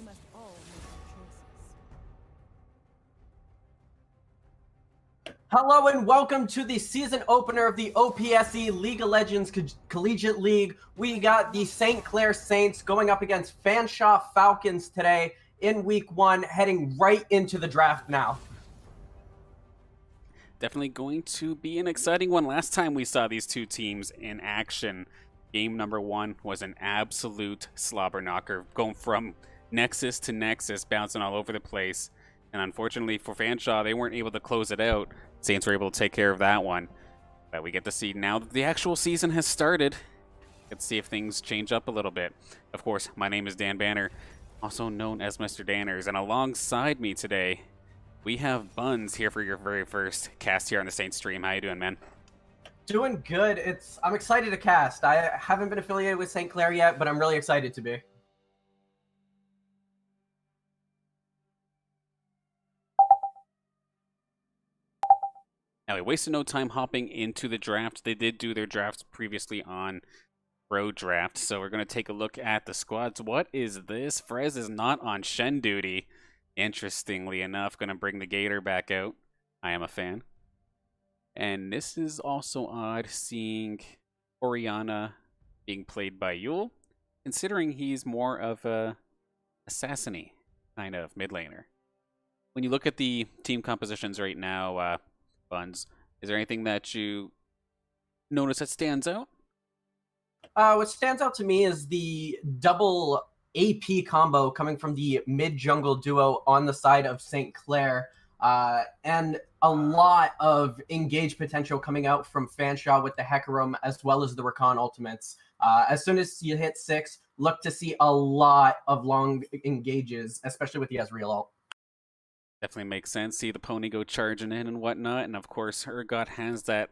must all make our choices. Hello and welcome to the season opener of the OPSE League of Legends Collegiate League. We got the St. Clair Saints going up against Fanshawe Falcons today in week 1, heading right into the draft now. Definitely going to be an exciting one. Last time we saw these two teams in action, game number 1 was an absolute slobber knocker, going from nexus to nexus, bouncing all over the place. And unfortunately for Fanshawe, they weren't able to close it out. Saints were able to take care of that one. But we get to see now that the actual season has started. Let's see if things change up a little bit. Of course, my name is Dan Banner, also known as Mr. Danners, and alongside me today, we have Buns here for your very first cast here on the Saints stream. How you doing, man? Doing good. I'm excited to cast. I haven't been affiliated with St. Clair yet, but I'm really excited to be. Now, we wasted no time hopping into the draft. They did do their drafts previously on Pro Draft, so we're going to take a look at the squads. What is this? Frez is not on Shen duty. Interestingly enough, going to bring the Gator back out. I am a fan. And this is also odd, seeing Oriana being played by Yule, considering he's more of a assassin-y kind of mid laner. When you look at the team compositions right now, Buns, is there anything that you notice that stands out? What stands out to me is the double AP combo coming from the mid-jungle duo on the side of St. Clair, and a lot of engage potential coming out from Fanshawe with the Hecarim as well as the Rakan ultimates. As soon as you hit 6, look to see a lot of long engages, especially with the Ezreal ult. Definitely makes sense. See the pony go charging in and whatnot, and of course Urgot has that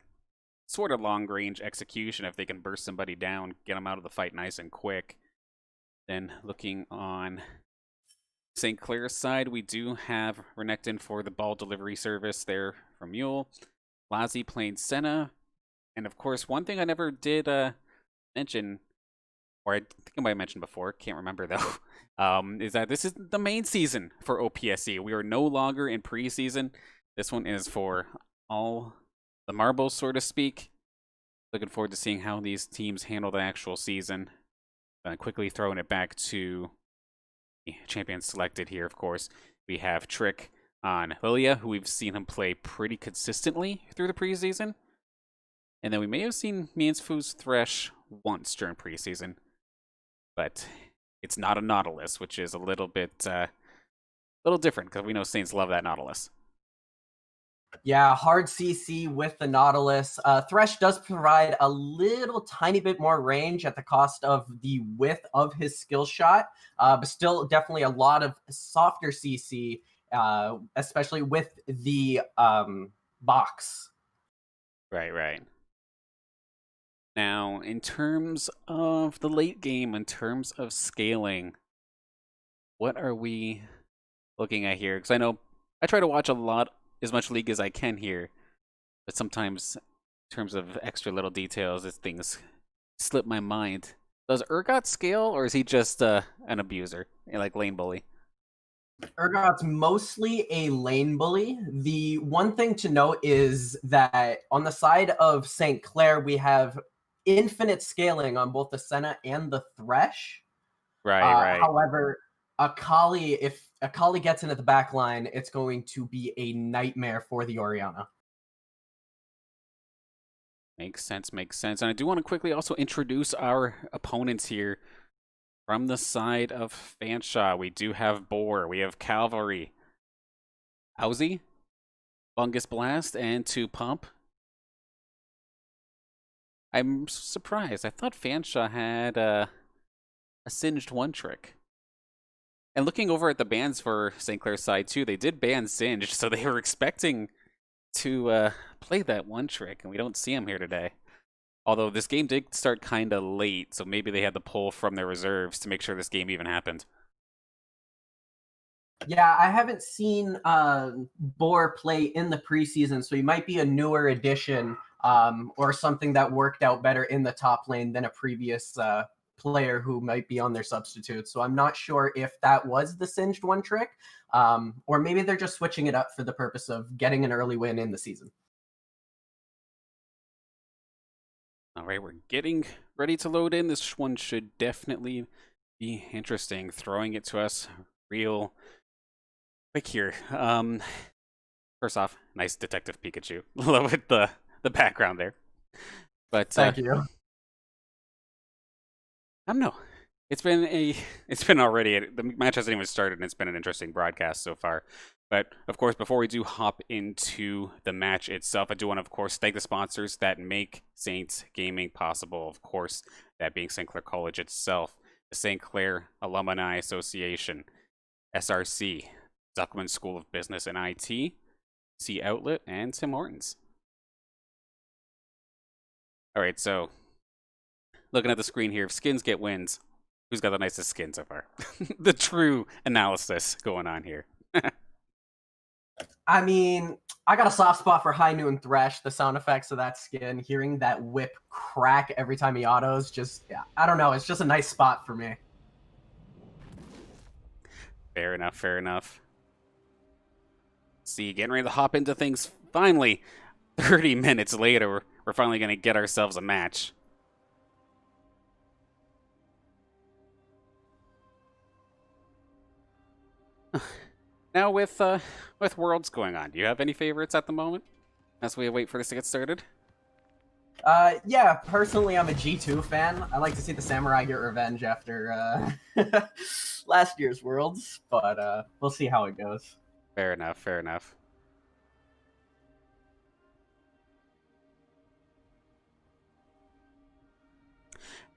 sort of long-range execution if they can burst somebody down, get them out of the fight nice and quick. Then looking on St. Clair's side, we do have Renekton for the ball delivery service there from Mule. Lazi playing Senna. And of course, one thing I never did mention, or I think I might have mentioned before, can't remember though, is that this is the main season for OPSE. We are no longer in preseason. This one is for all the marbles, so to speak. Looking forward to seeing how these teams handle the actual season. Quickly throwing it back to the champions selected here, of course. We have Trick on Irelia, who we've seen him play pretty consistently through the preseason. And then we may have seen Miansfu's Thresh once during preseason. But it's not a Nautilus, which is a little bit different, because we know Saints love that Nautilus. Yeah, hard CC with the Nautilus. Thresh does provide a little tiny bit more range at the cost of the width of his skill shot, but still definitely a lot of softer CC, especially with the box. Right. Now, in terms of the late game, in terms of scaling, what are we looking at here? Because I know I try to watch as much League as I can here, but sometimes in terms of extra little details, as things slip my mind. Does Urgot scale, or is he just an abuser, like lane bully? Urgot's mostly a lane bully. The one thing to note is that on the side of St. Clair, we have infinite scaling on both the Senna and the Thresh. Right. However, if Akali gets into the back line, it's going to be a nightmare for the Oriana. Makes sense. And I do want to quickly also introduce our opponents here. From the side of Fanshawe, we do have Boar, we have Cavalry, OPSE, Fungus Blast, and 2 Pump. I'm surprised. I thought Fanshawe had a Singed 1 trick. And looking over at the bans for St. Clair's side too, they did ban Singed, so they were expecting to play that 1 trick, and we don't see him here today. Although this game did start kind of late, so maybe they had to pull from their reserves to make sure this game even happened. Yeah, I haven't seen Boar play in the preseason, so he might be a newer addition or something that worked out better in the top lane than a previous player who might be on their substitute. So I'm not sure if that was the singed one trick, or maybe they're just switching it up for the purpose of getting an early win in the season. All right, we're getting ready to load in. This one should definitely be interesting. Throwing it to us real quick here. First off, nice Detective Pikachu. Love it, the background there. But Thank you. I don't know. It's been already, the match hasn't even started, and it's been an interesting broadcast so far. But of course, before we do hop into the match itself, I do want to, of course, thank the sponsors that make Saints Gaming possible. Of course, that being St. Clair College itself, the St. Clair Alumni Association, SRC, Zuckerman School of Business and IT, C Outlet, and Tim Hortons. All right, so looking at the screen here, if skins get wins, who's got the nicest skin so far? The true analysis going on here. I mean, I got a soft spot for High Noon Thresh. The sound effects of that skin, hearing that whip crack every time he autos, just, yeah, I don't know. It's just a nice spot for me. Fair enough, fair enough. See, getting ready to hop into things. Finally, 30 minutes later, we're finally going to get ourselves a match. Now with Worlds going on, do you have any favorites at the moment as we wait for this to get started? Yeah, personally, I'm a G2 fan. I like to see the Samurai get revenge after last year's Worlds, but we'll see how it goes. Fair enough, fair enough.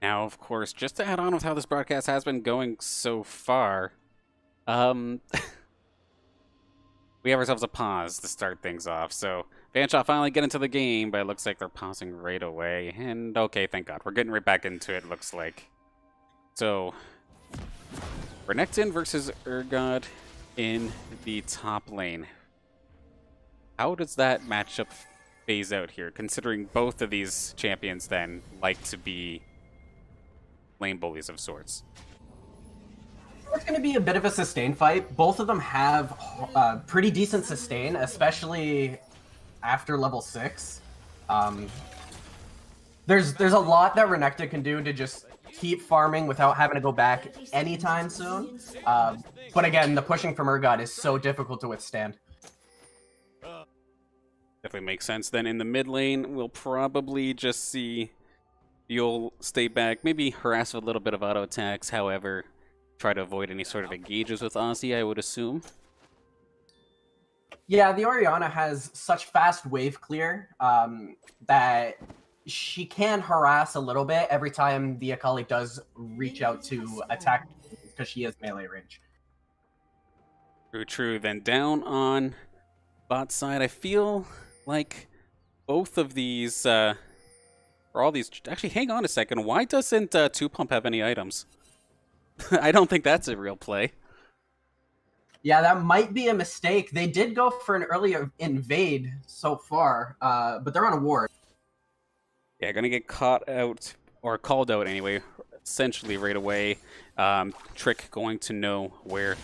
Now, of course, just to add on with how this broadcast has been going so far, we have ourselves a pause to start things off. So Fanshawe finally get into the game, but it looks like they're pausing right away. And okay, thank God. We're getting right back into it, looks like. So Renekton versus Urgot in the top lane. How does that matchup phase out here, considering both of these champions then like to be lane bullies of sorts? It's going to be a bit of a sustain fight. Both of them have pretty decent sustain, especially after level 6. There's a lot that Renekton can do to just keep farming without having to go back anytime soon. But again, the pushing from Urgot is so difficult to withstand. Definitely makes sense. Then in the mid lane, we'll probably just see you'll stay back, maybe harass with a little bit of auto attacks, however, try to avoid any sort of engages with OPSE, I would assume. Yeah, the Orianna has such fast wave clear that she can harass a little bit every time the Akali does reach out to attack because she has melee range. True, true. Then down on bot side, I feel like both of these, or all these, actually hang on a second, why doesn't 2Pump have any items? I don't think that's a real play. Yeah, that might be a mistake. They did go for an early invade so far, but they're on a ward. Yeah, gonna get caught out, or called out anyway, essentially right away. Trick going to know where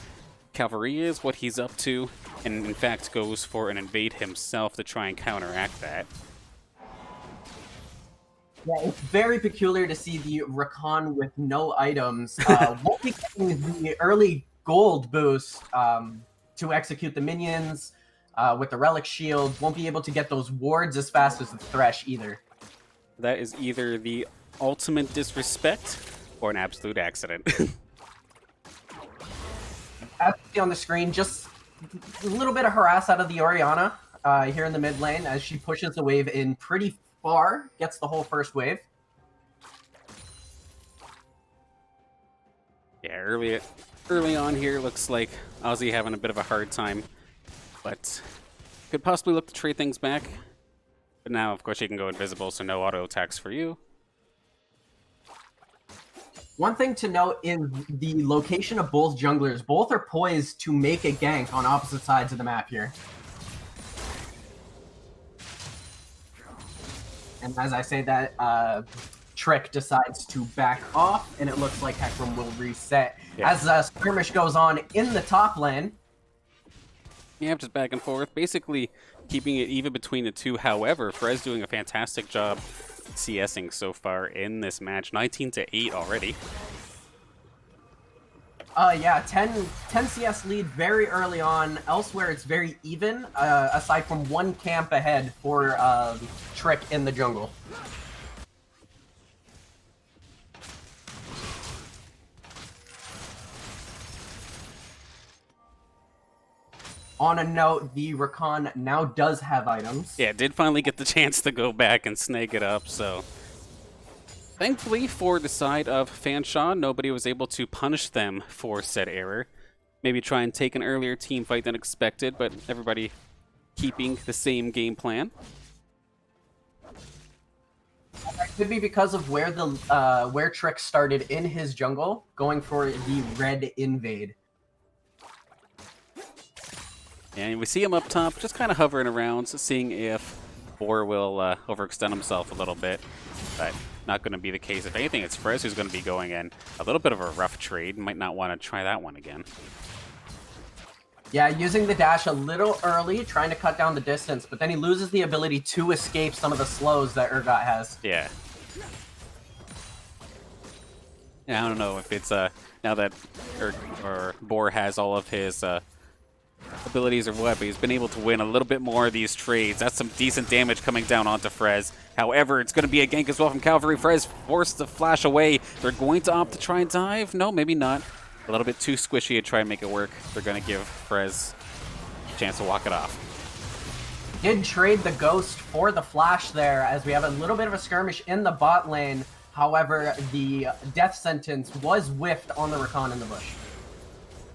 Cavalry is, what he's up to, and in fact goes for an invade himself to try and counteract that. Yeah, it's very peculiar to see the Rakan with no items. Won't be getting the early gold boost to execute the minions with the Relic Shield. Won't be able to get those wards as fast as the Thresh either. That is either the ultimate disrespect or an absolute accident. As you see on the screen, just a little bit of harass out of the Orianna here in the mid lane as she pushes the wave in pretty far, gets the whole first wave. Yeah, early on here, looks like OPSE having a bit of a hard time, but could possibly look to trade things back. But now, of course, you can go invisible, so no auto attacks for you. One thing to note is the location of both junglers. Both are poised to make a gank on opposite sides of the map here. And as I say that, Trick decides to back off, and it looks like Hecarim will reset. Yeah. As a skirmish goes on in the top lane. Yeah, just back and forth, basically keeping it even between the two. However, Frez doing a fantastic job CSing so far in this match. 19-8 already. Yeah, 10 CS lead very early on. Elsewhere, it's very even, aside from one camp ahead for Trick in the jungle. On a note, the Rakan now does have items. Yeah, did finally get the chance to go back and snag it up, so... Thankfully, for the side of Fanshawe, nobody was able to punish them for said error. Maybe try and take an earlier team fight than expected, but everybody keeping the same game plan. It could be because of where Trick started in his jungle, going for the red invade. And we see him up top, just kind of hovering around, seeing if Boar will overextend himself a little bit. But not going to be the case. If anything, it's Frez who's going to be going in. A little bit of a rough trade. Might not want to try that one again. Yeah, using the dash a little early, trying to cut down the distance, but then he loses the ability to escape some of the slows that Urgot has. Yeah. Yeah, I don't know if it's now that Boar has all of his abilities or what, but he's been able to win a little bit more of these trades. That's some decent damage coming down onto Frez. However, it's going to be a gank as well from Cavalry. Frez forced to flash away. They're going to opt to try and dive. No, maybe not. A little bit too squishy to try and make it work. They're going to give Frez a chance to walk it off. Did trade the Ghost for the flash there, as we have a little bit of a skirmish in the bot lane. However, the death sentence was whiffed on the Rakan in the bush.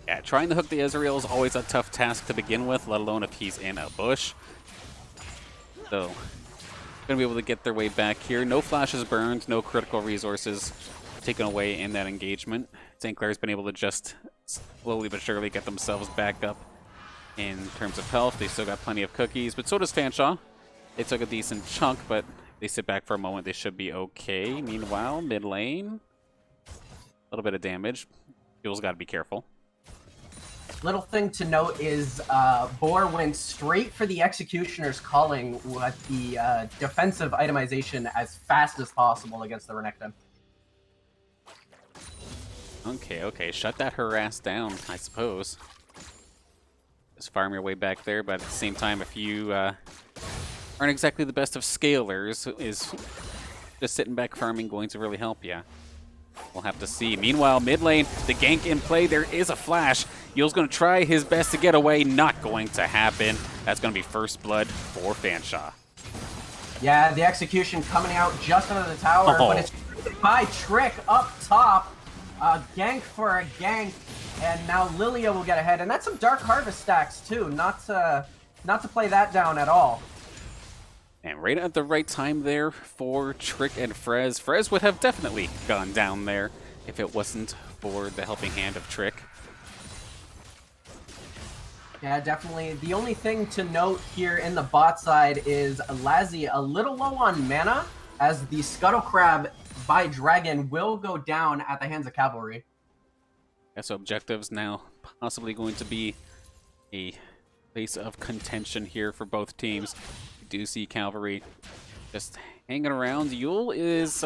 Yeah, trying to hook the Ezreal is always a tough task to begin with, let alone if he's in a bush. So, going to be able to get their way back here. No flashes burned, no critical resources taken away in that engagement. St. Clair's been able to just slowly but surely get themselves back up in terms of health. They still got plenty of cookies, but so does Fanshawe. They took a decent chunk, but they sit back for a moment. They should be okay. Meanwhile, mid lane, a little bit of damage. Fuel's got to be careful. Little thing to note is Boar went straight for the Executioner's Calling with the defensive itemization as fast as possible against the Renekton. Okay, shut that harass down, I suppose. Just farm your way back there, but at the same time, if you aren't exactly the best of scalers, is just sitting back farming going to really help you? We'll have to see. Meanwhile, mid lane, the gank in play. There is a flash. Yule's going to try his best to get away. Not going to happen. That's going to be first blood for Fanshawe. Yeah, the execution coming out just under the tower, but it's by Trick up top. Gank for a gank, and now Irelia will get ahead. And that's some Dark Harvest stacks too. Not to play that down at all. And right at the right time there for Trick and Frez. Frez would have definitely gone down there if it wasn't for the helping hand of Trick. Yeah, definitely. The only thing to note here in the bot side is Lazi a little low on mana, as the Scuttle Crab by Dragon will go down at the hands of Cavalry. Yeah, so objectives now possibly going to be a place of contention here for both teams. We do see Cavalry just hanging around. Yule is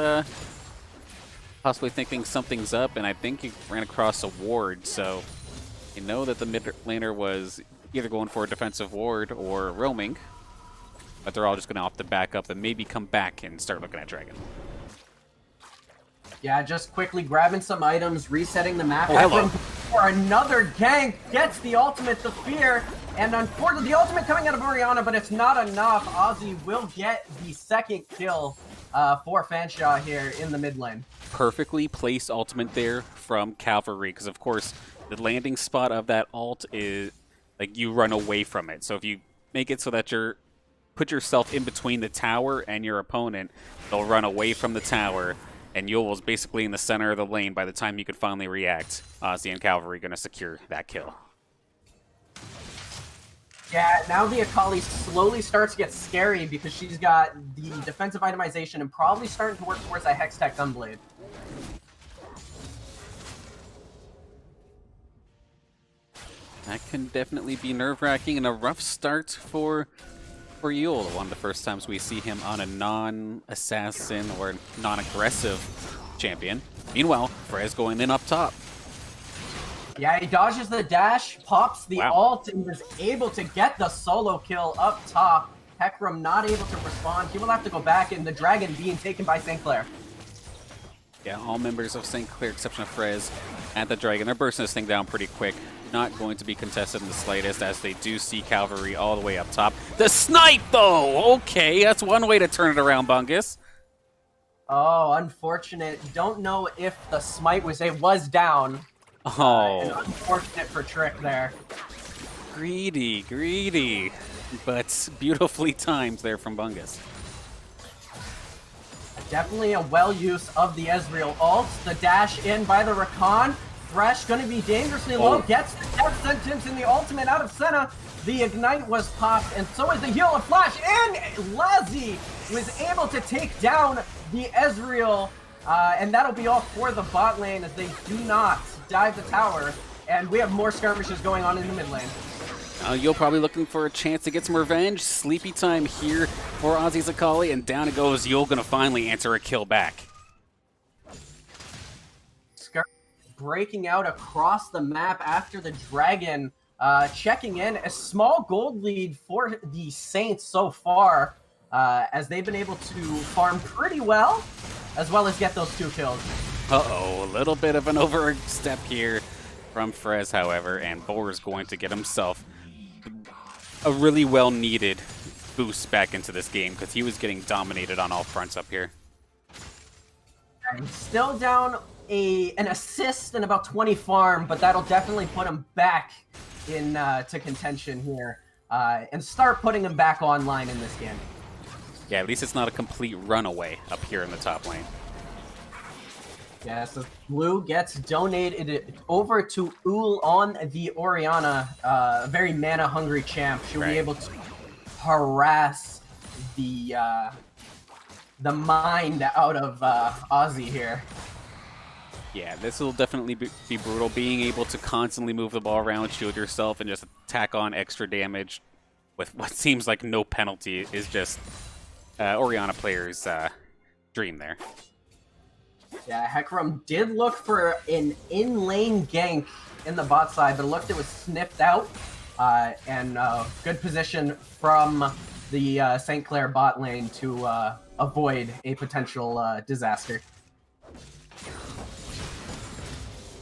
possibly thinking something's up, and I think he ran across a ward, so you know that the mid laner was either going for a defensive ward or roaming, but they're all just going to opt to back up and maybe come back and start looking at Dragon. Yeah, just quickly grabbing some items, resetting the map. Oh, hello. For another gank, gets the ultimate, the fear, and unfortunately, the ultimate coming out of Orianna, but it's not enough. Ozzy will get the second kill for Fanshawe here in the mid lane. Perfectly Placed ultimate there from Cavalry, because of course, the landing spot of that ult is, like, you run away from it. So if you make it so that you're put yourself in between the tower and your opponent, they'll run away from the tower, and Yule was basically in the center of the lane by the time you could finally react. Ozzy and Cavalry going to secure that kill. Yeah, now the Akali slowly starts to get scary because she's got the defensive itemization and probably starting to work towards that Hextech Gunblade. That can definitely be nerve-wracking and a rough start for Yule. One of the first times we see him on a non-assassin or non-aggressive champion. Meanwhile, Frez going in up top. Yeah, he dodges the dash, pops the ult, and was able to get the solo kill up top. Hecarim not able to respond. He will have to go back, and the dragon being taken by St. Clair. Yeah, all members of St. Clair, exception of Frez, and the dragon. They're bursting this thing down pretty quick. Not going to be contested in the slightest, as they do see cavalry all the way up top. The snipe, though! Okay, that's one way to turn it around, Bungus. Oh, unfortunate. Don't know if the smite was down. Oh. And unfortunate for Trick there. Greedy. But beautifully timed there from Bungus. Definitely a well use of the Ezreal ult. The dash in by the Rakan. Thresh going to be dangerously low. Gets the death sentence in the ultimate out of Senna. The ignite was popped, and so is the heal of Flash. And Lazi was able to take down the Ezreal. And that'll be all for the bot lane as they do not dive the tower. And we have more skirmishes going on in the mid lane. You're probably looking for a chance to get some revenge. Sleepy time here for Ozzy's Akali, and down it goes. Yule gonna finally answer a kill back. Breaking out across the map after the dragon checking in. A small gold lead for the Saints so far, as they've been able to farm pretty well as get those 2 kills. Uh-oh, a little bit of an overstep here from Frez, however, and Boar is going to get himself a really well-needed boost back into this game because he was getting dominated on all fronts up here. And still down an assist and about 20 farm, but that'll definitely put him back in to contention here and start putting him back online in this game. Yeah, at least it's not a complete runaway up here in the top lane. Yeah, so Blue gets donated over to Ul on the Orianna, a very mana-hungry champ. She'll be able to harass the mind out of Ozzy here. Yeah, this will definitely be brutal. Being able to constantly move the ball around, shield yourself, and just tack on extra damage with what seems like no penalty is just Orianna players' dream there. Yeah, Hecarim did look for an in-lane gank in the bot side, but it looked it was sniffed out. And good position from the St. Clair bot lane to avoid a potential disaster.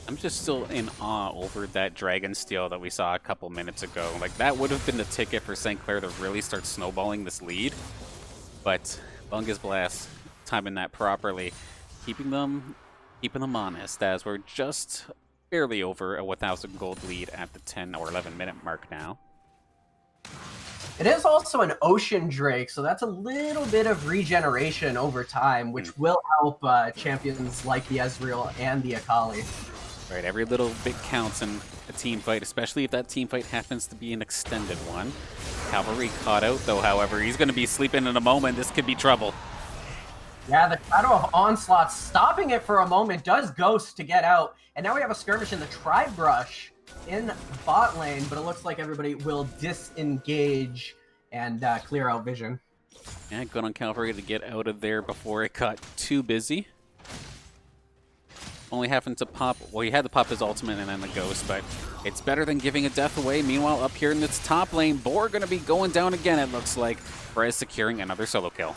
I'm just still in awe over that Dragon Steal that we saw a couple minutes ago. Like, that would have been the ticket for St. Clair to really start snowballing this lead. But Bungus Blast timing that properly, keeping them honest, as we're just barely over a 1,000 gold lead at the 10 or 11 minute mark now. It is also an Ocean Drake, so that's a little bit of regeneration over time, which will help champions like the Ezreal and the Akali. Right, every little bit counts in a team fight, especially if that team fight happens to be an extended one. Cavalry caught out, though, however. He's going to be sleeping in a moment. This could be trouble. Yeah, the Shadow of Onslaught stopping it for a moment does Ghost to get out. And now we have a skirmish in the Tri-Brush in bot lane, but it looks like everybody will disengage and clear out vision. Yeah, good on Cavalry to get out of there before it got too busy. Only having to pop, well, he had to pop his ultimate and then the Ghost, but it's better than giving a death away. Meanwhile, up here in this top lane, Boar going to be going down again, it looks like. Frez securing another solo kill.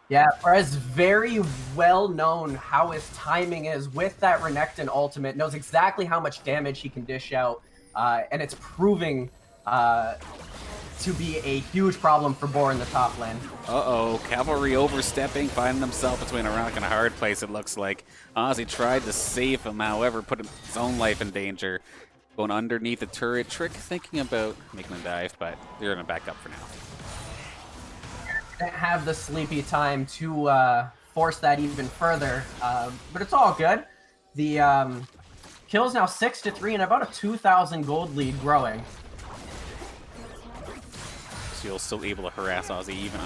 Yeah, Frez very well known how his timing is with that Renekton ultimate, knows exactly how much damage he can dish out, and it's proving to be a huge problem for Boar in the top lane. Uh-oh, Cavalry overstepping, finding himself between a rock and a hard place, it looks like. Ozzy tried to save him, however, put his own life in danger. Going underneath the turret. Trick thinking about making a dive, but they're going to back up for now. Didn't have the sleepy time to force that even further, but it's all good. The kill's now 6-3 and about a 2,000 gold lead growing. Yul still able to harass OPSE even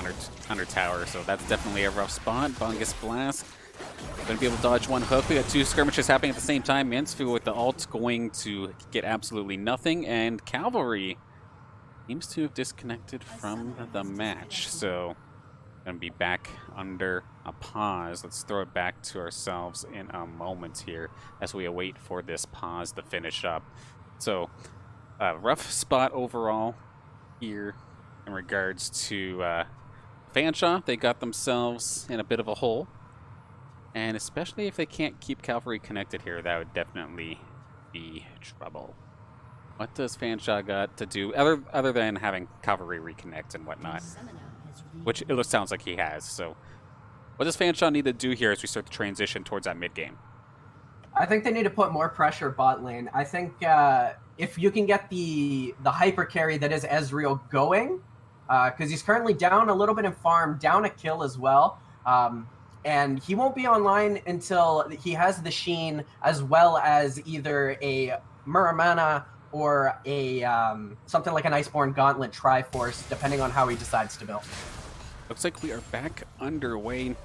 under tower, so that's definitely a rough spot. Bungus Blast gonna be able to dodge one hook. We got two skirmishes happening at the same time. Mansfield with the ult going to get absolutely nothing, and Cavalry seems to have disconnected from the match, so gonna be back under a pause. Let's throw it back to ourselves in a moment here as we await for this pause to finish up. So, rough spot overall here in regards to Fanshawe. They got themselves in a bit of a hole, and especially if they can't keep Cavalry connected here, that would definitely be trouble. What does Fanshawe got to do other than having Cavalry reconnect and whatnot? Which it sounds like he has. So, what does Fanshawe need to do here as we start to transition towards that mid game? I think they need to put more pressure bot lane. I think if you can get the hyper carry that is Ezreal going, because he's currently down a little bit in farm, down a kill as well, and he won't be online until he has the Sheen as well as either a Muramana or a something like an Iceborne Gauntlet Triforce, depending on how he decides to build. Looks like we are back underway.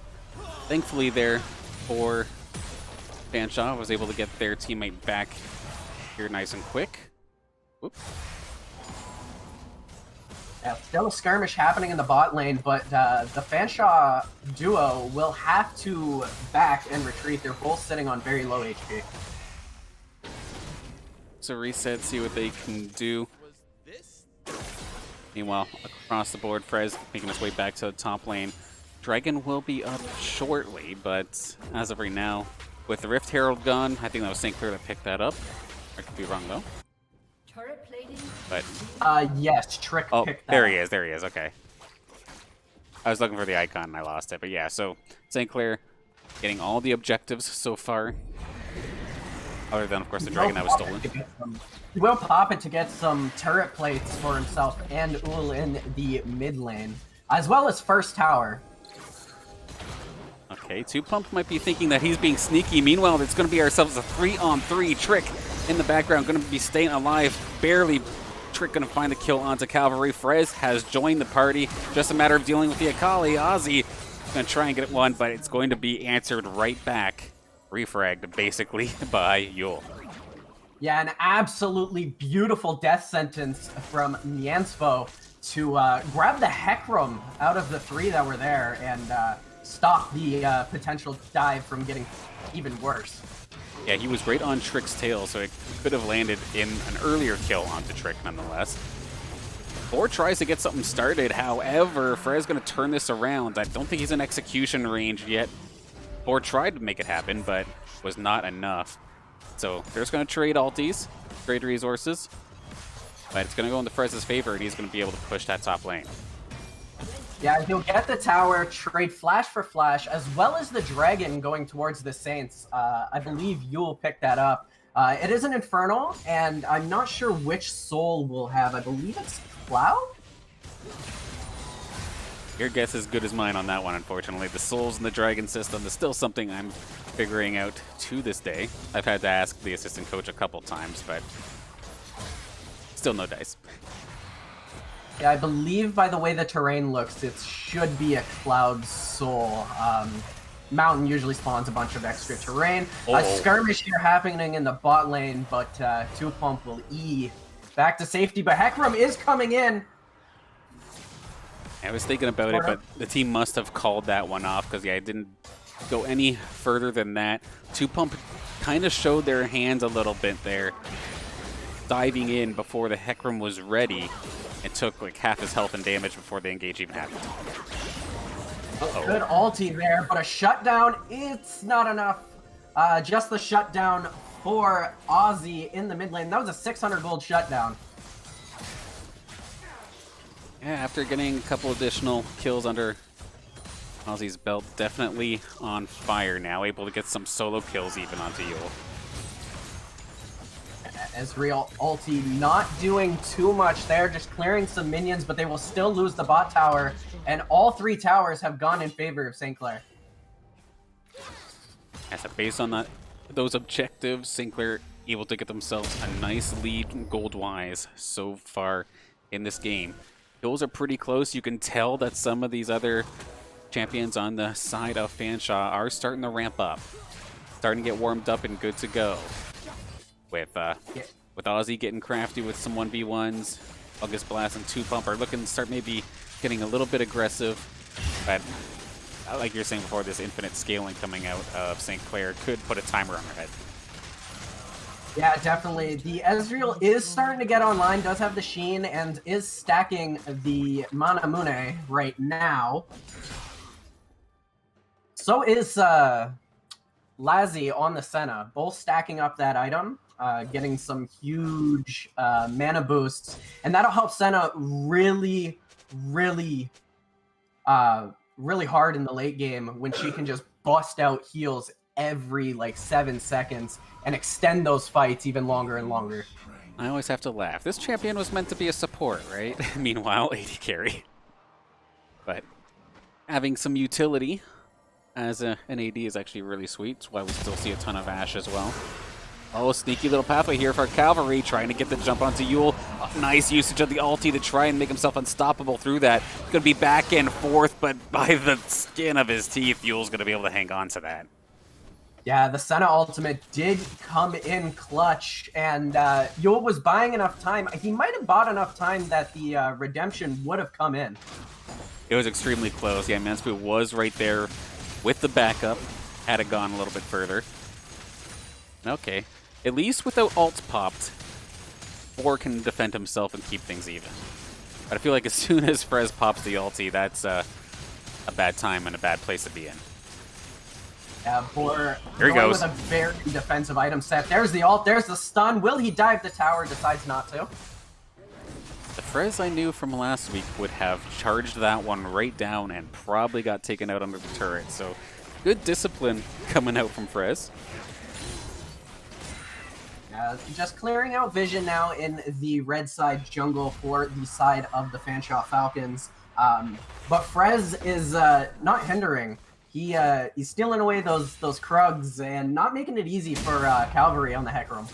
Thankfully there for Fanshawe was able to get their teammate back here nice and quick. Whoop. Yeah, still a skirmish happening in the bot lane, but the Fanshawe duo will have to back and retreat. They're both sitting on very low HP. So reset, see what they can do. Meanwhile, across the board, Frez making his way back to the top lane. Dragon will be up shortly, but as of right now, with the Rift Herald gone, I think that was St. Clair that picked that up. I could be wrong though. But yes, Trick picked that there up. he is, there he is, okay. I was looking for the icon and I lost it, but yeah, so St. Clair getting all the objectives so far. Other than, of course, the dragon that was stolen. He will pop it to get some turret plates for himself and Ul in the mid lane, as well as first tower. Okay, 2Pump might be thinking that he's being sneaky. Meanwhile, it's going to be ourselves a 3-on-3 Trick in the background. Going to be staying alive. Barely Trick going to find the kill onto Cavalry. Frez has joined the party. Just a matter of dealing with the Akali. OPSE going to try and get one, but it's going to be answered right back. Refragged, basically, by Yul. Yeah, an absolutely beautiful death sentence from Nyansfo to grab the Hecarim out of the three that were there and stop the potential dive from getting even worse. Yeah, he was right on Trick's tail, so it could have landed in an earlier kill onto Trick nonetheless. Or tries to get something started, however, Frey's going to turn this around. I don't think he's in execution range yet. Or tried to make it happen, but was not enough. So they're just going to trade ultis, trade resources. But it's going to go into Frez's favor, and he's going to be able to push that top lane. Yeah, he'll get the tower, trade flash for flash, as well as the dragon going towards the Saints. I believe Yul picked that up. It is an Infernal, and I'm not sure which soul we'll have. I believe it's Cloud? Your guess is good as mine on that one, unfortunately. The souls in the dragon system is still something I'm figuring out to this day. I've had to ask the assistant coach a couple times, but still no dice. Yeah, I believe by the way the terrain looks, it should be a Cloud Soul. Mountain usually spawns a bunch of extra terrain. A skirmish here happening in the bot lane, but 2Pump will E back to safety. But Hecarim is coming in. I was thinking about it, but the team must have called that one off because, yeah, it didn't go any further than that. 2Pump kind of showed their hands a little bit there, diving in before the Hecarim was ready. It took like half his health and damage before the engage even happened. Good ulti there, but a shutdown, it's not enough. Just the shutdown for OPSE in the mid lane. That was a 600 gold shutdown. Yeah, after getting a couple additional kills under OPSE's belt, definitely on fire now, able to get some solo kills even onto Yul. Ezreal ulti not doing too much there, just clearing some minions, but they will still lose the bot tower, and all three towers have gone in favor of St. Clair. Yeah, so based on those objectives, St. Clair able to get themselves a nice lead gold-wise so far in this game. Kills are pretty close. You can tell that some of these other champions on the side of Fanshawe are starting to ramp up. Starting to get warmed up and good to go. With OPSE getting crafty with some 1v1s. August Blast and 2-Pump are looking to start maybe getting a little bit aggressive. But like you're saying before, this infinite scaling coming out of St. Clair could put a timer on their head. Yeah, definitely. The Ezreal is starting to get online, does have the Sheen, and is stacking the Manamune right now. So is Lazzy on the Senna, both stacking up that item, getting some huge mana boosts, and that'll help Senna really hard in the late game when she can just bust out heals every like 7 seconds and extend those fights even longer and longer. I always have to laugh. This champion was meant to be a support, right? Meanwhile, AD carry. But having some utility as an AD is actually really sweet. That's why we still see a ton of Ashe as well. Oh, sneaky little pathway here for Cavalry, trying to get the jump onto Yule. Nice usage of the ulti to try and make himself unstoppable through that. Going to be back and forth, but by the skin of his teeth, Yule's going to be able to hang on to that. Yeah, the Senna ultimate did come in clutch, and Yule was buying enough time. He might have bought enough time that the redemption would have come in. It was extremely close. Yeah, Mansfield was right there with the backup, had it gone a little bit further. Okay. At least without ults popped, Thor can defend himself and keep things even. But I feel like as soon as Frez pops the ulti, that's a bad time and a bad place to be in. Yeah, Boar here he goes with a very defensive item set. There's the ult, there's the stun. Will he dive the tower? Decides not to. The Frez I knew from last week would have charged that one right down and probably got taken out under the turret. So good discipline coming out from Frez. Just clearing out vision now in the red side jungle for the side of the Fanshawe Falcons. But Frez is not hindering. He's stealing away those Krugs and not making it easy for Cavalry on the Hecarim.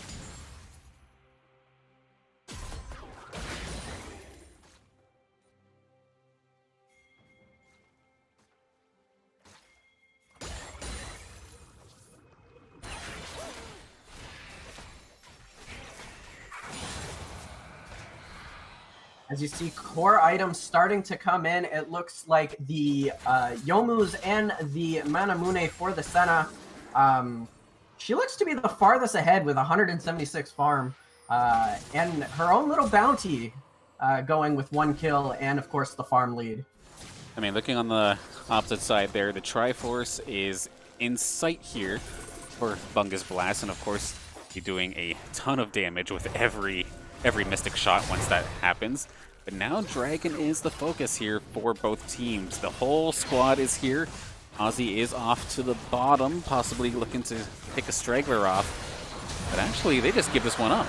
As you see core items starting to come in, it looks like the Yomus and the Manamune for the Senna. She looks to be the farthest ahead with 176 farm. And her own little bounty going with 1 kill and, of course, the farm lead. I mean, looking on the opposite side there, the Triforce is in sight here for Bungus Blast. And, of course, he's doing a ton of damage with every Mystic shot once that happens. But now Dragon is the focus here for both teams. The whole squad is here. OPSE is off to the bottom, possibly looking to pick a straggler off. But actually, they just give this one up.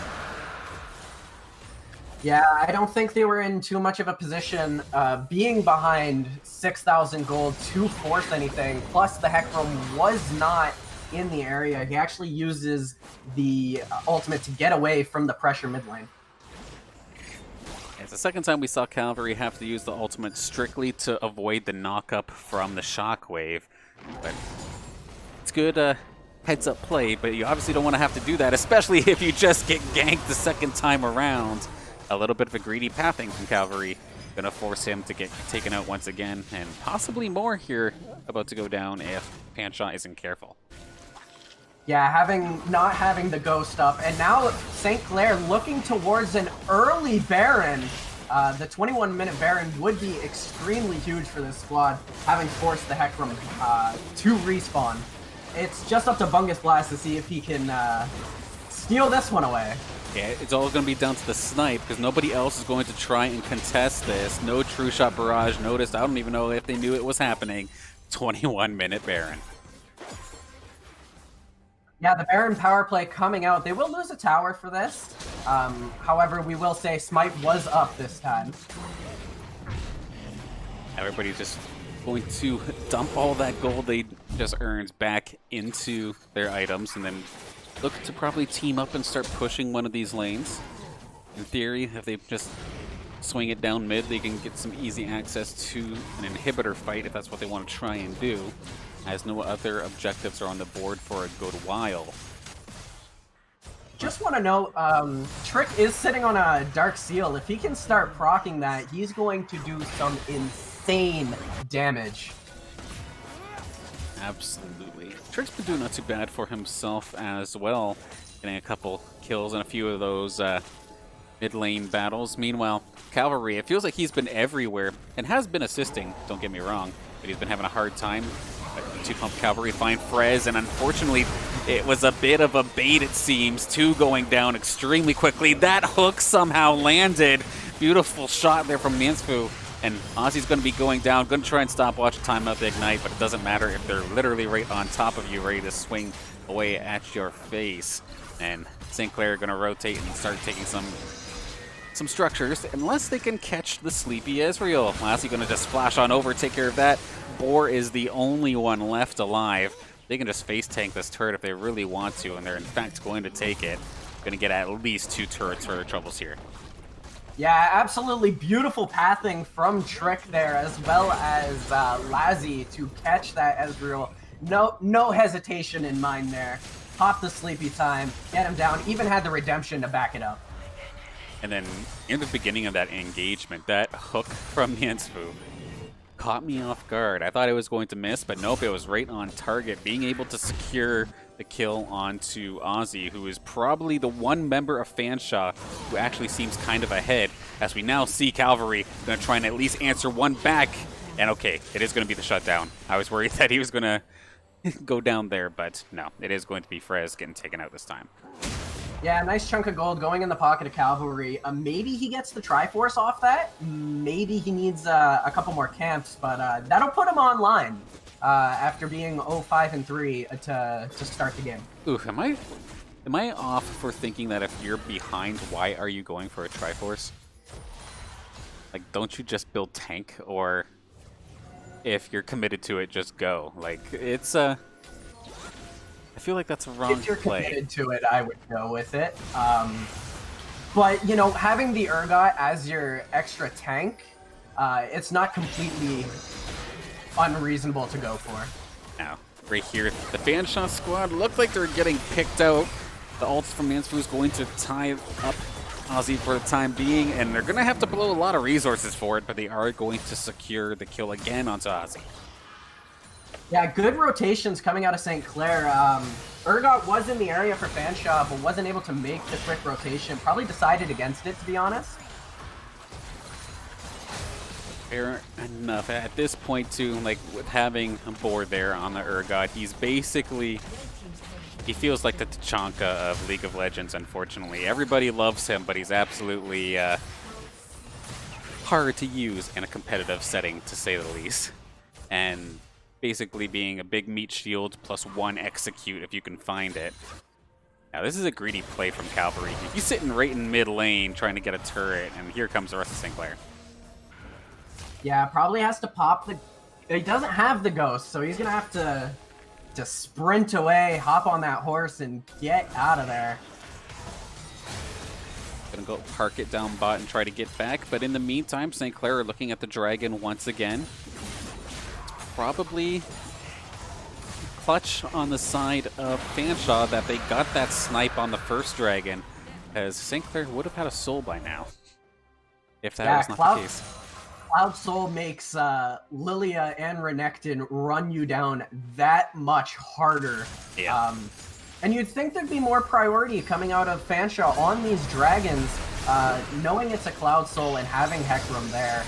Yeah, I don't think they were in too much of a position being behind 6,000 gold to force anything. Plus, the Hecarim was not in the area. He actually uses the ultimate to get away from the pressure mid lane. It's the second time we saw Cavalry have to use the ultimate strictly to avoid the knock-up from the shockwave. But it's good heads-up play, but you obviously don't want to have to do that, especially if you just get ganked the second time around. A little bit of a greedy pathing from Cavalry. Gonna force him to get taken out once again, and possibly more here about to go down if Fanshawe isn't careful. Yeah, not having the ghost up, and now St. Clair looking towards an early Baron. The 21-minute Baron would be extremely huge for this squad, having forced the Hecarim to respawn. It's just up to Bungus Blast to see if he can steal this one away. Yeah, it's all going to be down to the snipe, because nobody else is going to try and contest this. No true shot barrage noticed. I don't even know if they knew it was happening. 21-minute Baron. Yeah, the Baron power play coming out. They will lose a tower for this. However, we will say Smite was up this time. Everybody just going to dump all that gold they just earned back into their items and then look to probably team up and start pushing one of these lanes. In theory, if they just swing it down mid. They can get some easy access to an inhibitor fight if that's what they want to try and do, as no other objectives are on the board for a good while. Just want to note, Trick is sitting on a Dark Seal. If he can start proccing that, he's going to do some insane damage. Absolutely. Trick's been doing not too bad for himself as well, getting a couple kills in a few of those mid lane battles. Meanwhile, Cavalry, it feels like he's been everywhere and has been assisting, don't get me wrong, but he's been having a hard time. Two pump Cavalry find Frez, and unfortunately it was a bit of a bait, it seems. Two going down extremely quickly. That hook somehow landed. Beautiful shot there from Fanshawe. And OPSE's going to be going down, going to try and stop watch time out the Ignite, but it doesn't matter if they're literally right on top of you, ready to swing away at your face. And St. Clair going to rotate and start taking some structures, unless they can catch the sleepy Ezreal. OPSE going to just flash on over, take care of that. Boar is the only one left alive. They can just face tank this turret if they really want to, and they're in fact going to take it. Going to get at least 2 turrets for troubles here. Yeah, absolutely beautiful pathing from Trick there, as well as Lazzy to catch that Ezreal. No hesitation in mind there. Pop the sleepy time, get him down, even had the redemption to back it up. And then in the beginning of that engagement, that hook from Fanshawe caught me off guard. I thought it was going to miss, but nope, it was right on target. Being able to secure the kill onto OPSE, who is probably the one member of Fanshawe who actually seems kind of ahead, as we now see Cavalry going to try and at least answer one back. And okay, it is going to be the shutdown. I was worried that he was going to go down there, but no, it is going to be Frez getting taken out this time. Yeah, nice chunk of gold going in the pocket of Cavalry. Maybe he gets the Triforce off that. Maybe he needs a couple more camps, but that'll put him online after being 0-5-3 to start the game. Ooh, am I off for thinking that if you're behind, why are you going for a Triforce? Like, don't you just build tank? Or if you're committed to it, just go. Like, it's I feel like that's a wrong play. If you're committed to it, I would go with it. But, you know, having the Urgot as your extra tank, it's not completely unreasonable to go for. Now, right here, the Fanshawe squad look like they're getting picked out. The ults from Fanshawe is going to tie up OPSE for the time being, and they're going to have to blow a lot of resources for it, but they are going to secure the kill again onto OPSE. Yeah, good rotations coming out of St. Clair. Urgot was in the area for Fanshawe, but wasn't able to make the quick rotation. Probably decided against it, to be honest. Fair enough. At this point, too, like, with having a board there on the Urgot, he's basically... He feels like the Tachanka of League of Legends, unfortunately. Everybody loves him, but he's absolutely hard to use in a competitive setting, to say the least. And basically being a big meat shield plus 1 execute if you can find it. Now, this is a greedy play from Cavalry. He's sitting right in mid lane trying to get a turret, and here comes the rest of St. Clair. Yeah, probably has to pop the... He doesn't have the ghost, so he's going to have to sprint away, hop on that horse, and get out of there. Gonna go park it down bot and try to get back, but in the meantime, St. Clair are looking at the dragon once again. It's probably clutch on the side of Fanshawe that they got that snipe on the first dragon, as St. Clair would have had a soul by now, if that was not the case. Cloud Soul makes Lilia and Renekton run you down that much harder. Yeah. And you'd think there'd be more priority coming out of Fanshawe on these dragons, knowing it's a Cloud Soul and having Hecarim there,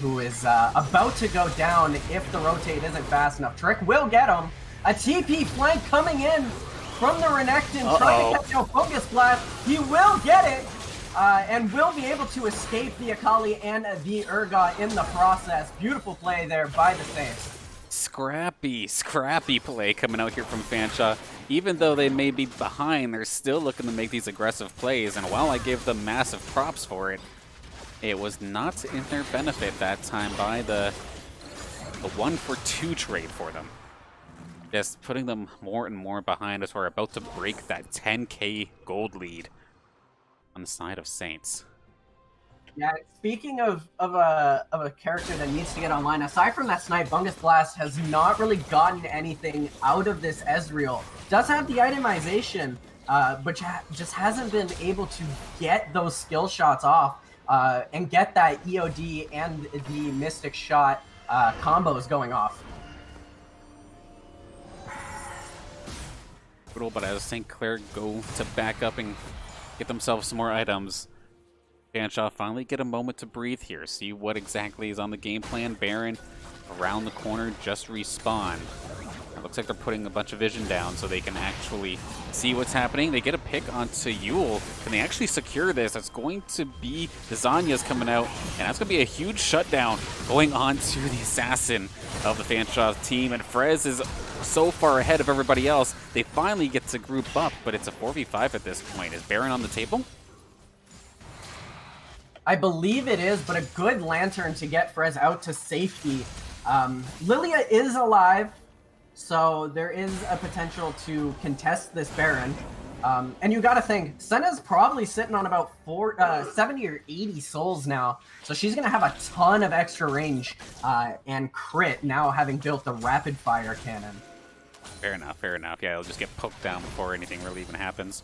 who is about to go down if the rotate isn't fast enough. Trick will get him. A TP flank coming in from the Renekton, trying to catch a Focus Blast. He will get it. And will be able to escape the Akali and the Urgot in the process. Beautiful play there by the Saints. Scrappy play coming out here from Fanshawe. Even though they may be behind, they're still looking to make these aggressive plays. And while I give them massive props for it, it was not in their benefit that time by the 1-for-2 trade for them. Just putting them more and more behind as we're about to break that 10k gold lead on the side of Saints. Yeah, speaking of a character that needs to get online, aside from that snipe, Bungus Blast has not really gotten anything out of this Ezreal. Does have the itemization, but just hasn't been able to get those skill shots off and get that EOD and the Mystic Shot combos going off. But as St. Clair go to back up and get themselves some more items, Fanshawe finally get a moment to breathe here, see what exactly is on the game plan. Baron around the corner, just respawn. It looks like they're putting a bunch of vision down so they can actually see what's happening. They get a pick onto Yule. Can they actually secure this? That's going to be the Zanya's coming out, and that's going to be a huge shutdown going on to the assassin of the Fanshawe team. And Frez is so far ahead of everybody else. They finally get to group up, but it's a 4v5 at this point. Is Baron on the table? I believe it is, but a good lantern to get Frez out to safety. Lilia is alive, so there is a potential to contest this Baron. And you gotta think, Senna's probably sitting on about 70 or 80 souls now, so she's gonna have a ton of extra range and crit now having built the rapid fire cannon. Fair enough, fair enough. Yeah, it'll just get poked down before anything really even happens.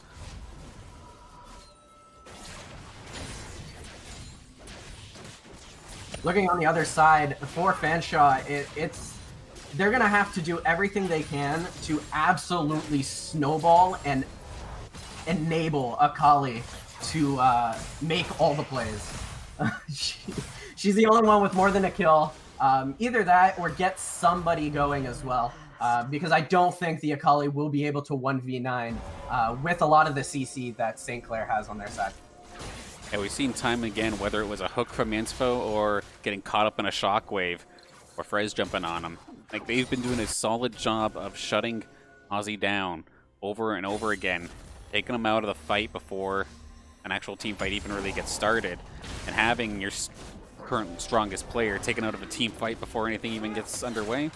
Looking on the other side, for Fanshawe, they're going to have to do everything they can to absolutely snowball and enable Akali to make all the plays. She's the only one with more than a kill. Either that or get somebody going as well. Because I don't think the Akali will be able to 1v9 with a lot of the CC that St. Clair has on their side. Yeah, we've seen time and again, whether it was a hook from Inspo or getting caught up in a shockwave or Frez jumping on them. Like, they've been doing a solid job of shutting OPSE down over and over again, taking them out of the fight before an actual team fight even really gets started, and having your current strongest player taken out of a team fight before anything even gets underway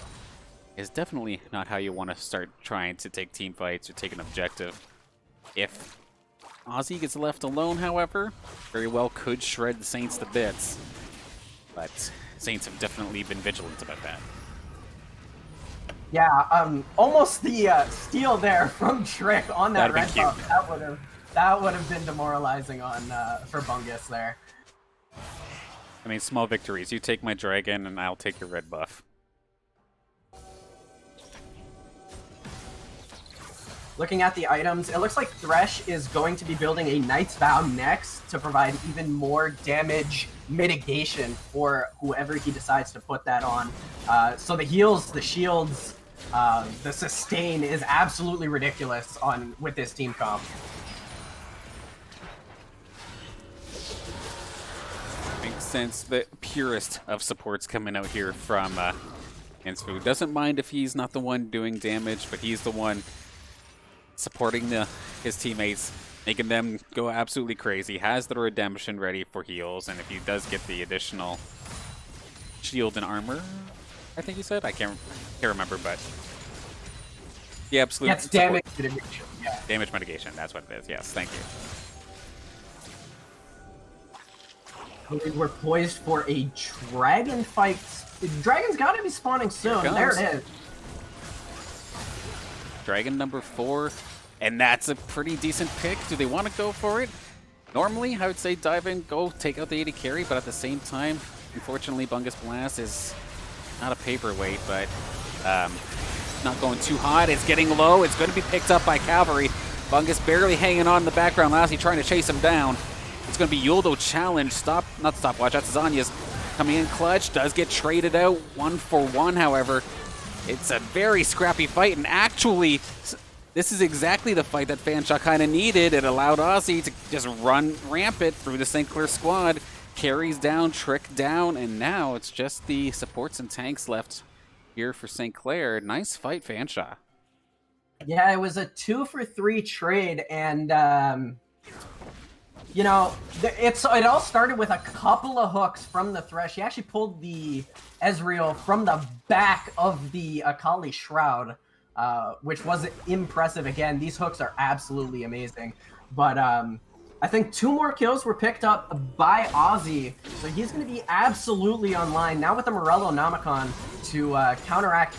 is definitely not how you want to start trying to take team fights or take an objective. If OPSE gets left alone, however, very well could shred the Saints to bits. But Saints have definitely been vigilant about that. Yeah, almost the steal there from Trick on that red buff. That would have been demoralizing on for Bungus there. I mean, small victories. You take my dragon, and I'll take your red buff. Looking at the items, it looks like Thresh is going to be building a Knight's Vow next to provide even more damage mitigation for whoever he decides to put that on. So the heals, the shields, the sustain is absolutely ridiculous with this team comp. Makes sense. The purest of supports coming out here from Inspo. Doesn't mind if he's not the one doing damage, but he's the one supporting his teammates, making them go absolutely crazy. Has the redemption ready for heals, and if he does get the additional shield and armor, I think he said, I can't remember, but the absolute that's damage mitigation. Yeah. Damage mitigation, that's what it is. Yes, thank you. We're poised for a dragon fight. The dragon's got to be spawning soon. There it is. Dragon number 4, and that's a pretty decent pick. Do they want to go for it? Normally, I would say dive in, go take out the AD carry, but at the same time, unfortunately, Bungus Blast is not a paperweight, but not going too hot. It's getting low. It's going to be picked up by Cavalry. Bungus barely hanging on in the background. Lassie trying to chase him down. It's going to be Yuldo challenge. Not stopwatch. That's Zanya's coming in clutch. Does get traded out 1-for-1, however. It's a very scrappy fight, and actually, this is exactly the fight that Fanshawe kind of needed. It allowed OPSE to just run rampant through the St. Clair squad. Carries down, Trick down, and now it's just the supports and tanks left here for St. Clair. Nice fight, Fanshawe. Yeah, it was a 2-for-3 trade, and you know, it all started with a couple of hooks from the Thresh. He actually pulled the Ezreal from the back of the Akali Shroud, which was impressive. Again, these hooks are absolutely amazing. But I I think 2 more kills were picked up by OPSE, so he's going to be absolutely online now with the Morello Nomicon to counteract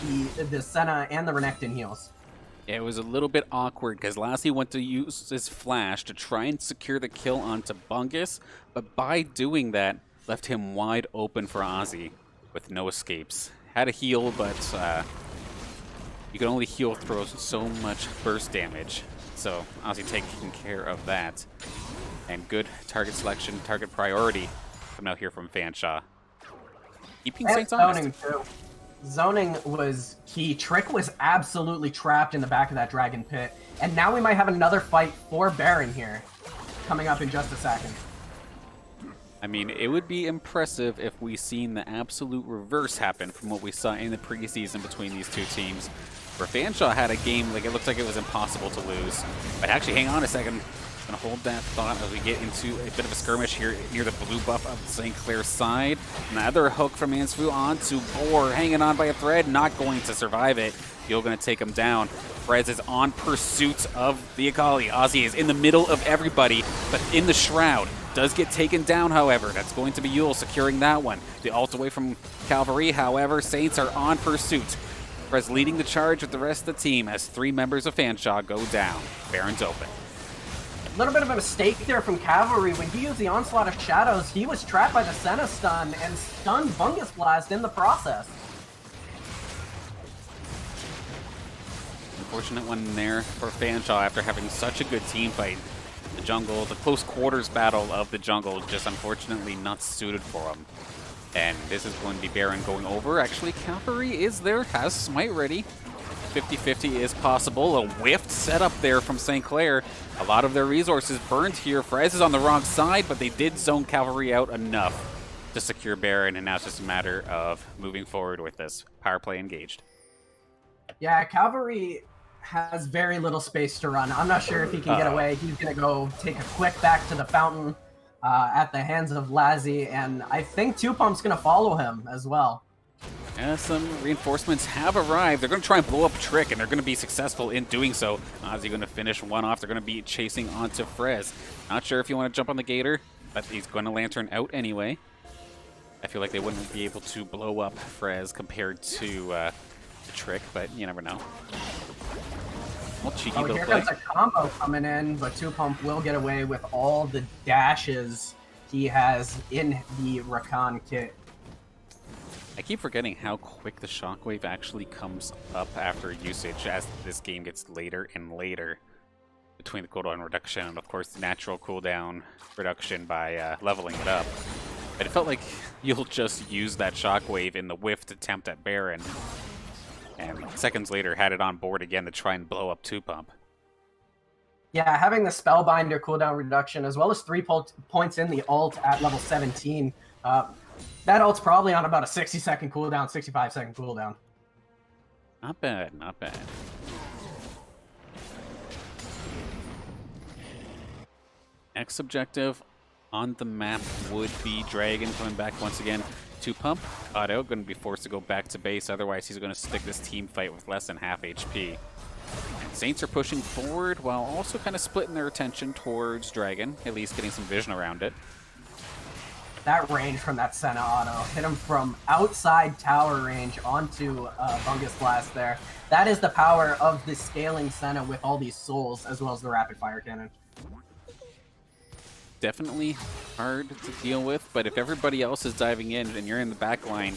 the Senna and the Renekton heals. It was a little bit awkward because Lassie went to use his flash to try and secure the kill onto Bungus, but by doing that, left him wide open for OPSE with no escapes. Had a heal, but you can only heal throw so much burst damage. So OPSE taking care of that. And good target selection, target priority coming out here from Fanshawe. Keeping Saints honest. Zoning too. Zoning was key. Trick was absolutely trapped in the back of that Dragon Pit. And now we might have another fight for Baron here coming up in just a second. I mean, it would be impressive if we seen the absolute reverse happen from what we saw in the preseason between these two teams. Where Fanshawe had a game, like it looked like it was impossible to lose. But actually, hang on a second. I'm gonna hold that thought as we get into a bit of a skirmish here near the blue buff of St. Clair's side. Another hook from Ansfu onto Boar, hanging on by a thread, not going to survive it. You're gonna take him down. Frez is on pursuit of the Akali. OPSE is in the middle of everybody, but in the shroud. Does get taken down, however. That's going to be Yule securing that one. The ult away from Cavalry, however, Saints are on pursuit. Frez leading the charge with the rest of the team as 3 members of Fanshawe go down. Baron's open. A little bit of a mistake there from Cavalry. When he used the Onslaught of Shadows, he was trapped by the Senna stun and stunned Bungus Blast in the process. Unfortunate one there for Fanshawe after having such a good team fight. The jungle, the close quarters battle of the jungle, just unfortunately not suited for him. And this is going to be Baron going over. Actually, Cavalry is there, has Smite ready. 50-50 is possible. A whiffed setup there from St. Clair. A lot of their resources burned here. Frez is on the wrong side, but they did zone Cavalry out enough to secure Baron, and now it's just a matter of moving forward with this. Power play engaged. Yeah, Cavalry has very little space to run. I'm not sure if he can get away. He's going to go take a quick back to the fountain at the hands of Lassie, and I think 2Pump's going to follow him as well. Yeah, some reinforcements have arrived. They're going to try and blow up Trick, and they're going to be successful in doing so. OPSE going to finish one off. They're going to be chasing onto Frez. Not sure if you want to jump on the Gator, but he's going to Lantern out anyway. I feel like they wouldn't be able to blow up Frez compared to Trick, but you never know. Well, cheeky little here play. comes a combo coming in, but 2Pump will get away with all the dashes he has in the Rakan kit. I keep forgetting how quick the shockwave actually comes up after usage as this game gets later and later between the cooldown reduction and, of course, the natural cooldown reduction by leveling it up. But it felt like you'll just use that shockwave in the whiffed attempt at Baron, and seconds later had it on board again to try and blow up 2Pump. Yeah, having the Spellbinder cooldown reduction as well as 3 points in the ult at level 17, that ult's probably on about a 60-second cooldown, 65-second cooldown. Not bad, not bad. Next objective on the map would be Dragon coming back once again. 2Pump, Auto, going to be forced to go back to base, otherwise he's going to stick this team fight with less than half HP. And Saints are pushing forward while also kind of splitting their attention towards Dragon, at least getting some vision around it. That range from that Senna auto hit him from outside tower range onto Bungus Blast there. That is the power of the scaling Senna with all these souls as well as the rapid fire cannon. Definitely hard to deal with, but if everybody else is diving in and you're in the back line,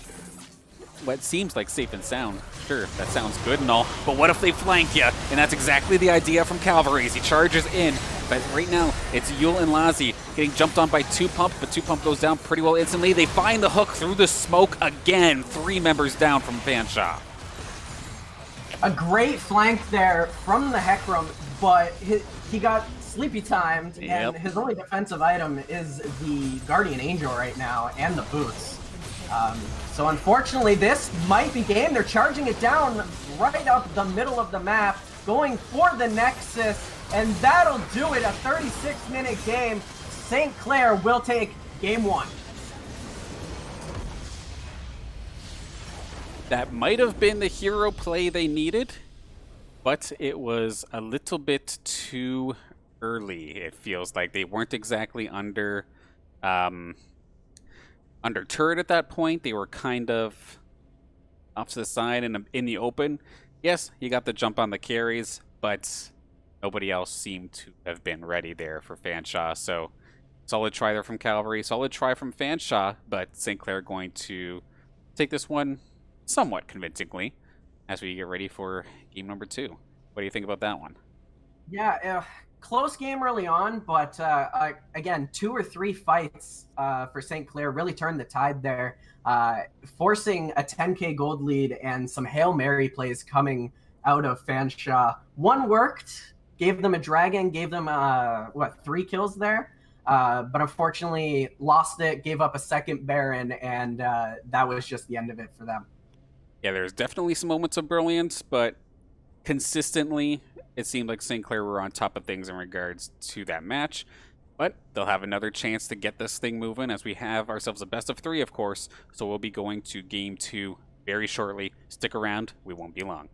what seems like safe and sound, sure, that sounds good and all, but what if they flank you? And that's exactly the idea from Cavalry as he charges in. But right now, it's Yule and Lassie getting jumped on by 2Pump, but 2Pump goes down pretty well instantly. They find the hook through the smoke again. 3 members down from Fanshawe. A great flank there from the Hecarim, but he got sleepy timed, and his only defensive item is the Guardian Angel right now and the boots. So unfortunately, this might be game. They're charging it down right up the middle of the map, going for the Nexus, and that'll do it. A 36-minute game. St. Clair will take game 1. That might have been the hero play they needed, but it was a little bit too early. It feels like they weren't exactly um, under turret at that point. They were kind of off to the side and in the open. Yes, he got the jump on the carries, but nobody else seemed to have been ready there for Fanshawe. So solid try there from Cavalry, solid try from Fanshawe, but St. Clair going to take this one somewhat convincingly as we get ready for game number 2. What do you think about that one? Yeah, close game early on, but again, 2 or 3 fights for St. Clair really turned the tide there, forcing a 10k gold lead and some Hail Mary plays coming out of Fanshawe. One worked, gave them a dragon, gave them, 3 kills there, but unfortunately lost it, gave up a second Baron, and that was just the end of it for them. Yeah, there's definitely some moments of brilliance, but consistently, it seemed like St. Clair were on top of things in regards to that match. But they'll have another chance to get this thing moving as we have ourselves a best of 3, of course. So we'll be going to game 2 very shortly. Stick around, we won't be long.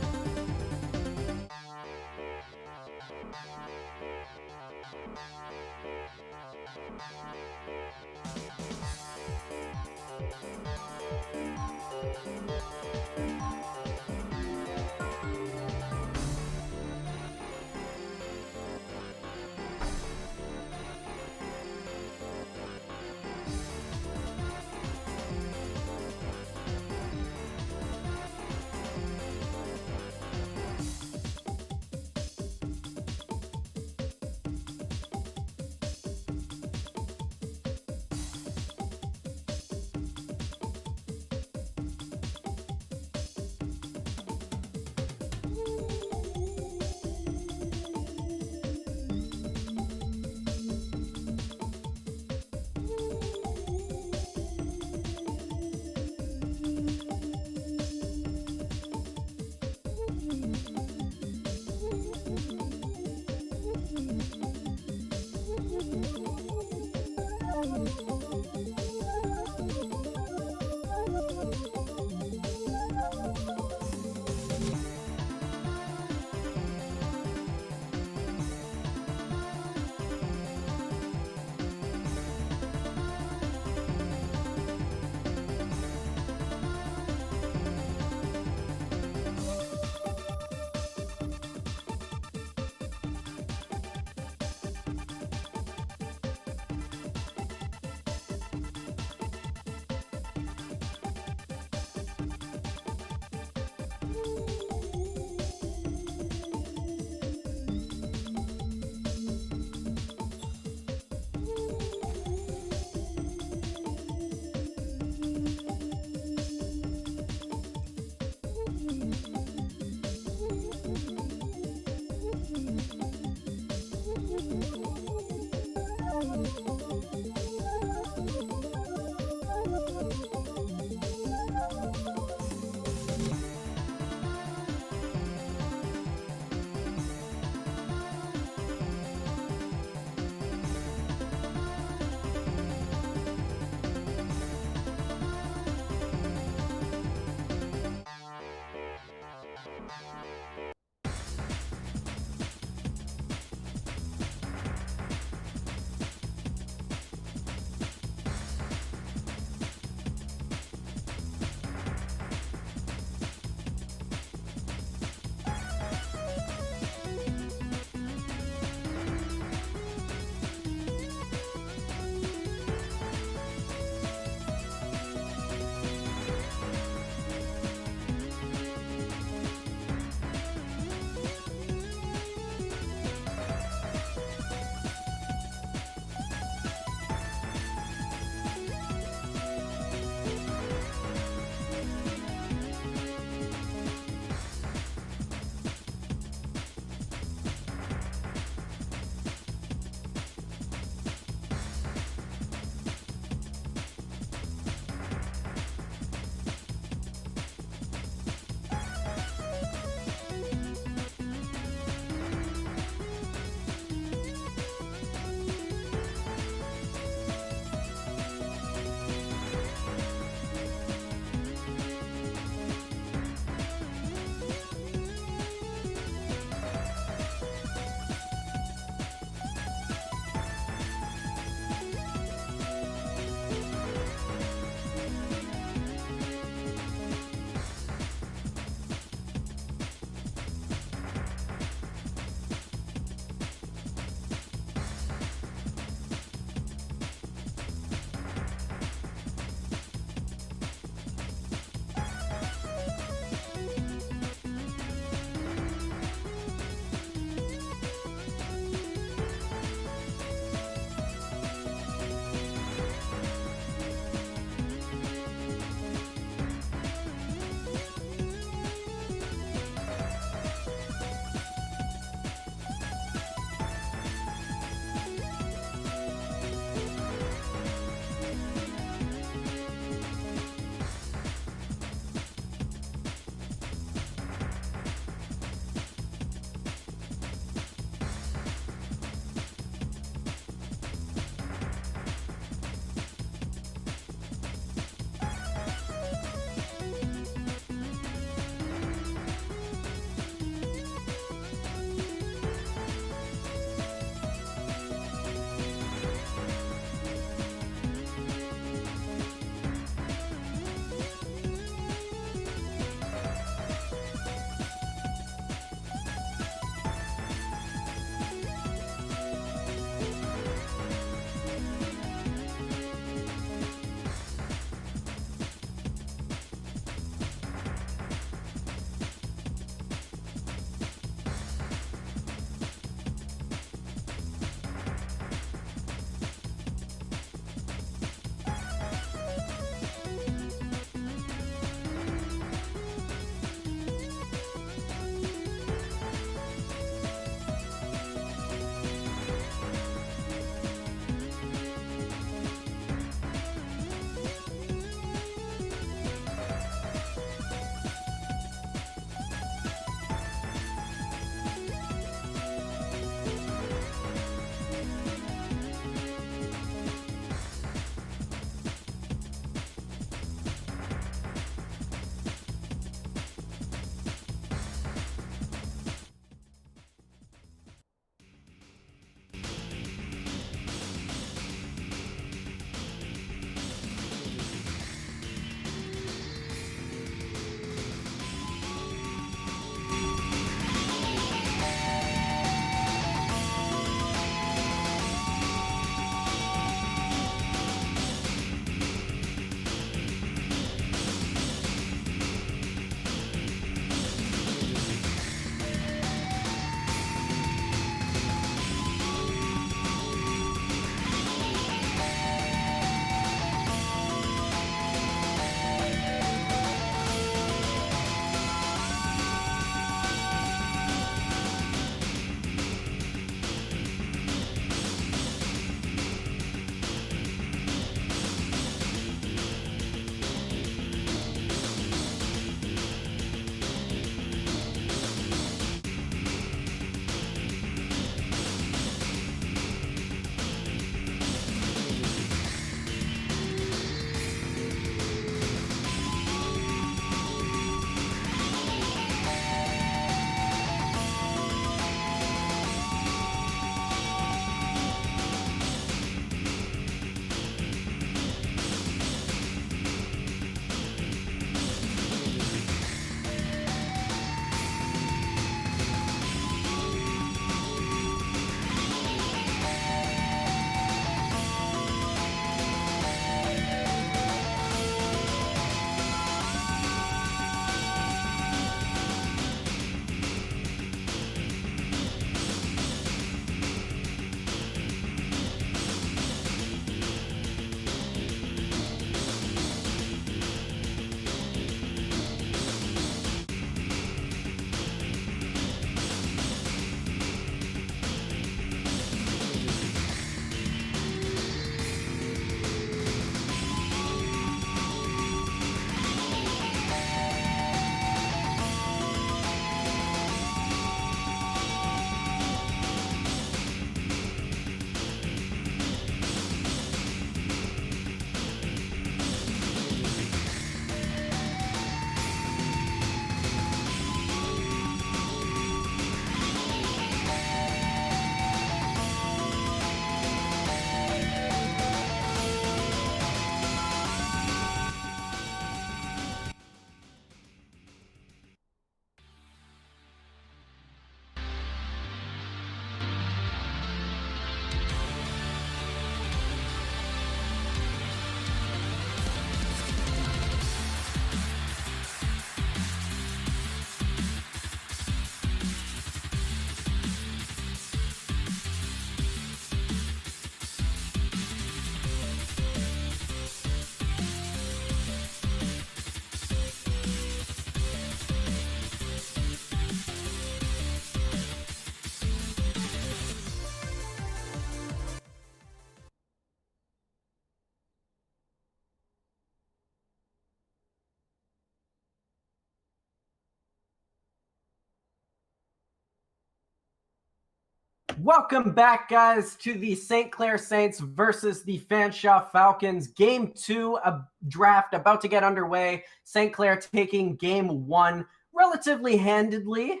Welcome back, guys, to the St. Clair Saints versus the Fanshawe Falcons. Game 2 of draft about to get underway. St. Clair taking game 1 relatively handedly,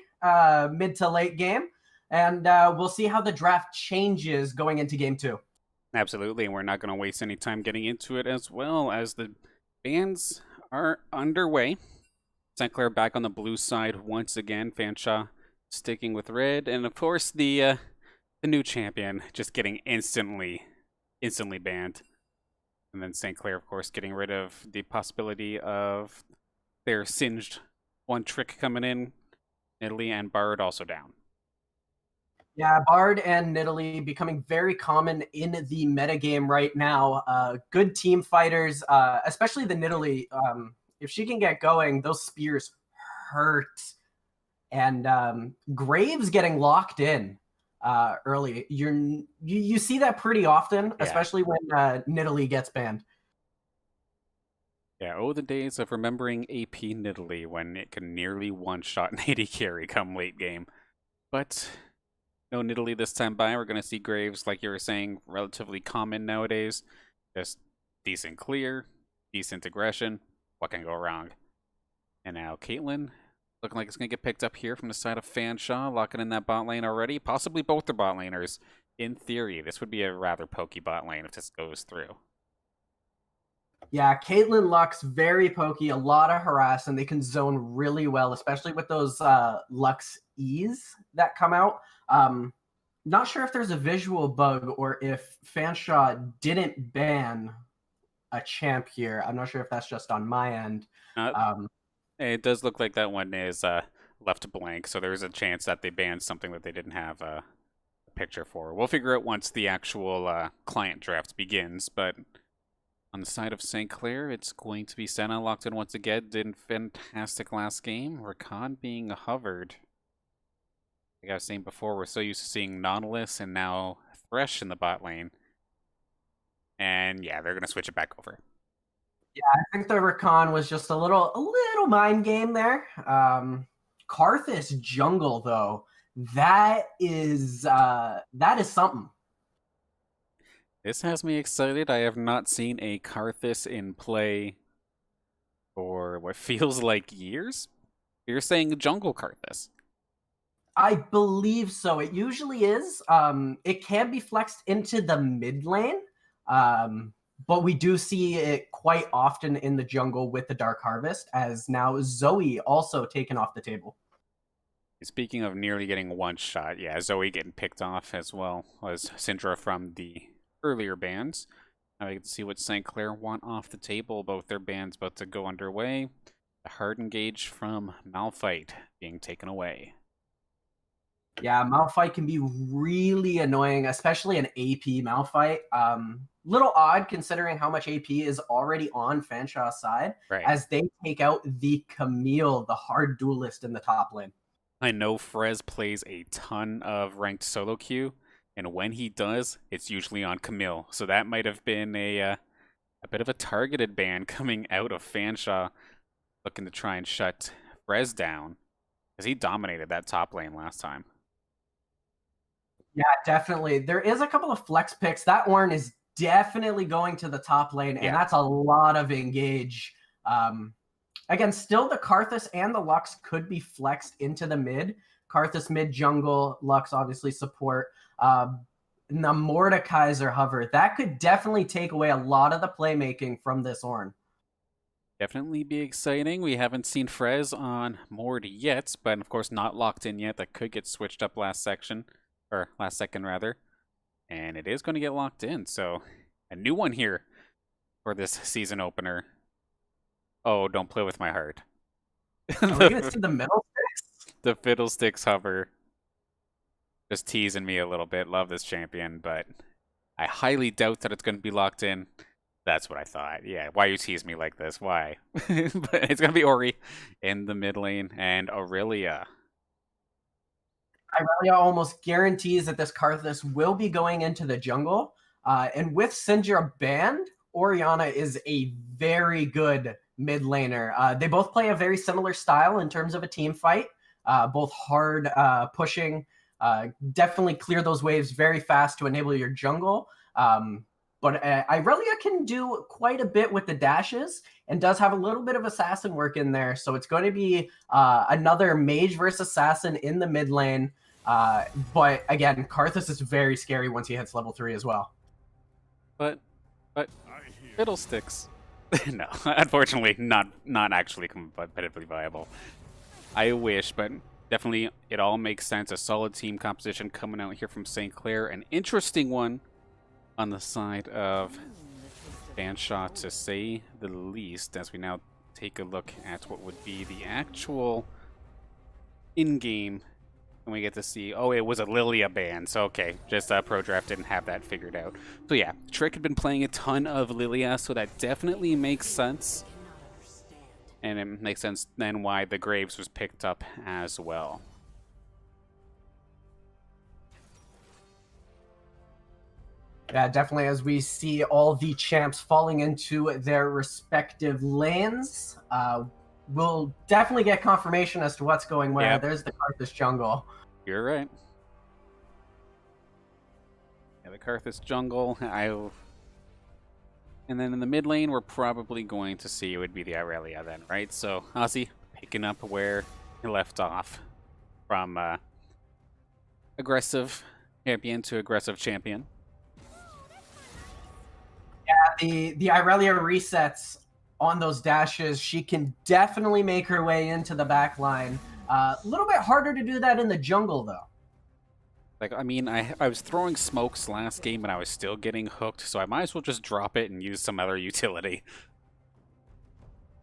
mid to late game. And we'll see how the draft changes going into game 2. Absolutely, and we're not going to waste any time getting into it as well as the bands are underway. St. Clair back on the blue side once again. Fanshawe sticking with red, and of course the new champion just getting instantly banned. And then St. Clair, of course, getting rid of the possibility of their singed one trick coming in. Italy and Bard also down. Yeah, Bard and Nidalee becoming very common in the metagame right now. Good team fighters, especially the Nidalee. If she can get going, those spears hurt. And Graves getting locked in early. You see that pretty often, especially when Nidalee gets banned. Yeah, the days of remembering AP Nidalee when it can nearly one-shot an AD carry come late game. But no Nidalee this time by. We're going to see Graves, like you were saying, relatively common nowadays. Just decent clear, decent aggression. What can go wrong? And now Caitlyn, looking like it's going to get picked up here from the side of Fanshawe, locking in that bot lane already. Possibly both the bot laners. In theory, this would be a rather pokey bot lane if this goes through. Yeah, Caitlyn Lux, very pokey, a lot of harass, and they can zone really well, especially with those Lux E's that come out. Not sure if there's a visual bug or if Fanshawe didn't ban a champ here. I'm not sure if that's just on my end. It does look like that one is left blank, so there's a chance that they banned something that they didn't have a picture for. We'll figure out once the actual client draft begins, but on the side of St. Clair, it's going to be Senna locked in once again. Did fantastic last game. Rakan being hovered. Like I was saying before, we're so used to seeing Nautilus and now Thresh in the bot lane. And yeah, they're going to switch it back over. Yeah, I think the Rakan was just a little mind game there. Karthus jungle, though, that is something. This has me excited. I have not seen a Karthus in play for what feels like years. You're saying jungle Karthus? I believe so. It usually is. It can be flexed into the mid lane, but we do see it quite often in the jungle with the Dark Harvest, as now Zoe also taken off the table. Speaking of nearly getting one shot, yeah, Zoe getting picked off as well as Syndra from the earlier bans. Now we can see what St. Clair want off the table. Both their bans about to go underway. The hard engage from Malphite being taken away. Yeah, Malphite can be really annoying, especially an AP Malphite. Little odd considering how much AP is already on Fanshawe's side, right, as they take out the Camille, the hard duelist in the top lane. I know Frez plays a ton of ranked solo queue, and when he does, it's usually on Camille. So that might have been a bit of a targeted ban coming out of Fanshawe, looking to try and shut Frez down, because he dominated that top lane last time. Yeah, definitely. There is a couple of flex picks. That Ornn is definitely going to the top lane, and that's a lot of engage. Again, still the Karthus and the Lux could be flexed into the mid. Karthus mid jungle, Lux obviously support. And the Mordekaiser hover, that could definitely take away a lot of the playmaking from this Ornn. Definitely be exciting. We haven't seen Frez on Mord yet, but of course not locked in yet. That could get switched up last second rather. And it is going to get locked in, so a new one here for this season opener. Oh, don't play with my heart. Are we going to see the middle sticks? The fiddlesticks hover. Just teasing me a little bit. Love this champion, but I highly doubt that it's going to be locked in. That's what I thought. Yeah, why you tease me like this? Why? But it's going to be Ori in the mid lane and Irelia. Irelia almost guarantees that this Karthus will be going into the jungle. And with Syndra banned, Orianna is a very good mid laner. They both play a very similar style in terms of a team fight. Both hard pushing, Definitely clear those waves very fast to enable your jungle. But Irelia can do quite a bit with the dashes and does have a little bit of assassin work in there. So it's going to be another mage versus assassin in the mid lane. But again, Karthus is very scary once he hits level 3 as well. But fiddlesticks. No, unfortunately, not actually competitively viable. I wish, but definitely it all makes sense. A solid team composition coming out here from St. Clair. An interesting one on the side of Fanshawe, to say the least, as we now take a look at what would be the actual in-game. And we get to see, oh, it was a Irelia ban, so okay, just Pro Draft didn't have that figured out. So yeah, Trick had been playing a ton of Irelia, so that definitely makes sense. And it makes sense then why the Graves was picked up as well. Yeah, definitely, as we see all the champs falling into their respective lanes. We'll definitely get confirmation as to what's going where. Yep. There's the Karthus jungle. You're right. Yeah, the Karthus jungle. And then in the mid lane, we're probably going to see it would be the Irelia then, right? So OPSE picking up where he left off from aggressive champion to aggressive champion. Yeah, the Irelia resets on those dashes. She can definitely make her way into the back line. A little bit harder to do that in the jungle, though. Like, I mean, I was throwing smokes last game, and I was still getting hooked, so I might as well just drop it and use some other utility.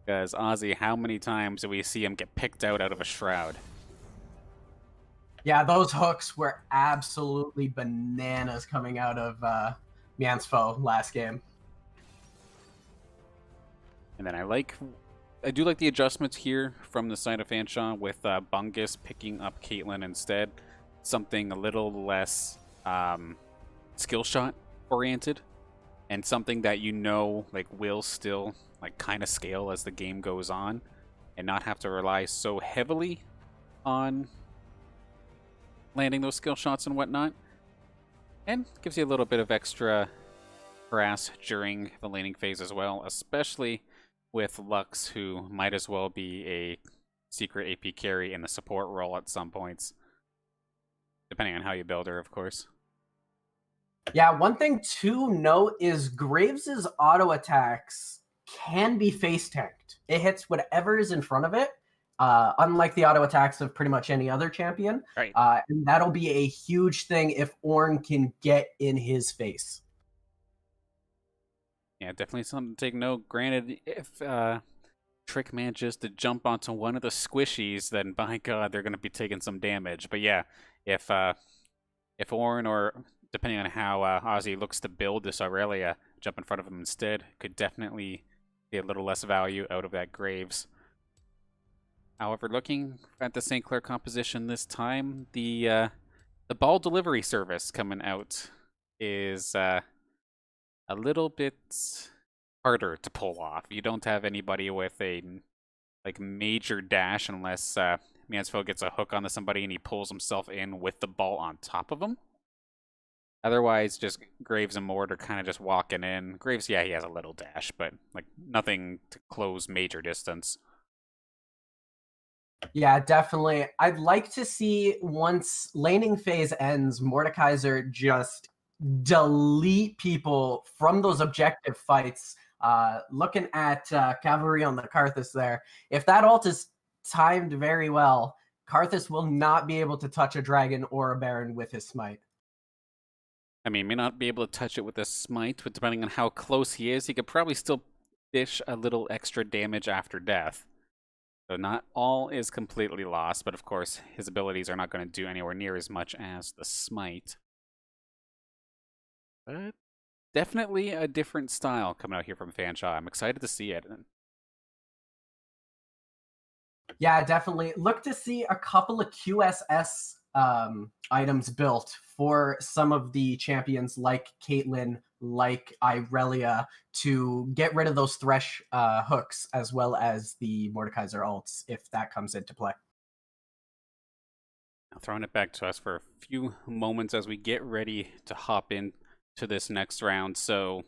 Because OPSE, how many times do we see him get picked out of a shroud? Yeah, those hooks were absolutely bananas coming out of Fanshawe last game. And then I do like the adjustments here from the side of Fanshawe with Bungus picking up Caitlyn instead. Something a little less skill shot oriented, and something that like will still like kind of scale as the game goes on, and not have to rely so heavily on landing those skill shots and whatnot. And gives you a little bit of extra grass during the laning phase as well, especially with Lux, who might as well be a secret AP carry in the support role at some points. Depending on how you build her, of course. Yeah, one thing to note is Graves' auto attacks can be face tanked. It hits whatever is in front of it, unlike the auto attacks of pretty much any other champion. Right. And that'll be a huge thing if Ornn can get in his face. Yeah, definitely something to take note. Granted, if Trick manages to jump onto one of the squishies, then by God, they're going to be taking some damage. But yeah, if Ornn, or depending on how OPSE looks to build this Irelia, jump in front of him instead, could definitely get a little less value out of that Graves. However, looking at the St. Clair composition this time, the ball delivery service coming out is a little bit harder to pull off. You don't have anybody with a like major dash unless Mansfield gets a hook onto somebody and he pulls himself in with the ball on top of him. Otherwise, just Graves and Mort are kind of just walking in. Graves, yeah, he has a little dash, but like nothing to close major distance. Yeah, definitely. I'd like to see, once laning phase ends, Mordekaiser just delete people from those objective fights. Looking at Cavalry on the Karthus there, if that ult is timed very well, Karthus will not be able to touch a dragon or a baron with his smite. I mean, may not be able to touch it with a smite, but depending on how close he is, he could probably still dish a little extra damage after death. So not all is completely lost, but of course his abilities are not going to do anywhere near as much as the smite. But definitely a different style coming out here from Fanshawe. I'm excited to see it. Yeah, definitely. Look to see a couple of QSS items built for some of the champions like Caitlyn, like Irelia, to get rid of those Thresh hooks, as well as the Mordekaiser ults, if that comes into play. Throwing it back to us for a few moments as we get ready to hop into this next round. So,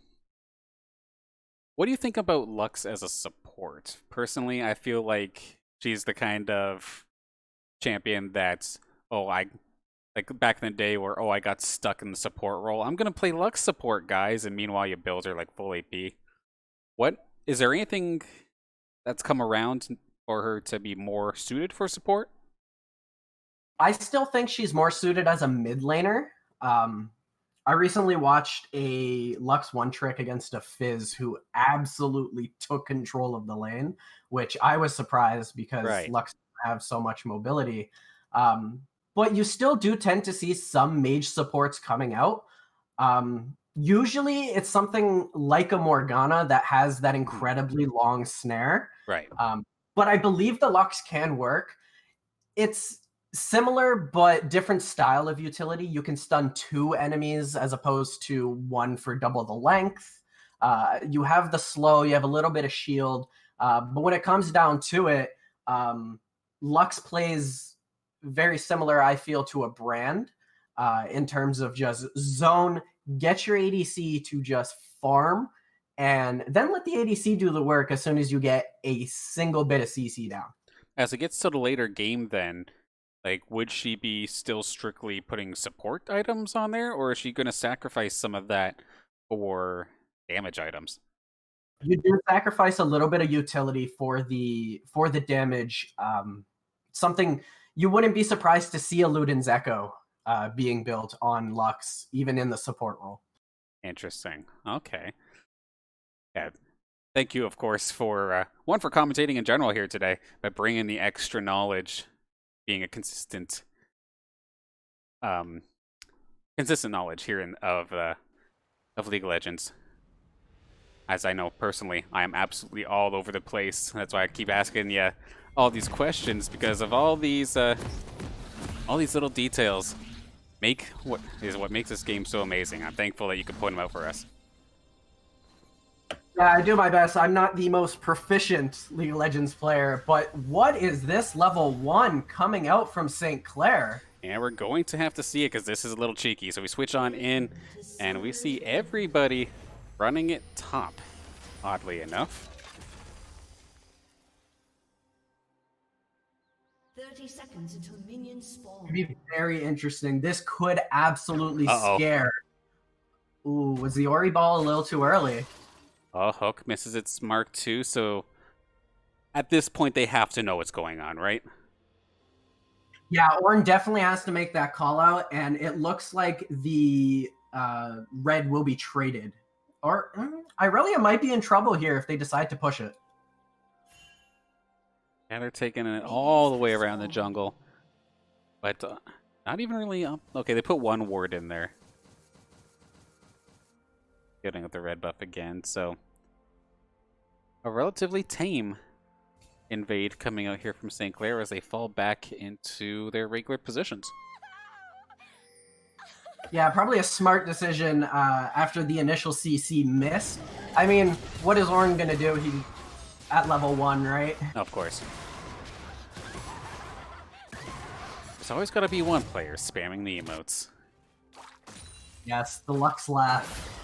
what do you think about Lux as a support? Personally, I feel like she's the kind of champion that's, like back in the day where, I got stuck in the support role. I'm going to play Lux support, guys, and meanwhile you build her like full AP. Is there anything that's come around for her to be more suited for support? I still think she's more suited as a mid laner. I recently watched a Lux one trick against a Fizz who absolutely took control of the lane, which I was surprised because Lux have so much mobility. But you still do tend to see some mage supports coming out. Usually it's something like a Morgana that has that incredibly long snare. Right. But I believe the Lux can work. It's similar but different style of utility. You can stun 2 enemies as opposed to 1 for double the length. You have the slow, you have a little bit of shield. But when it comes down to it, Lux plays very similar, I feel, to a Brand in terms of just zone, get your ADC to just farm, and then let the ADC do the work as soon as you get a single bit of CC down. As it gets to the later game then, would she be still strictly putting support items on there, or is she going to sacrifice some of that for damage items? You do sacrifice a little bit of utility for the damage. Something you wouldn't be surprised to see a Luden's Echo being built on Lux, even in the support role. Interesting. Okay. Yeah. Thank you, of course, for for commentating in general here today, but bringing the extra knowledge, being a consistent knowledge here of League of Legends. As I know personally, I am absolutely all over the place. That's why I keep asking you all these questions, because of all these little details what makes this game so amazing. I'm thankful that you could point them out for us. Yeah, I do my best. I'm not the most proficient League of Legends player, but what is this level 1 coming out from St. Clair? And we're going to have to see it because this is a little cheeky. So we switch on in, and we see everybody running it top, oddly enough. 30 seconds until minions spawn. It'd be very interesting. This could absolutely scare. Ooh, was the Ori ball a little too early? Oh, Hook misses its mark too, so at this point they have to know what's going on, right? Yeah, Ornn definitely has to make that call out, and it looks like the red will be traded. Or Irelia might be in trouble here if they decide to push it. Yeah, they're taking it all the way around the jungle. But not even really up. Okay, they put 1 ward in there. Getting with the red buff again, so a relatively tame invade coming out here from St. Clair as they fall back into their regular positions. Yeah, probably a smart decision after the initial CC missed. I mean, what is Ornn going to do? He at level 1, right? Of course. There's always got to be one player spamming the emotes. Yes, the Lux laugh.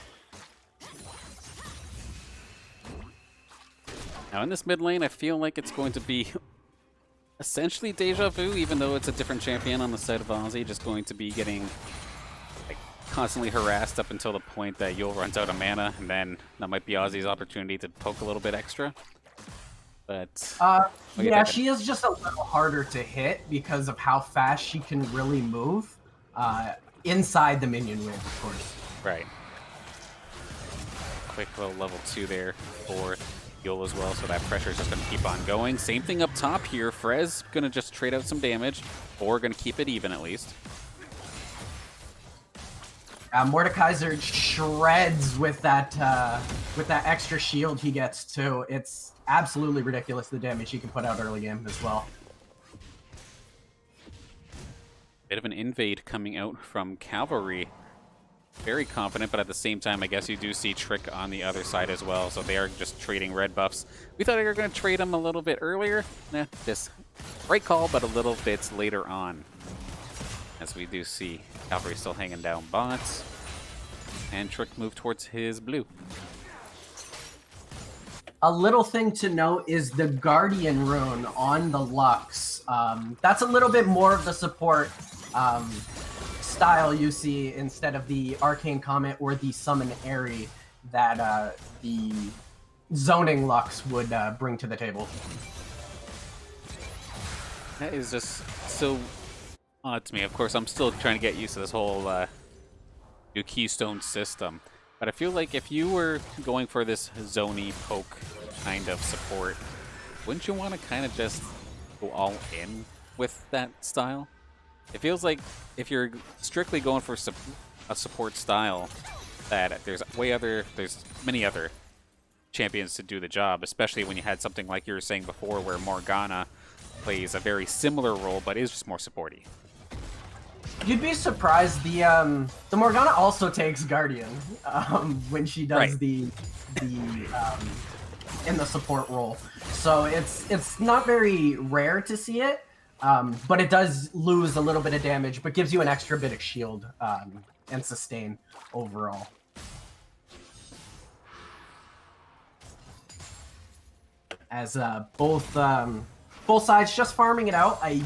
Now in this mid lane, I feel like it's going to be essentially Deja Vu, even though it's a different champion on the side of OPSE, just going to be getting constantly harassed up until the point that Yule runs out of mana, and then that might be OPSE's opportunity to poke a little bit extra. But yeah, she is just a little harder to hit because of how fast she can really move inside the minion wave, of course. Right. Quick little level 2 there for Yule as well, so that pressure is just going to keep on going. Same thing up top here. Frez going to just trade out some damage, or going to keep it even at least. Mordekaiser shreds with that extra shield he gets too. It's absolutely ridiculous the damage he can put out early game as well. Bit of an invade coming out from Cavalry. Very confident, but at the same time, I guess you do see Trick on the other side as well, so they are just trading red buffs. We thought they were going to trade them a little bit earlier. Just right call, but a little bit later on. As we do see Cavalry still hanging down bots. And Trick move towards his blue. A little thing to note is the Guardian rune on the Lux. That's a little bit more of the support style you see instead of the Arcane Comet or the Summon Airy that the Zoning Lux would bring to the table. That is just so odd to me. Of course, I'm still trying to get used to this whole new Keystone system. But I feel like if you were going for this zony poke kind of support, wouldn't you want to kind of just go all in with that style? It feels like if you're strictly going for a support style, that there's many other champions to do the job, especially when you had something like you were saying before where Morgana plays a very similar role but is just more supporty. You'd be surprised. The Morgana also takes Guardian when she does Right. the in the support role. So it's not very rare to see it, but it does lose a little bit of damage, but gives you an extra bit of shield and sustain overall. As both sides just farming it out, a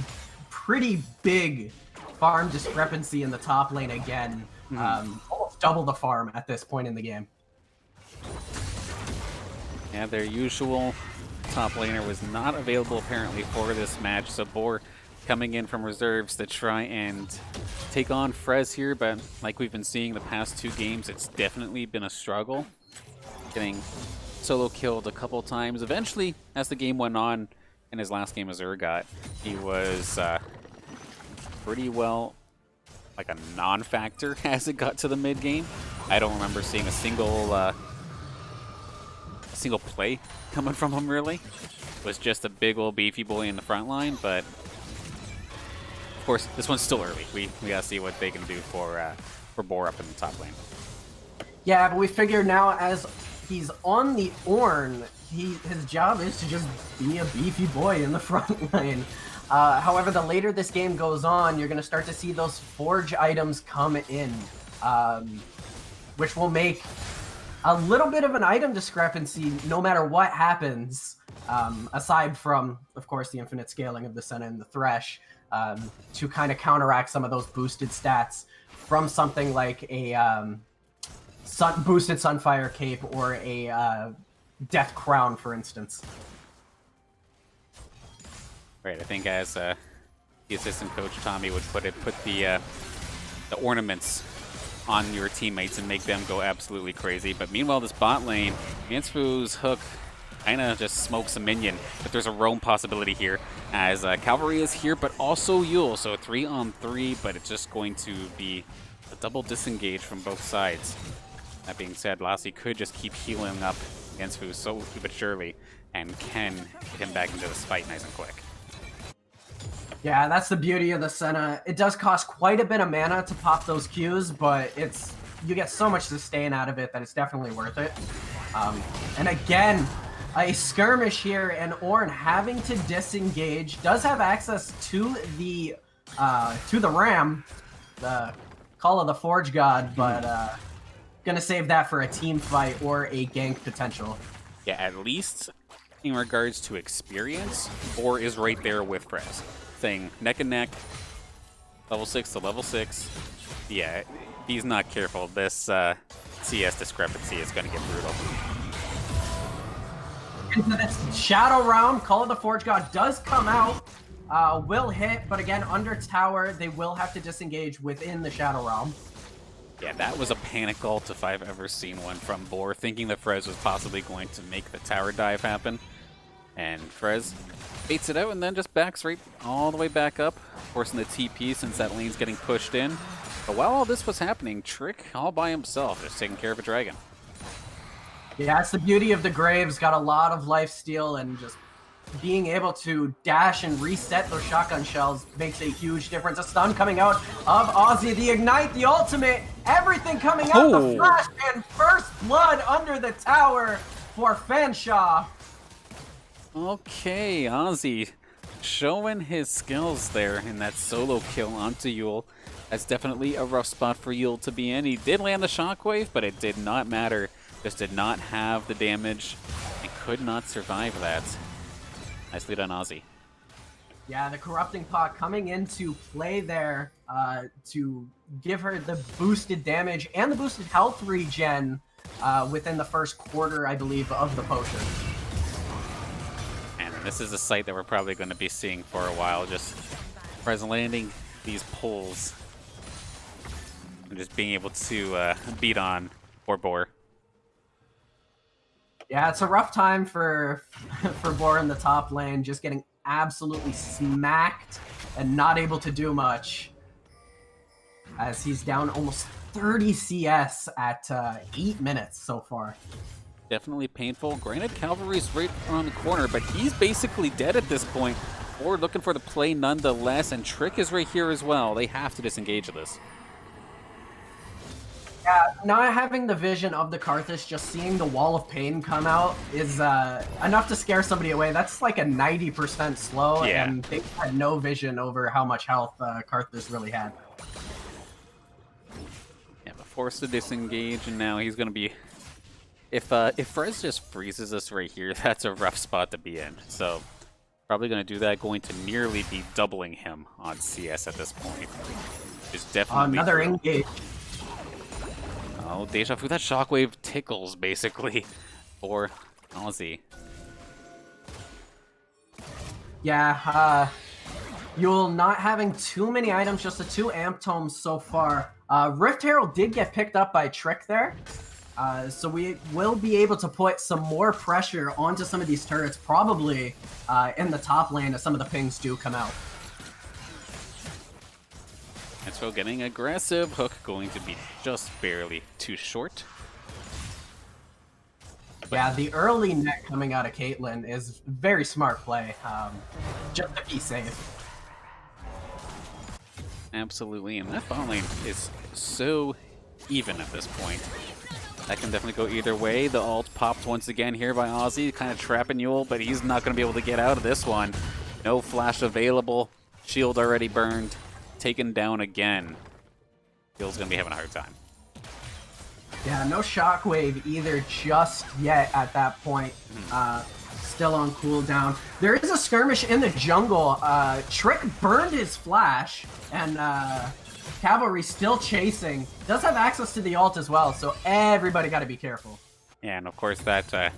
pretty big farm discrepancy in the top lane again. Almost double the farm at this point in the game. Yeah, their usual top laner was not available apparently for this match, so Boar coming in from reserves to try and take on Frez here, but like we've been seeing the past 2 games, it's definitely been a struggle. Getting solo killed a couple times. Eventually, as the game went on, in his last game as Urgot, he was pretty well like a non-factor as it got to the mid game. I don't remember seeing a single play coming from him really. It was just a big old beefy boy in the front line, but of course this one's still early. We gotta see what they can do for Boar up in the top lane. Yeah, but we figure now as he's on the Ornn, his job is to just be a beefy boy in the front lane. However, the later this game goes on, you're going to start to see those forge items come in, which will make a little bit of an item discrepancy no matter what happens, aside from, of course, the infinite scaling of the Senna and the Thresh, to kind of counteract some of those boosted stats from something like a boosted Sunfire Cape or a Death Crown, for instance. Right, I think as the assistant coach Tommy would put the ornaments on your teammates and make them go absolutely crazy. But meanwhile, this bot lane, Mansfu's hook kind of just smokes a minion. But there's a roam possibility here as Cavalry is here, but also Yule. So 3-on-3, but it's just going to be a double disengage from both sides. That being said, Lassie could just keep healing up Mansfu slowly but surely and can get him back into this fight nice and quick. Yeah, that's the beauty of the Senna. It does cost quite a bit of mana to pop those Qs, but you get so much sustain out of it that it's definitely worth it. And again, a skirmish here, and Ornn having to disengage, does have access to the Ram, the Call of the Forge God, but gonna save that for a team fight or a gank potential. Yeah, at least in regards to experience, Boar is right there with Frez. Saying neck and neck, level 6 to level 6. Yeah, he's not careful. This CS discrepancy is going to get brutal. Into this Shadow round, Call of the Forge God does come out, will hit, but again, under tower, they will have to disengage within the Shadow realm. Yeah, that was a panic ult if I've ever seen one from Boar, thinking that Frez was possibly going to make the tower dive happen. And Frez baits it out and then just backs right all the way back up, forcing the TP since that lane's getting pushed in. But while all this was happening, Trick all by himself just taking care of a dragon. Yeah, that's the beauty of the Graves. Got a lot of lifesteal, and just being able to dash and reset those shotgun shells makes a huge difference. A stun coming out of OPSE, the Ignite, the ultimate, everything coming out, the flash, and first blood under the tower for Fanshawe. Okay, OPSE showing his skills there in that solo kill onto Yule. That's definitely a rough spot for Yule to be in. He did land the shockwave, but it did not matter. Just did not have the damage and could not survive that. Nicely done, Ozzy. Yeah, the Corrupting Pot coming into play there to give her the boosted damage and the boosted health regen within the first quarter, I believe, of the potion. And this is a sight that we're probably going to be seeing for a while, just Prez landing these pulls and just being able to beat on Borbor. Yeah, it's a rough time for Bor in the top lane, just getting absolutely smacked and not able to do much, as he's down almost 30 CS at 8 minutes so far. Definitely painful. Granted, Cavalry's right around the corner, but he's basically dead at this point. Or looking for the play nonetheless, and Trick is right here as well. They have to disengage this. Yeah, not having the vision of the Karthus, just seeing the Wall of Pain come out is enough to scare somebody away. That's like a 90% slow, Yeah. and they had no vision over how much health Karthus really had. Yeah, but forced to disengage, and now he's going to be... If Frez just freezes us right here, that's a rough spot to be in. So, probably going to do that, going to nearly be doubling him on CS at this point. Is definitely Another true. engage. Oh, Deja Vu, that shockwave tickles, basically, for Ozzy. Yeah, Yule not having too many items, just the 2 amp tomes so far. Rift Herald did get picked up by Trick there. So we will be able to put some more pressure onto some of these turrets, probably in the top lane as some of the pings do come out. And so getting aggressive, Hook going to be just barely too short. Yeah, the early net coming out of Caitlyn is very smart play, just to be safe. Absolutely, and that bot lane is so even at this point. That can definitely go either way. The ult popped once again here by Ozzy, kind of trapping Yule, but he's not going to be able to get out of this one. No flash available. Shield already burned. Taken down again. Yule's going to be having a hard time. Yeah, no shockwave either just yet at that point. Still on cooldown. There is a skirmish in the jungle. Trick burned his flash, and Cavalry still chasing. Does have access to the ult as well, so everybody got to be careful. Yeah, and of course that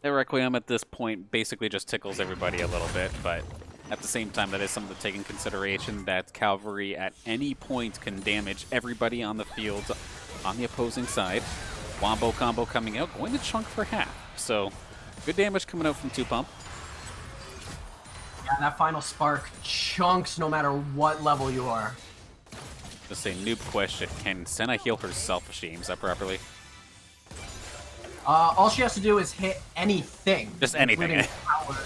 Requiem at this point basically just tickles everybody a little bit, but at the same time that is something to take in consideration, that Cavalry at any point can damage everybody on the field on the opposing side. Wombo combo coming out, going to chunk for half. So good damage coming out from 2Pump. Yeah, that final spark chunks no matter what level you are. Just a noob question, can Senna heal herself if she aims that properly? All she has to do is hit anything. Just anything. including power,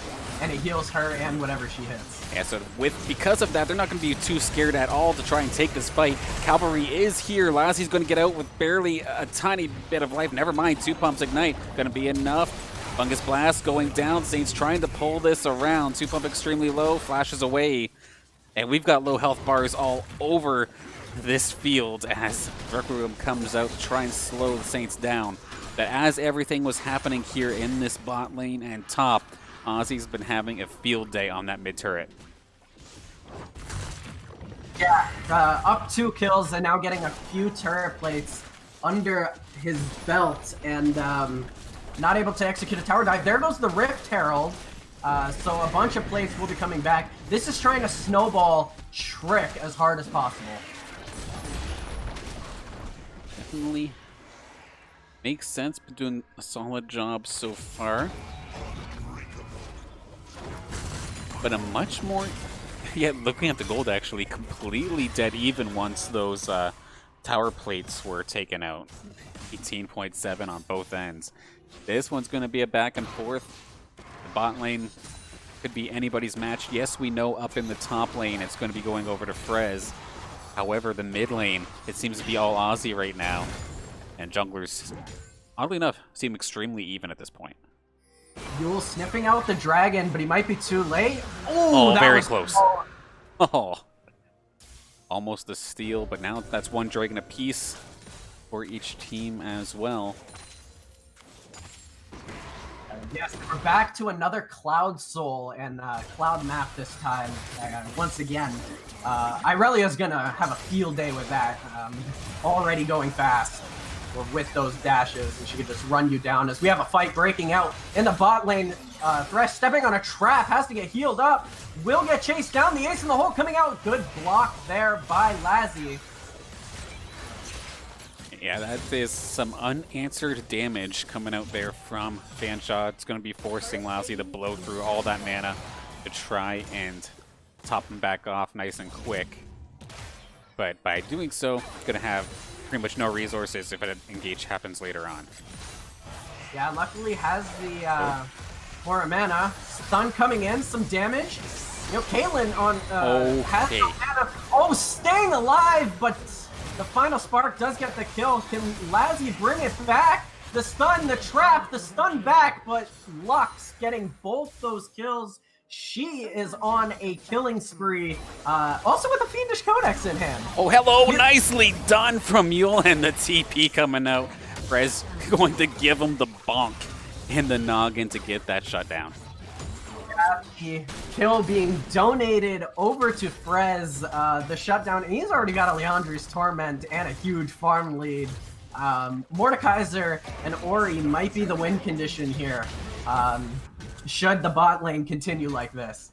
and it heals her and whatever she hits. Yeah, so because of that, they're not going to be too scared at all to try and take this fight. Cavalry is here. Lassy's going to get out with barely a tiny bit of life. Never mind, 2Pump's Ignite going to be enough. Fungus Blast going down. Saints trying to pull this around. 2Pump extremely low, flashes away. And we've got low health bars all over this field as Requiem comes out to try and slow the Saints down. But as everything was happening here in this bot lane and top, Ozzy's been having a field day on that mid turret. Yeah, up 2 kills and now getting a few turret plates under his belt and not able to execute a tower dive. There goes the Rift Herald. So a bunch of plates will be coming back. This is trying to snowball Trick as hard as possible. Definitely makes sense, but doing a solid job so far. But a much more... Yeah, looking at the gold, actually, completely dead even once those tower plates were taken out. 18.7 on both ends. This one's going to be a back and forth. The bot lane could be anybody's match. Yes, we know up in the top lane it's going to be going over to Frez. However, the mid lane, it seems to be all Ozzy right now. And junglers, oddly enough, seem extremely even at this point. Yule sniffing out the dragon, but he might be too late. Oh, that very was close. Oh, almost a steal, but now that's one dragon apiece for each team as well. Yes, we're back to another Cloud Soul and Cloud Map this time. Once again, Irelia's gonna have a field day with that. Already going fast with those dashes, and she can just run you down as we have a fight breaking out in the bot lane. Thresh stepping on a trap, has to get healed up, will get chased down. The ace in the hole coming out. Good block there by Lazzy. Yeah, that is some unanswered damage coming out there from Fanshawe. It's going to be forcing Lazzy to blow through all that mana to try and top him back off nice and quick. But by doing so, it's going to have pretty much no resources if an engage happens later on. Yeah, luckily has the 4 mana. Stun coming in, some damage. You know, Caitlyn on has no mana. Oh, staying alive, but the final spark does get the kill. Can Lazzy bring it back? The stun, the trap, the stun back, but Lux getting both those kills. She is on a killing spree, also with a Fiendish Codex in hand. Oh, hello! Nicely done from Yule, and the TP coming out. Frez going to give him the bonk in the noggin to get that shutdown. The kill being donated over to Frez, the shutdown, and he's already got a Leandri's Torment and a huge farm lead. Mordekaiser and Ori might be the win condition here, should the bot lane continue like this.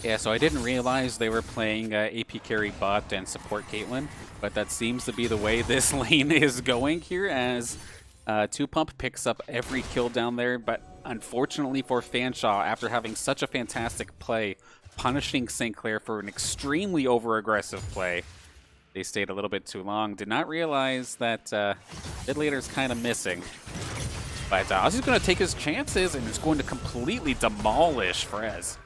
Yeah, so I didn't realize they were playing AP carry bot and support Caitlyn, but that seems to be the way this lane is going here, as 2Pump picks up every kill down there, but unfortunately for Fanshawe, after having such a fantastic play, punishing St. Clair for an extremely over-aggressive play, they stayed a little bit too long. Did not realize that mid laner's kind of missing. But Ozzy's going to take his chances, and is going to completely demolish Frez.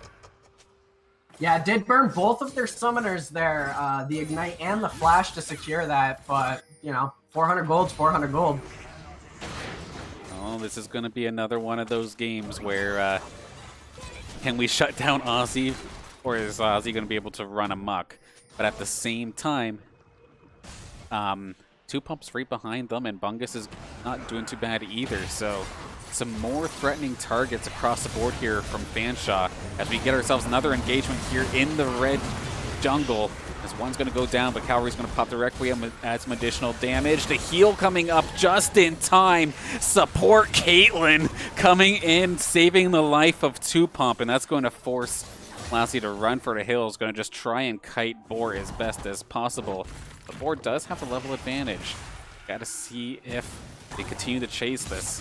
Yeah, did burn both of their summoners there, the Ignite and the Flash to secure that, but, you know, 400 gold's 400 gold. Oh, this is going to be another one of those games where can we shut down Ozzy, or is Ozzy going to be able to run amok? But at the same time, 2Pump's right behind them, and Bungus is not doing too bad either. So some more threatening targets across the board here from Fanshawe as we get ourselves another engagement here in the red jungle. As one's going to go down, but Cavalry's going to pop the Requiem, add some additional damage. The heal coming up just in time. Support Caitlyn coming in, saving the life of 2Pump, and that's going to force Lassie to run for the hills. Going to just try and kite Boar as best as possible. The Boar does have the level advantage. Got to see if they continue to chase this.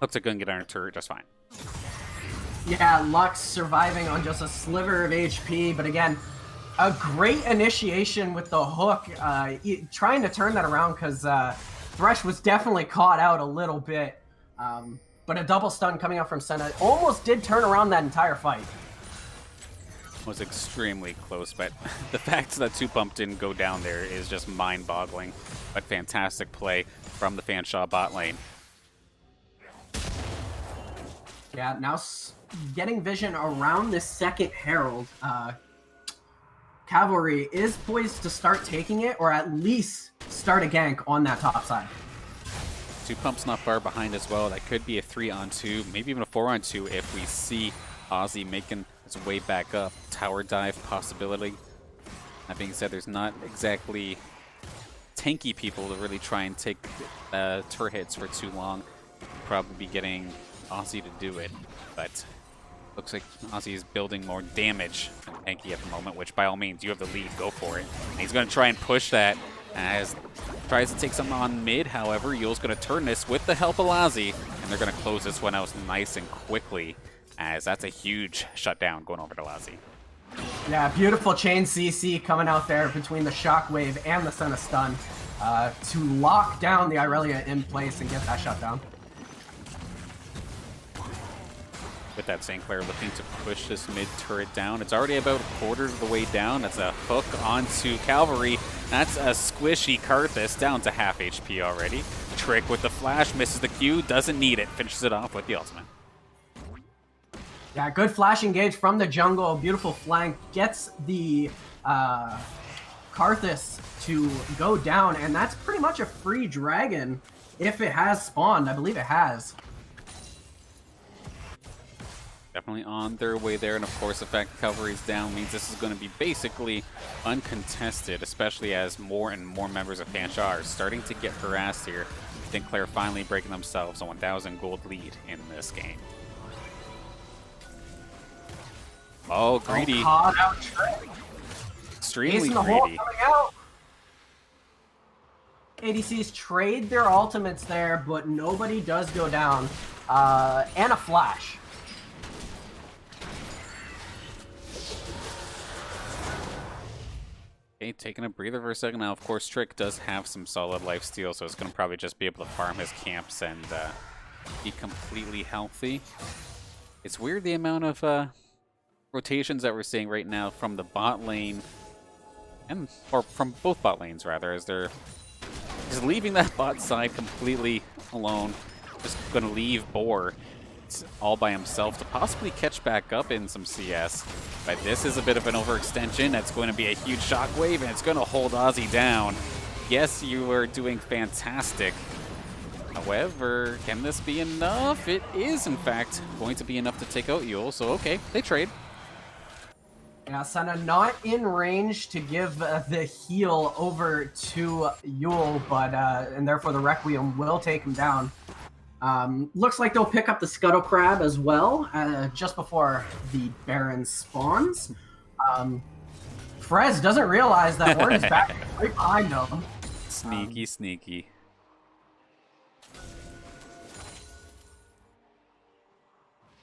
Looks like going to get on a turret just fine. Yeah, Lux surviving on just a sliver of HP, but again, a great initiation with the hook, trying to turn that around because Thresh was definitely caught out a little bit. But a double stun coming out from Senna almost did turn around that entire fight. Was extremely close, but the fact that 2Pump didn't go down there is just mind-boggling. But fantastic play from the Fanshawe bot lane. Yeah, now getting vision around this second Herald. Cavalry is poised to start taking it, or at least start a gank on that top side. 2Pump's not far behind as well. That could be a 3-on-2, maybe even a 4-on-2 if we see Ozzy making his way back up. Tower dive possibility. That being said, there's not exactly tanky people to really try and take turret hits for too long. Probably be getting Ozzy to do it, but looks like Ozzy is building more damage than tanky at the moment, which by all means, you have the lead, go for it. And he's going to try and push that as tries to take something on mid. However, Yule's going to turn this with the help of Ozzy, and they're going to close this one out nice and quickly, as that's a huge shutdown going over to Ozzy. Yeah, beautiful chain CC coming out there between the Shockwave and the Senna Stun to lock down the Irelia in place and get that shutdown. With that, St. Clair looking to push this mid turret down. It's already about a quarter of the way down. That's a hook onto Cavalry. That's a squishy Karthus down to half HP already. Trick with the flash, misses the Q, doesn't need it. Finishes it off with the ultimate. Yeah, good flash engage from the jungle. Beautiful flank. Gets the Karthus to go down, and that's pretty much a free dragon if it has spawned. I believe it has. Definitely on their way there, and of course the fact cavalry's down means this is going to be basically uncontested, especially as more and more members of Fanshawe are starting to get harassed here. I think Clair finally breaking themselves a 1,000 gold lead in this game. Oh, greedy. Extremely greedy. ADCs trade their ultimates there, but nobody does go down. And a flash. Okay, taking a breather for a second. Now, of course, Trick does have some solid lifesteal, so it's going to probably just be able to farm his camps and be completely healthy. It's weird the amount of rotations that we're seeing right now from the bot lane, or from both bot lanes, rather, as they're just leaving that bot side completely alone. Just going to leave Boar all by himself to possibly catch back up in some CS. But this is a bit of an overextension. That's going to be a huge shockwave, and it's going to hold OPSE down. Yes, you are doing fantastic. However, can this be enough? It is, in fact, going to be enough to take out Yule. So, okay, they trade. Yeah, Senna not in range to give the heal over to Yule, but and therefore the Requiem will take him down. Looks like they'll pick up the Scuttle Crab as well, just before the Baron spawns. Frez doesn't realize that Ward is back right behind them. Sneaky, sneaky.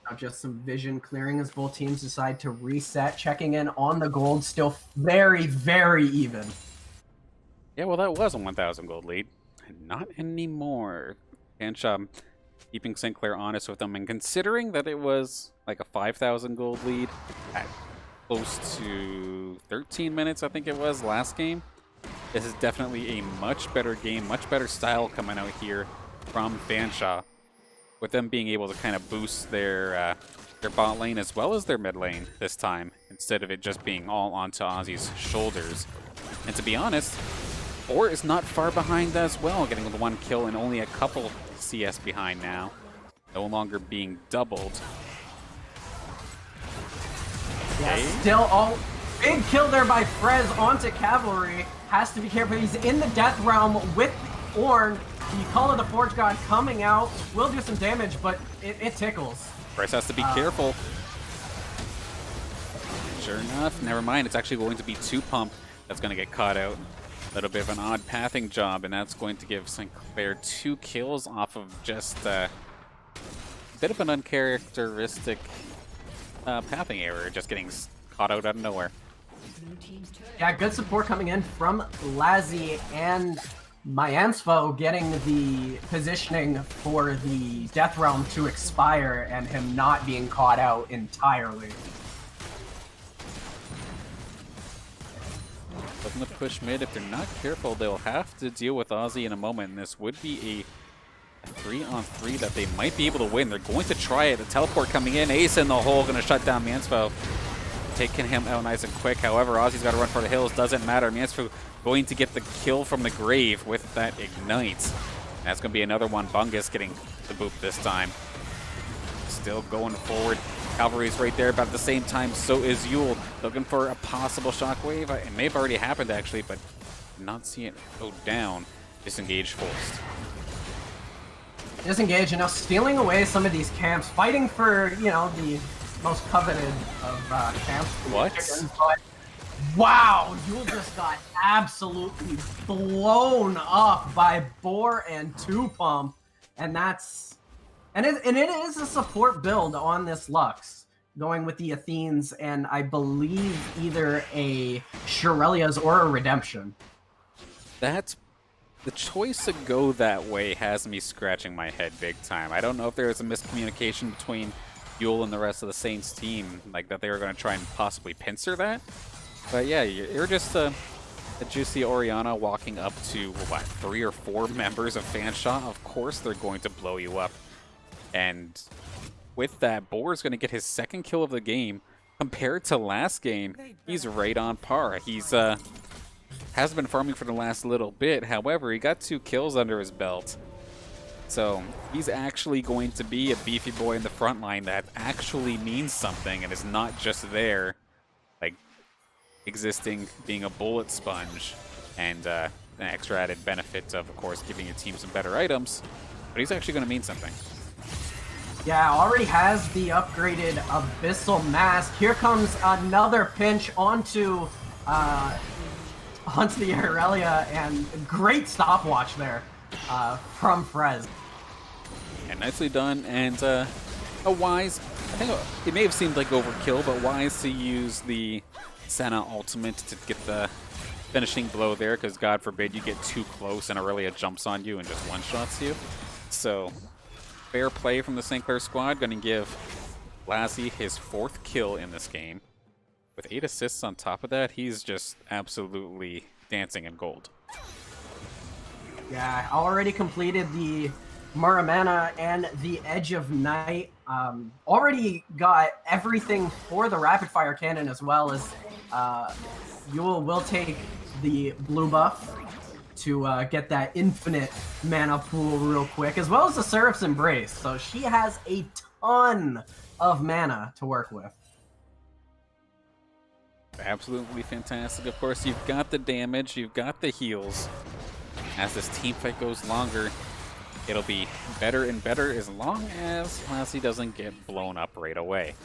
Now just some vision clearing as both teams decide to reset, checking in on the gold, still very, very even. Yeah, well, that was a 1,000 gold lead. Not anymore. Fanshawe keeping St. Clair honest with them, and considering that it was like a 5,000 gold lead at close to 13 minutes, I think it was, last game, this is definitely a much better game, much better style coming out here from Fanshawe, with them being able to kind of boost their bot lane as well as their mid lane this time, instead of it just being all onto OPSE's shoulders. And to be honest, Boar is not far behind as well, getting the one kill and only a couple CS behind now. No longer being doubled. Yeah, still all big kill there by Frez onto Cavalry. Has to be careful. He's in the Death Realm with Ornn. The Call of the Forge God coming out will do some damage, but it tickles. Frez has to be careful. Sure enough, never mind. It's actually going to be 2-pump that's going to get caught out. A little bit of an odd pathing job, and that's going to give St. Clair 2 kills off of just a bit of an uncharacteristic pathing error, just getting caught out of nowhere. Yeah, good support coming in from Lazzy and Myansfo, getting the positioning for the Death Realm to expire and him not being caught out entirely. Looking to push mid. If they're not careful, they'll have to deal with OPSE in a moment, and this would be a 3-on-3 that they might be able to win. They're going to try it. The teleport coming in. Ace in the hole, going to shut down Myansfo. Taking him out nice and quick. However, OPSE's got to run for the hills. Doesn't matter. Myansfo going to get the kill from the grave with that Ignite. That's going to be another one. Bungus getting the boop this time. Still going forward. Cavalry's right there, but at the same time, so is Yule. Looking for a possible shockwave. It may have already happened, actually, but not see it go down. Disengage forced. Disengage, and now stealing away some of these camps, fighting for, you know, the most coveted of camps. What? But, wow, Yule just got absolutely blown up by Boar and 2-pump, and that's... And it is a support build on this Lux, going with the Athenes and I believe either a Shirelia's or a Redemption. That's the choice to go that way has me scratching my head big time. I don't know if there was a miscommunication between Yule and the rest of the Saints team, like that they were going to try and possibly pincer that. But yeah, you're just a juicy Orianna walking up to, what, 3 or 4 members of Fanshawe. Of course they're going to blow you up. And with that, Boar's going to get his second kill of the game. Compared to last game, he's right on par. He's hasn't been farming for the last little bit. However, he got 2 kills under his belt. So he's actually going to be a beefy boy in the front line that actually means something and is not just there, like, existing, being a bullet sponge, and an extra added benefit of course, giving your team some better items. But he's actually going to mean something. Yeah, already has the upgraded Abyssal Mask. Here comes another pinch onto the Irelia, and great stopwatch there from Frez. And nicely done, and a wise, I think it may have seemed like overkill, but wise to use the Senna ultimate to get the finishing blow there, because God forbid you get too close and Irelia jumps on you and just one-shots you. So, fair play from the St. Clair squad, going to give Lassie his 4th kill in this game. With 8 assists on top of that, he's just absolutely dancing in gold. Yeah, already completed the Muramana and the Edge of Night. Already got everything for the rapid fire cannon, as well as Yule will take the blue buff to get that infinite mana pool real quick, as well as the Seraph's Embrace. So she has a ton of mana to work with. Absolutely fantastic. Of course, you've got the damage, you've got the heals. As this team fight goes longer, it'll be better and better as long as Lassie doesn't get blown up right away.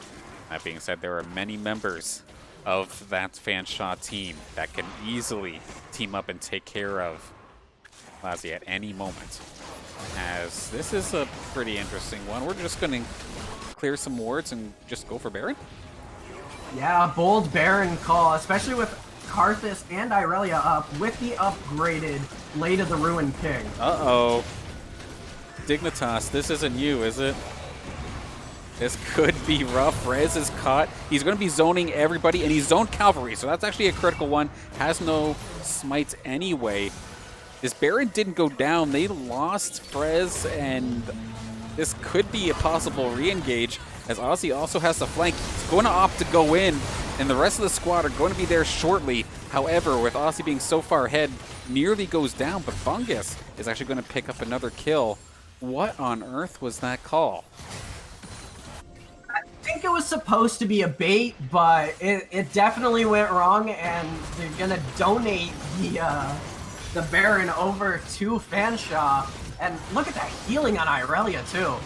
That being said, there are many members of that Fanshawe team that can easily team up and take care of Lassie at any moment. As this is a pretty interesting one. We're just going to clear some wards and just go for Baron. Yeah, bold Baron call, especially with Karthus and Irelia up with the upgraded Blade of the Ruined King. Uh-oh. Dignitas, this isn't you, is it? This could be rough. Rez is caught. He's going to be zoning everybody, and he's zoned Cavalry, so that's actually a critical one. Has no smites anyway. This Baron didn't go down. They lost Frez, and this could be a possible re-engage, as Ozzy also has the flank. He's going to opt to go in, and the rest of the squad are going to be there shortly. However, with Ozzy being so far ahead, nearly goes down, but Bungus is actually going to pick up another kill. What on earth was that call? I think it was supposed to be a bait, but it definitely went wrong, and they're going to donate the Baron over to Fanshawe. And look at that healing on Irelia, too.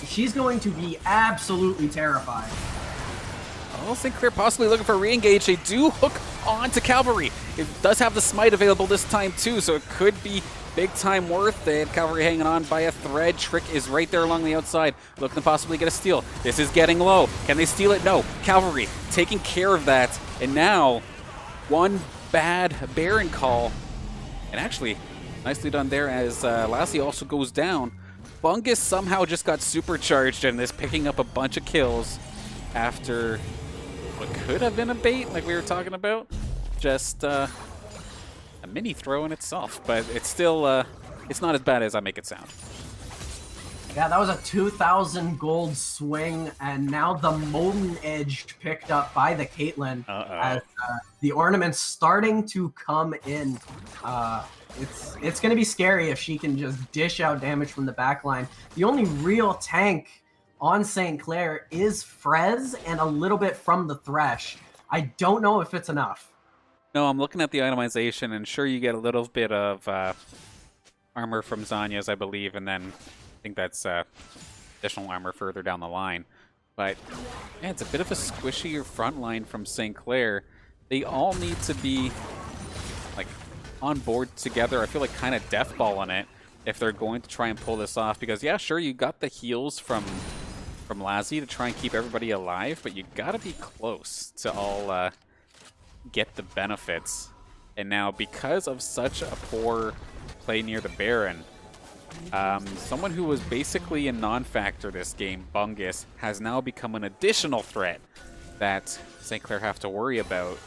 She's going to be absolutely terrified. Oh, St. Clair possibly looking for a re-engage. They do hook on to Cavalry. It does have the smite available this time, too, so it could be big time worth. They had Cavalry hanging on by a thread. Trick is right there along the outside, looking to possibly get a steal. This is getting low. Can they steal it? No. Cavalry taking care of that. And now, one bad Baron call. And actually, nicely done there as Lassie also goes down. Bungus somehow just got supercharged and is picking up a bunch of kills after what could have been a bait, like we were talking about. Just a mini throw in itself, but it's still it's not as bad as I make it sound. Yeah, that was a 2,000 gold swing, and now the Molten Edge picked up by the Caitlyn as the ornament's starting to come in. It's going to be scary if she can just dish out damage from the backline. The only real tank on St. Clair is Frez and a little bit from the Thresh. I don't know if it's enough. No, I'm looking at the itemization, and sure, you get a little bit of armor from Zanya's, I believe, and then I think that's additional armor further down the line. But yeah, it's a bit of a squishier front line from St. Clair. They all need to be like on board together. I feel like kind of deathballing it if they're going to try and pull this off. Because yeah, sure, you got the heals from Lassie to try and keep everybody alive, but you got to be close to all get the benefits. And now, because of such a poor play near the Baron, someone who was basically a non-factor this game, Bungus, has now become an additional threat that St. Clair have to worry about.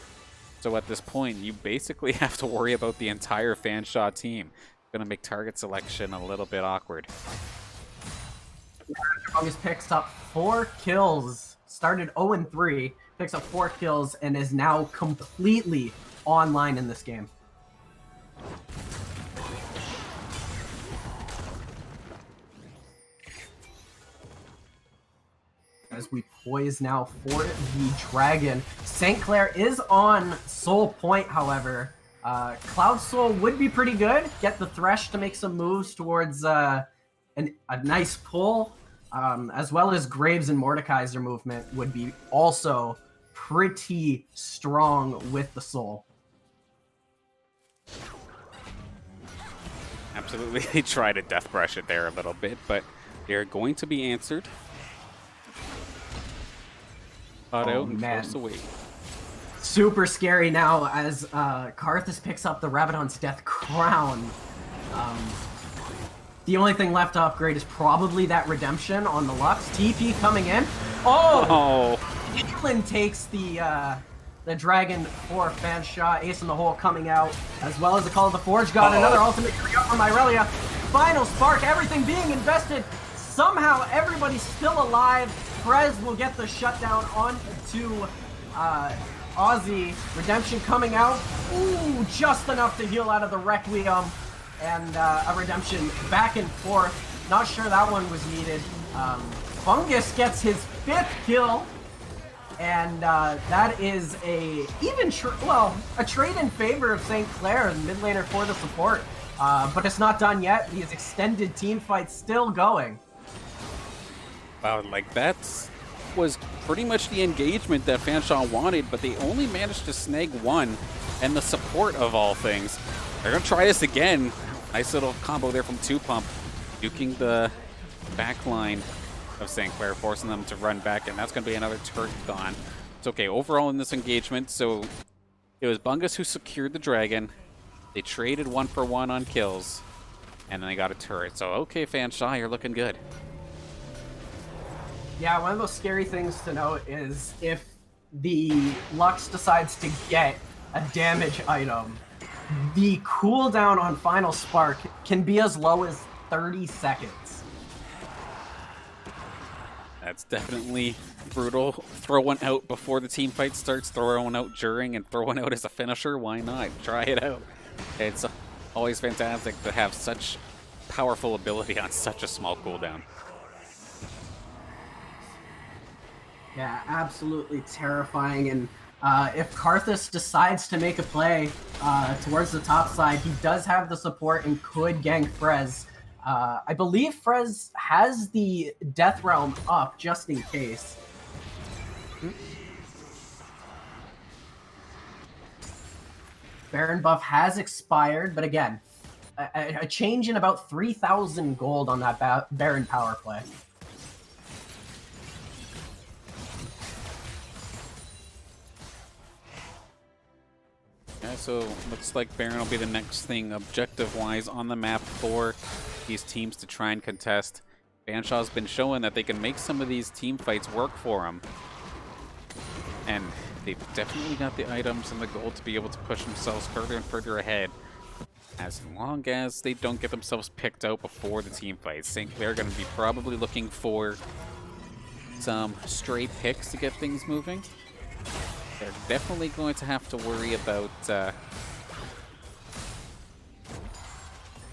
So at this point, you basically have to worry about the entire Fanshawe team. Going to make target selection a little bit awkward. Bungus picks up 4 kills. Started 0-3, picks up 4 kills, and is now completely online in this game. As we poise now for the dragon. St. Clair is on Soul Point, however. Cloud Soul would be pretty good. Get the Thresh to make some moves towards a nice pull, as well as Graves and Mordekaiser movement would be also pretty strong with the Soul. Absolutely, they try to death brush it there a little bit, but they're going to be answered. Out and forced away. Super scary now as Karthus picks up the Rabadon's Death Crown. The only thing left to upgrade is probably that Redemption on the Lux. TP coming in. Oh! Caitlyn takes the Dragon for Fanshawe. Ace in the Hole coming out, as well as the Call of the Forge God. Another ultimate coming up from Irelia. Final Spark, everything being invested. Somehow everybody's still alive. Prez will get the shutdown on to Aussie. Redemption coming out. Ooh, just enough to heal out of the Requiem. And a Redemption back and forth. Not sure that one was needed. Fungus gets his 5th kill. And that is a trade in favor of St. Clair, the mid laner for the support. But it's not done yet. These extended team fights still going. Wow, like that was pretty much the engagement that Fanshawe wanted, but they only managed to snag one, and the support of all things. They're gonna try this again. Nice little combo there from 2Pump, duking the back line of St. Clair, forcing them to run back, and that's gonna be another turret gone. It's okay, overall in this engagement, so it was Bungus who secured the dragon. They traded 1-for-1 on kills, and then they got a turret. So okay, Fanshawe, you're looking good. Yeah, one of those scary things to note is if the Lux decides to get a damage item, the cooldown on Final Spark can be as low as 30 seconds. That's definitely brutal. Throw one out before the team fight starts, throw one out during, and throw one out as a finisher. Why not? Try it out. It's always fantastic to have such powerful ability on such a small cooldown. Yeah, absolutely terrifying. And if Karthus decides to make a play towards the top side, he does have the support and could gank Frez. I believe Frez has the Death Realm up just in case. Baron buff has expired, but again, a change in about 3,000 gold on that Baron power play. Yeah, so looks like Baron will be the next thing objective-wise on the map for these teams to try and contest. Fanshawe's been showing that they can make some of these team fights work for them. And they've definitely got the items and the gold to be able to push themselves further and further ahead. As long as they don't get themselves picked out before the team fights. St. Clair going to be probably looking for some stray picks to get things moving. They're definitely going to have to worry about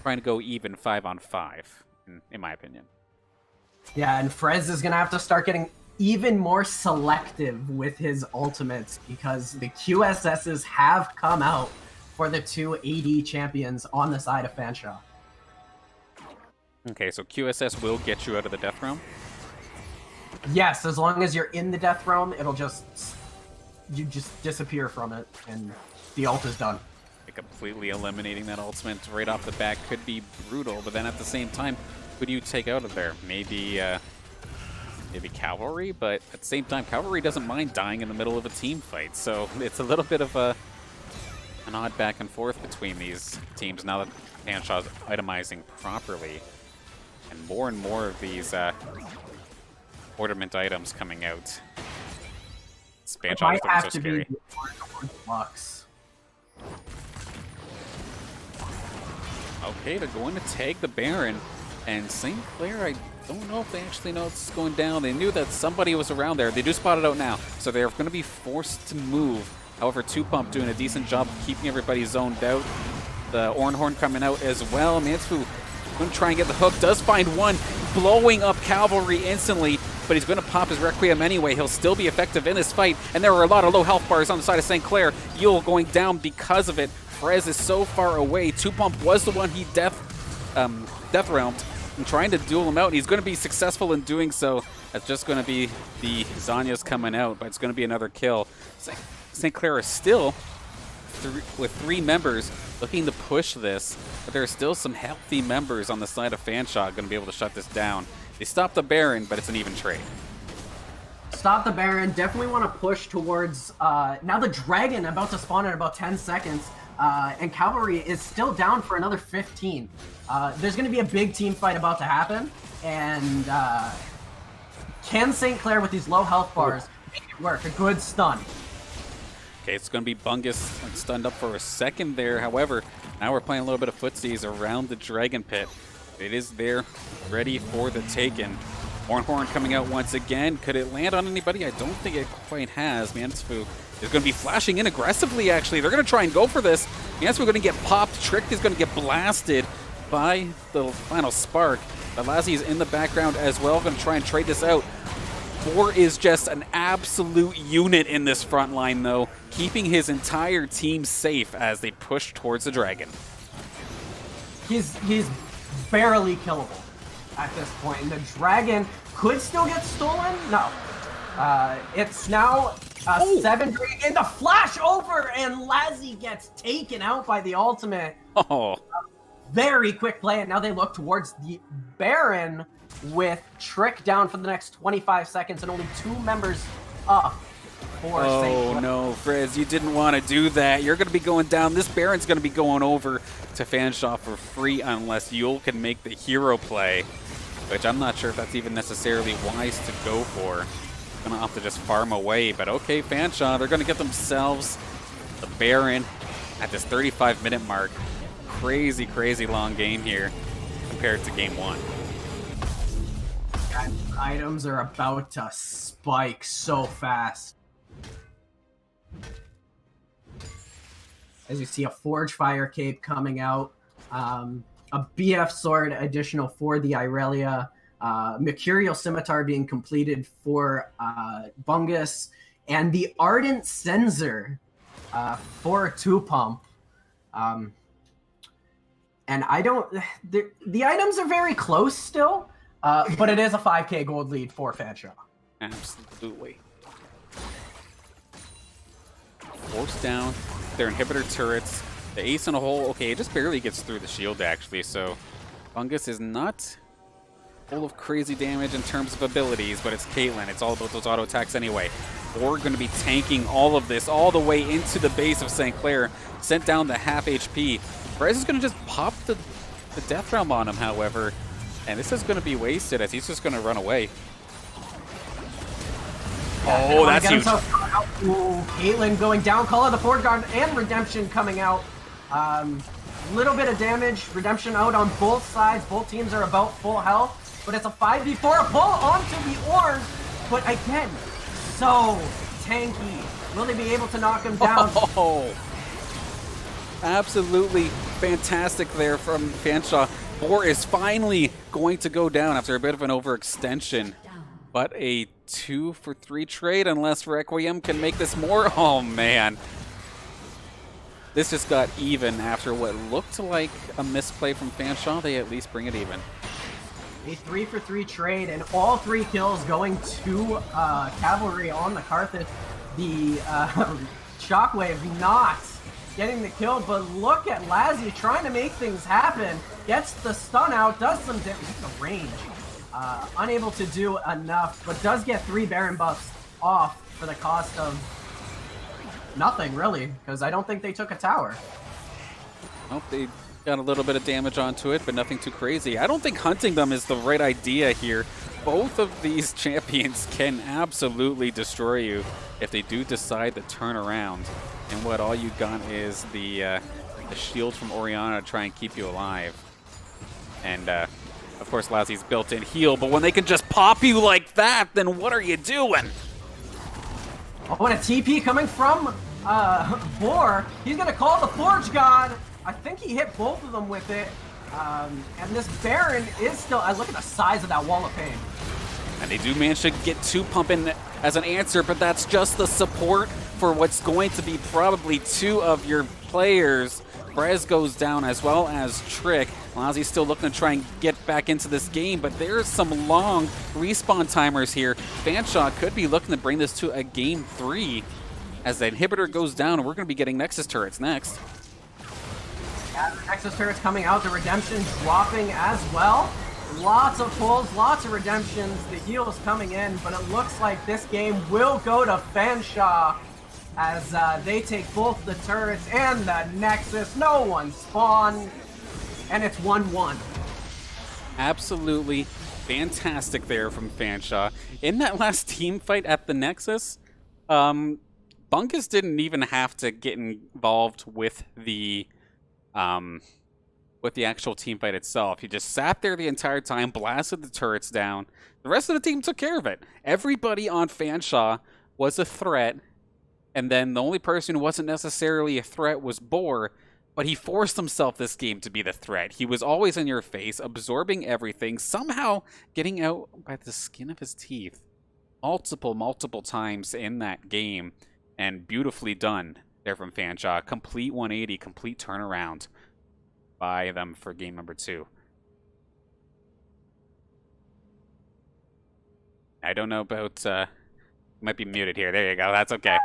trying to go even 5-on-5, in my opinion. Yeah, and Frez is going to have to start getting even more selective with his ultimates because the QSSs have come out for the 2 AD champions on the side of Fanshawe. Okay, so QSS will get you out of the Death Realm? Yes, as long as you're in the Death Realm, it'll you just disappear from it, and the ult is done. Completely eliminating that ultimate right off the bat could be brutal, but then at the same time, who do you take out of there? Maybe Cavalry, but at the same time, Cavalry doesn't mind dying in the middle of a team fight, so it's a little bit of an odd back and forth between these teams now that Fanshawe's itemizing properly, and more of these ornament items coming out. Fanshawe's looking so scary. Lux. Okay, they're going to tag the Baron. And St. Clair, I don't know if they actually know it's going down. They knew that somebody was around there. They do spot it out now, so they're going to be forced to move. However, 2Pump doing a decent job of keeping everybody zoned out. The Ornhorn coming out as well. Mansfu going to try and get the hook. Does find one, blowing up Cavalry instantly, but he's going to pop his Requiem anyway. He'll still be effective in this fight, and there are a lot of low health bars on the side of St. Clair. Yule going down because of it. Frez is so far away. 2Pump was the one he death realmed and trying to duel him out, and he's going to be successful in doing so. That's just going to be the Zanya's coming out, but it's going to be another kill. St. Clair is still with 3 members looking to push this, but there are still some healthy members on the side of Fanshawe going to be able to shut this down. They stopped the Baron, but it's an even trade. Stop the Baron. Definitely want to push towards now the Dragon about to spawn in about 10 seconds. And Cavalry is still down for another 15. There's going to be a big team fight about to happen. And can St. Clair with these low health bars make it work? A good stun. Okay, it's going to be Bungus stunned up for a second there. However, now we're playing a little bit of footsies around the Dragon Pit. It is there, ready for the taken. Ornhorn coming out once again. Could it land on anybody? I don't think it quite has. Mansfu is going to be flashing in aggressively, actually. They're going to try and go for this. Mansfu going to get popped. Trick is going to get blasted by the final spark. Balazi is in the background as well. Going to try and trade this out. Boar is just an absolute unit in this front line, though, keeping his entire team safe as they push towards the Dragon. He's barely killable at this point. And the Dragon could still get stolen? No. It's now a 7 and the flash over, and Lazzy gets taken out by the ultimate. Oh. Very quick play, and now they look towards the Baron with Trick down for the next 25 seconds and only 2 members up for St. Clair. No, Frez, you didn't want to do that. You're going to be going down. This Baron's going to be going over to Fanshawe for free unless Yule can make the hero play, which I'm not sure if that's even necessarily wise to go for. Going to have to just farm away, but okay, Fanshawe, they're going to get themselves the Baron at this 35-minute mark. Crazy, crazy long game here compared to game 1. Items are about to spike so fast. As you see a Forge Fire Cape coming out, a BF Sword additional for the Irelia, Mercurial Scimitar being completed for Bungus, and the Ardent Censer for 2Pump. And I don't... The items are very close still, but it is a 5k gold lead for Fanshawe. Absolutely. Force down their inhibitor turrets. The ace in a hole, okay, it just barely gets through the shield, actually, so Bungus is not full of crazy damage in terms of abilities, but it's Caitlyn. It's all about those auto attacks anyway. We're going to be tanking all of this all the way into the base of St. Clair, sent down to half HP. Bryce is going to just pop the Death Realm on him, however, and this is going to be wasted as he's just going to run away. Oh, that's huge. Ooh, Caitlyn going down, Call of the Forge Guard and Redemption coming out. Little bit of damage, Redemption out on both sides. Both teams are about full health, but it's a 5v4, a pull onto the Orn, but again, so tanky. Will they be able to knock him down? Oh, absolutely fantastic there from Fanshawe. Boar is finally going to go down after a bit of an overextension, but a 2-for-3 trade unless Requiem can make this more. Oh man. This just got even after what looked like a misplay from Fanshawe. They at least bring it even. A 3-for-3 trade and all 3 kills going to Cavalry on the Carthage. The Shockwave not getting the kill, but look at Lazzy trying to make things happen. Gets the stun out, does some damage, the range. Unable to do enough, but does get 3 Baron buffs off for the cost of nothing, really, because I don't think they took a tower. Well, they got a little bit of damage onto it, but nothing too crazy. I don't think hunting them is the right idea here. Both of these champions can absolutely destroy you if they do decide to turn around. And what all you got is the shield from Orianna to try and keep you alive. And Of course, Lassy's built-in heal, but when they can just pop you like that, then what are you doing? Oh, and a TP coming from Boar. He's going to call the Forge God. I think he hit both of them with it. And this Baron is still... look at the size of that wall of pain. And they do manage to get 2 pumping as an answer, but that's just the support for what's going to be probably 2 of your players. Brez goes down as well as Trick. Lassy's still looking to try and get back into this game, but there's some long respawn timers here. Fanshawe could be looking to bring this to a game 3 as the inhibitor goes down, and we're going to be getting Nexus turrets next. Yeah, the Nexus turrets coming out, the Redemption dropping as well. Lots of pulls, lots of redemptions, the heals coming in, but it looks like this game will go to Fanshawe as they take both the turrets and the Nexus. No one spawned, and it's 1-1. Absolutely fantastic there from Fanshawe. In that last team fight at the Nexus, Bunkus didn't even have to get involved with the actual team fight itself. He just sat there the entire time, blasted the turrets down. The rest of the team took care of it. Everybody on Fanshawe was a threat, and then the only person who wasn't necessarily a threat was Boar, but he forced himself this game to be the threat. He was always in your face, absorbing everything, somehow getting out by the skin of his teeth multiple times in that game, and beautifully done there from Fanshawe. Complete 180, complete turnaround by them for game number 2. I don't know about, might be muted here. There you go. That's okay.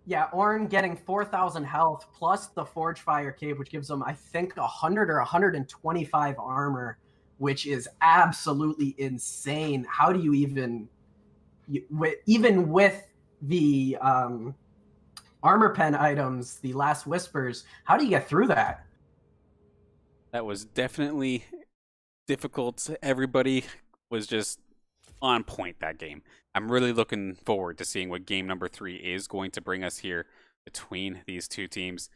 Yeah, Ornn getting 4,000 health plus the Forge Fire Cape, which gives him, I think, 100 or 125 armor, which is absolutely insane. How do you even with the armor pen items, the Last Whispers, how do you get through that? That was definitely difficult. Everybody was just on point that game. I'm really looking forward to seeing what game number 3 is going to bring us here between these two teams.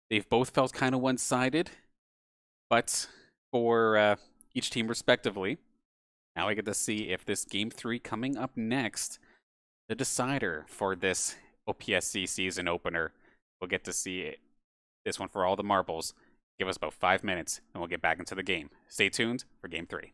They've both felt kind of one-sided, but for each team respectively. Now we get to see if this game 3 coming up next, the decider for this OPSE season opener, we'll get to see it. This one for all the marbles. Give us about 5 minutes and we'll get back into the game. Stay tuned for game 3.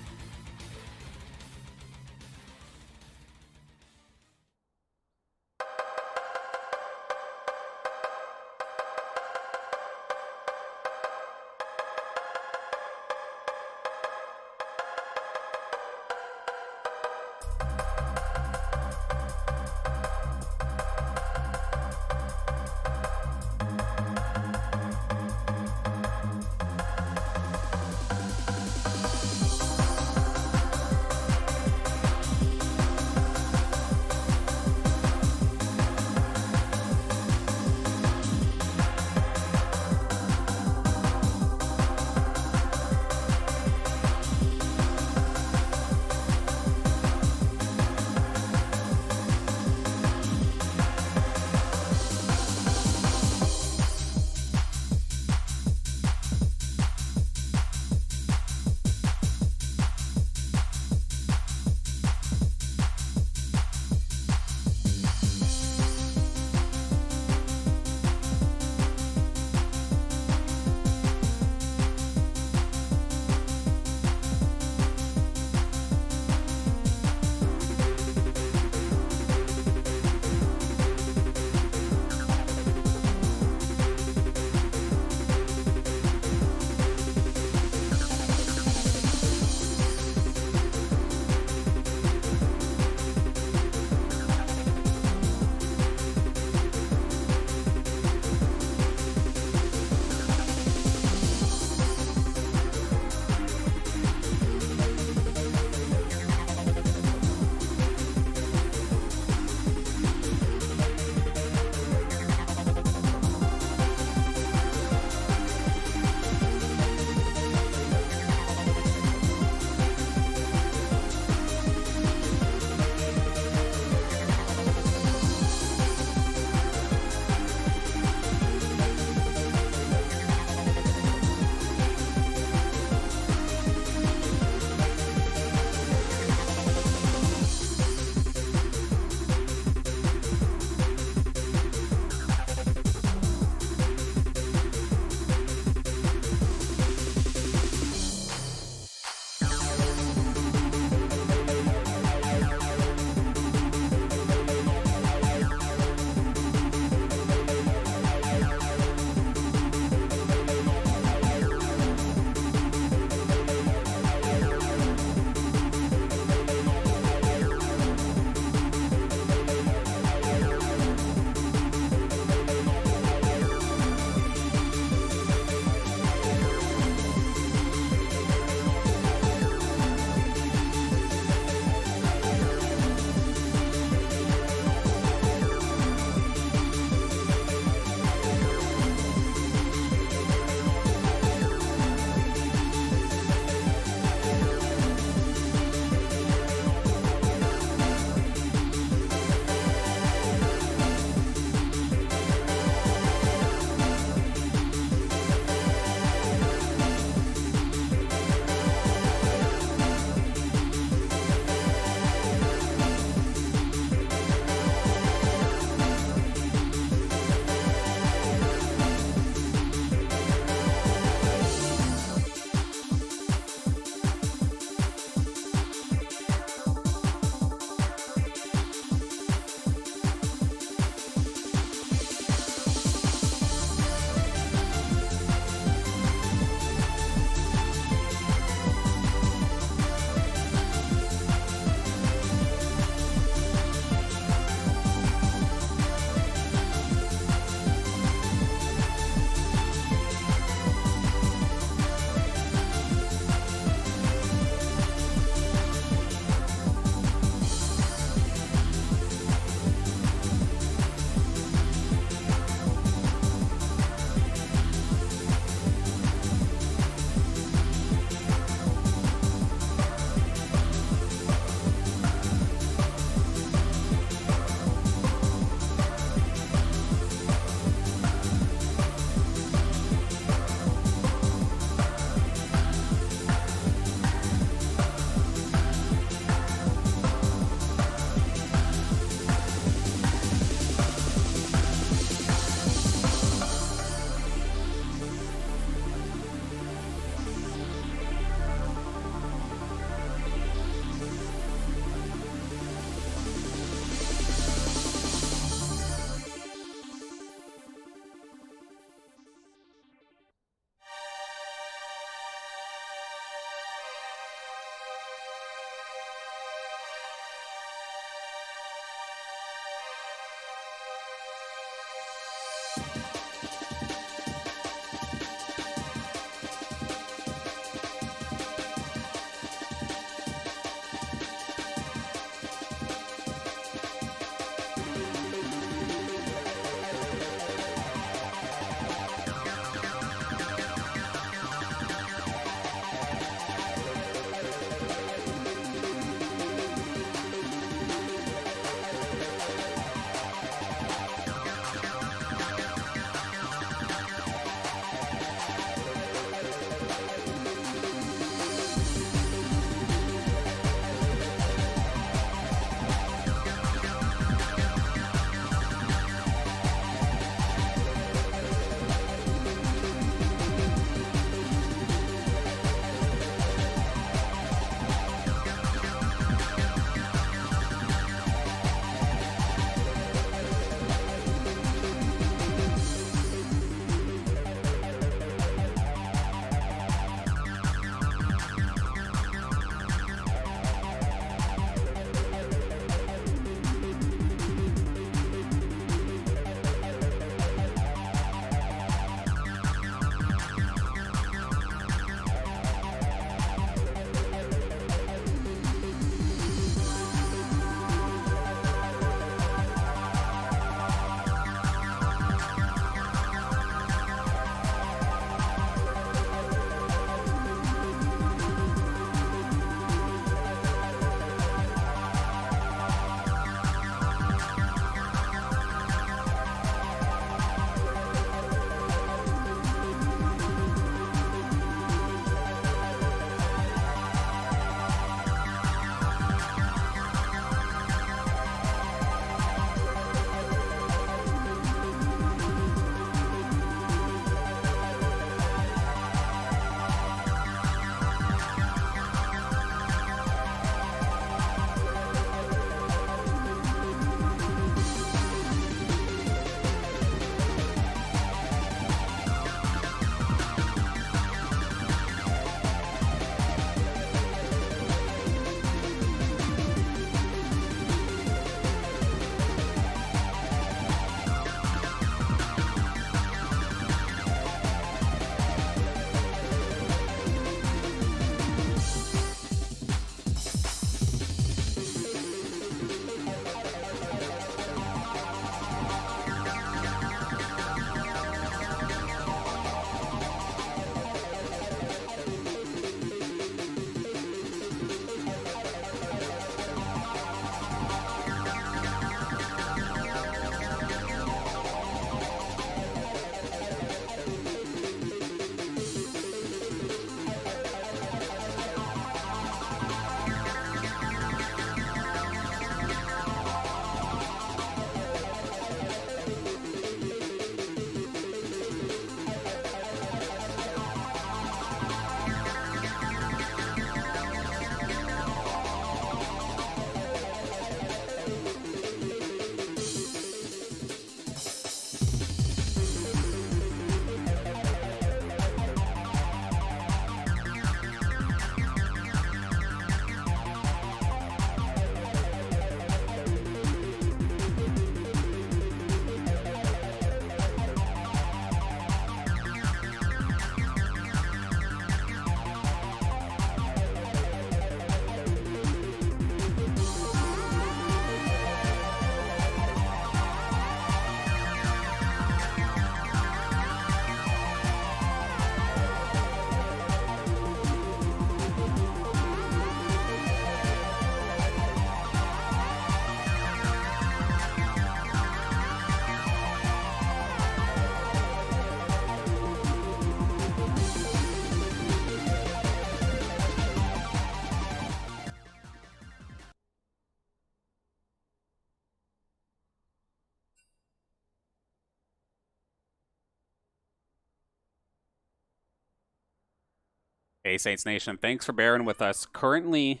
Hey, Saints Nation, thanks for bearing with us. Currently,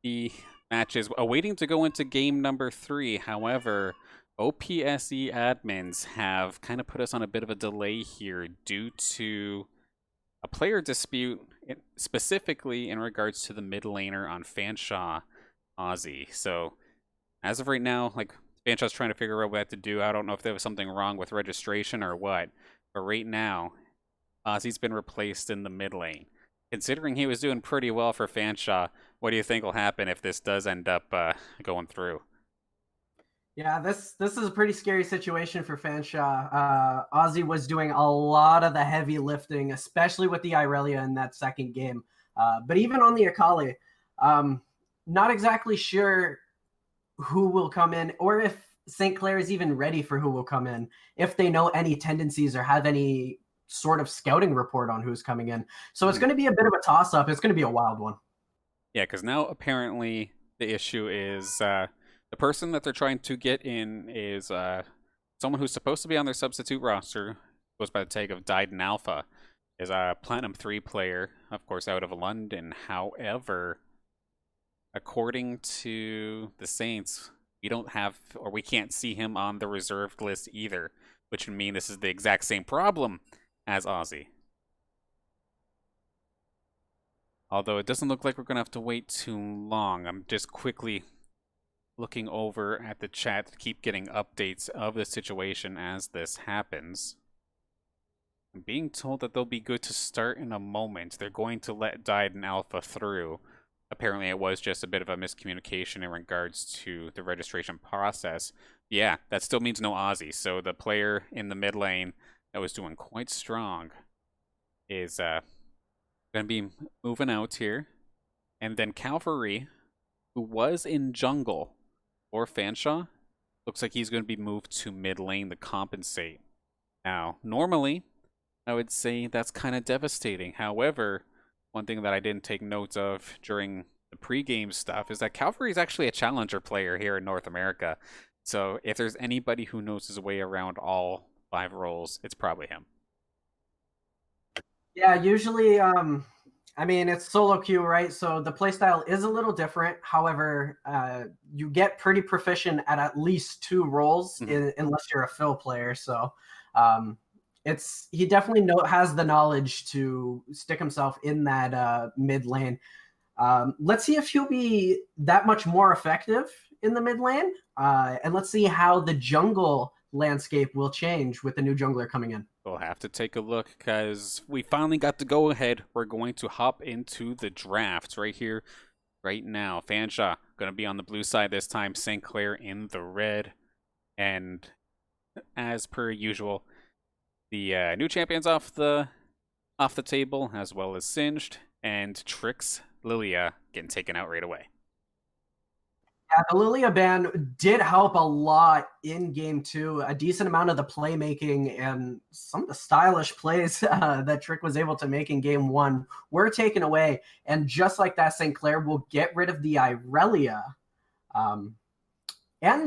the match is awaiting to go into game number 3. However, OPSE admins have kind of put us on a bit of a delay here due to a player dispute, specifically in regards to the mid laner on Fanshawe, Aussie. So, as of right now, like, Fanshawe's trying to figure out what to do. I don't know if there was something wrong with registration or what. But right now, OPSE's been replaced in the mid lane. Considering he was doing pretty well for Fanshawe, what do you think will happen if this does end up going through? Yeah, this is a pretty scary situation for Fanshawe. OPSE was doing a lot of the heavy lifting, especially with the Irelia in that second game. But even on the Akali, not exactly sure who will come in or if St. Clair is even ready for who will come in, if they know any tendencies or have any sort of scouting report on who's coming in. So it's going to be a bit of a toss-up. It's going to be a wild one. Yeah, because now apparently the issue is the person that they're trying to get in is someone who's supposed to be on their substitute roster, goes by the tag of Dyden Alpha, is a Platinum 3 player, of course, out of London. However, according to the Saints, we can't see him on the reserved list either, which would mean this is the exact same problem as OPSE. Although it doesn't look like we're going to have to wait too long. I'm just quickly looking over at the chat to keep getting updates of the situation as this happens. I'm being told that they'll be good to start in a moment. They're going to let Dyden Alpha through. Apparently it was just a bit of a miscommunication in regards to the registration process. Yeah, that still means no OPSE. So the player in the mid lane that was doing quite strong is going to be moving out here. And then Cavalry, who was in jungle for Fanshawe, looks like he's going to be moved to mid lane to compensate. Now, normally, I would say that's kind of devastating. However, one thing that I didn't take notes of during the pregame stuff is that Cavalry is actually a challenger player here in North America. So if there's anybody who knows his way around all 5 roles, it's probably him. Yeah, usually, I mean, it's solo queue, right? So the playstyle is a little different. However, you get pretty proficient at least 2 roles unless you're a fill player. So he definitely has the knowledge to stick himself in that mid lane. Let's see if he'll be that much more effective in the mid lane, and let's see how the jungle landscape will change with the new jungler coming in. We'll have to take a look because we finally got the go ahead. We're going to hop into the draft right here, right now. Fanshawe going to be on the blue side this time. St. Clair in the red, and as per usual, the new champions off the table, as well as Singed and Trix Lilia getting taken out right away. Yeah, the Lilia ban did help a lot in game 2. A decent amount of the playmaking and some of the stylish plays that Trick was able to make in game 1 were taken away. And just like that, St. Clair will get rid of the Irelia. And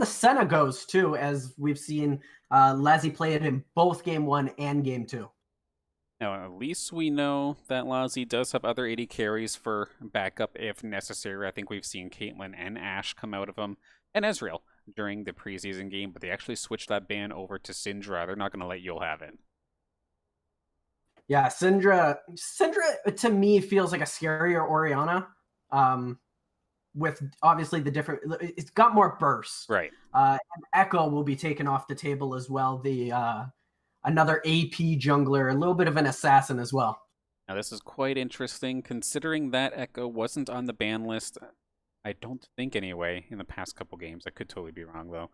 the Senna goes too, as we've seen Lazzy play it in both game 1 and game 2. Now, at least we know that Lazzy does have other 80 carries for backup if necessary. I think we've seen Caitlyn and Ashe come out of him, and Ezreal during the preseason game, but they actually switched that ban over to Syndra. They're not going to let Yule have it. Yeah, Syndra to me feels like a scarier Orianna. With obviously the different, it's got more bursts. Right. And Echo will be taken off the table as well. The another AP jungler, a little bit of an assassin as well. Now this is quite interesting, considering that Echo wasn't on the ban list. I don't think anyway in the past couple games. I could totally be wrong though,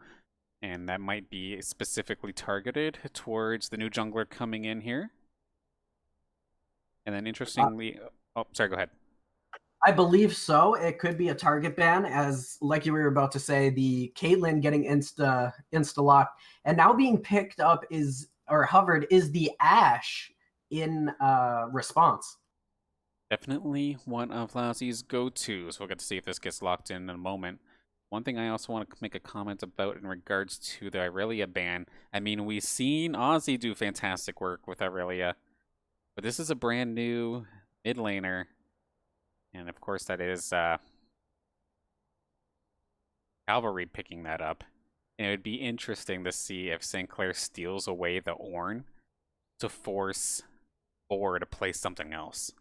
and that might be specifically targeted towards the new jungler coming in here. And then interestingly, oh, sorry, go ahead. I believe so. It could be a target ban, as like you were about to say, the Caitlyn getting insta lock, and now being picked up hovered is the Ashe in response. Definitely one of Lazzy's go-tos. We'll get to see if this gets locked in a moment. One thing I also want to make a comment about in regards to the Irelia ban. I mean, we've seen OPSE do fantastic work with Irelia, but this is a brand new mid laner. And of course, that is Cavalry picking that up. And it would be interesting to see if St. Clair steals away the Ornn to force Boar to play something else.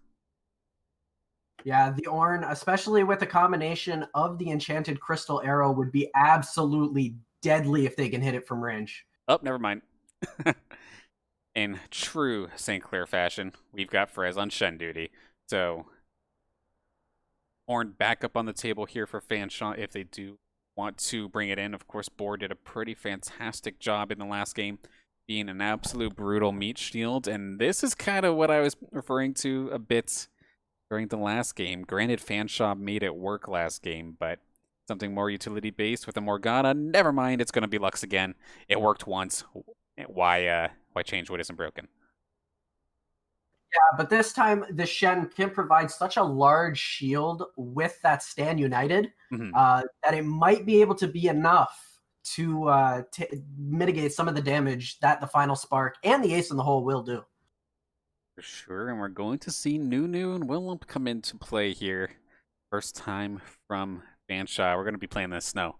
Yeah, the Ornn, especially with the combination of the Enchanted Crystal Arrow, would be absolutely deadly if they can hit it from range. Oh, never mind. In true St. Clair fashion, we've got Frez on Shen duty. So, Ornn back up on the table here for Fanshawe if they do want to bring it in. Of course, Boar did a pretty fantastic job in the last game, being an absolute brutal meat shield. And this is kind of what I was referring to a bit during the last game. Granted, Fanshawe made it work last game, but something more utility-based with a Morgana. Never mind, it's going to be Lux again. It worked once. Why change what isn't broken? Yeah, but this time the Shen can provide such a large shield with that Stand United that it might be able to be enough to mitigate some of the damage that the Final Spark and the Ace in the Hole will do. For sure, and we're going to see Nunu and Willem come into play here. First time from Fanshawe. We're going to be playing the snow.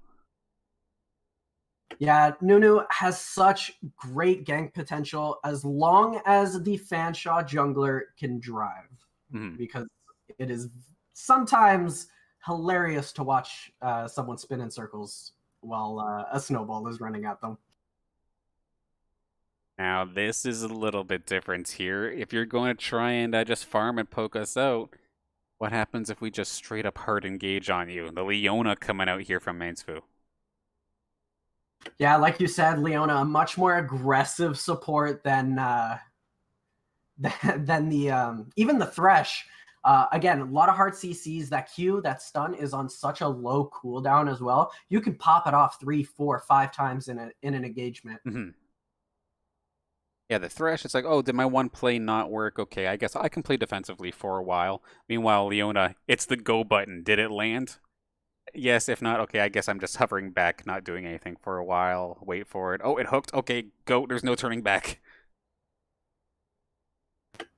Yeah, Nunu has such great gank potential as long as the Fanshawe jungler can drive. Because it is sometimes hilarious to watch someone spin in circles while a snowball is running at them. Now, this is a little bit different here. If you're going to try and just farm and poke us out, what happens if we just straight up hard engage on you? The Leona coming out here from Mainsfu. Yeah, like you said, Leona, a much more aggressive support than the even the Thresh. Again, a lot of hard CCs. That Q, that stun is on such a low cooldown as well. You can pop it off 3, 4, 5 times in an engagement. Yeah, the Thresh, it's like, oh, did my one play not work? Okay, I guess I can play defensively for a while. Meanwhile, Leona, it's the go button. Did it land? Yes, if not, okay, I guess I'm just hovering back, not doing anything for a while. Wait for it. Oh, it hooked. Okay, go. There's no turning back.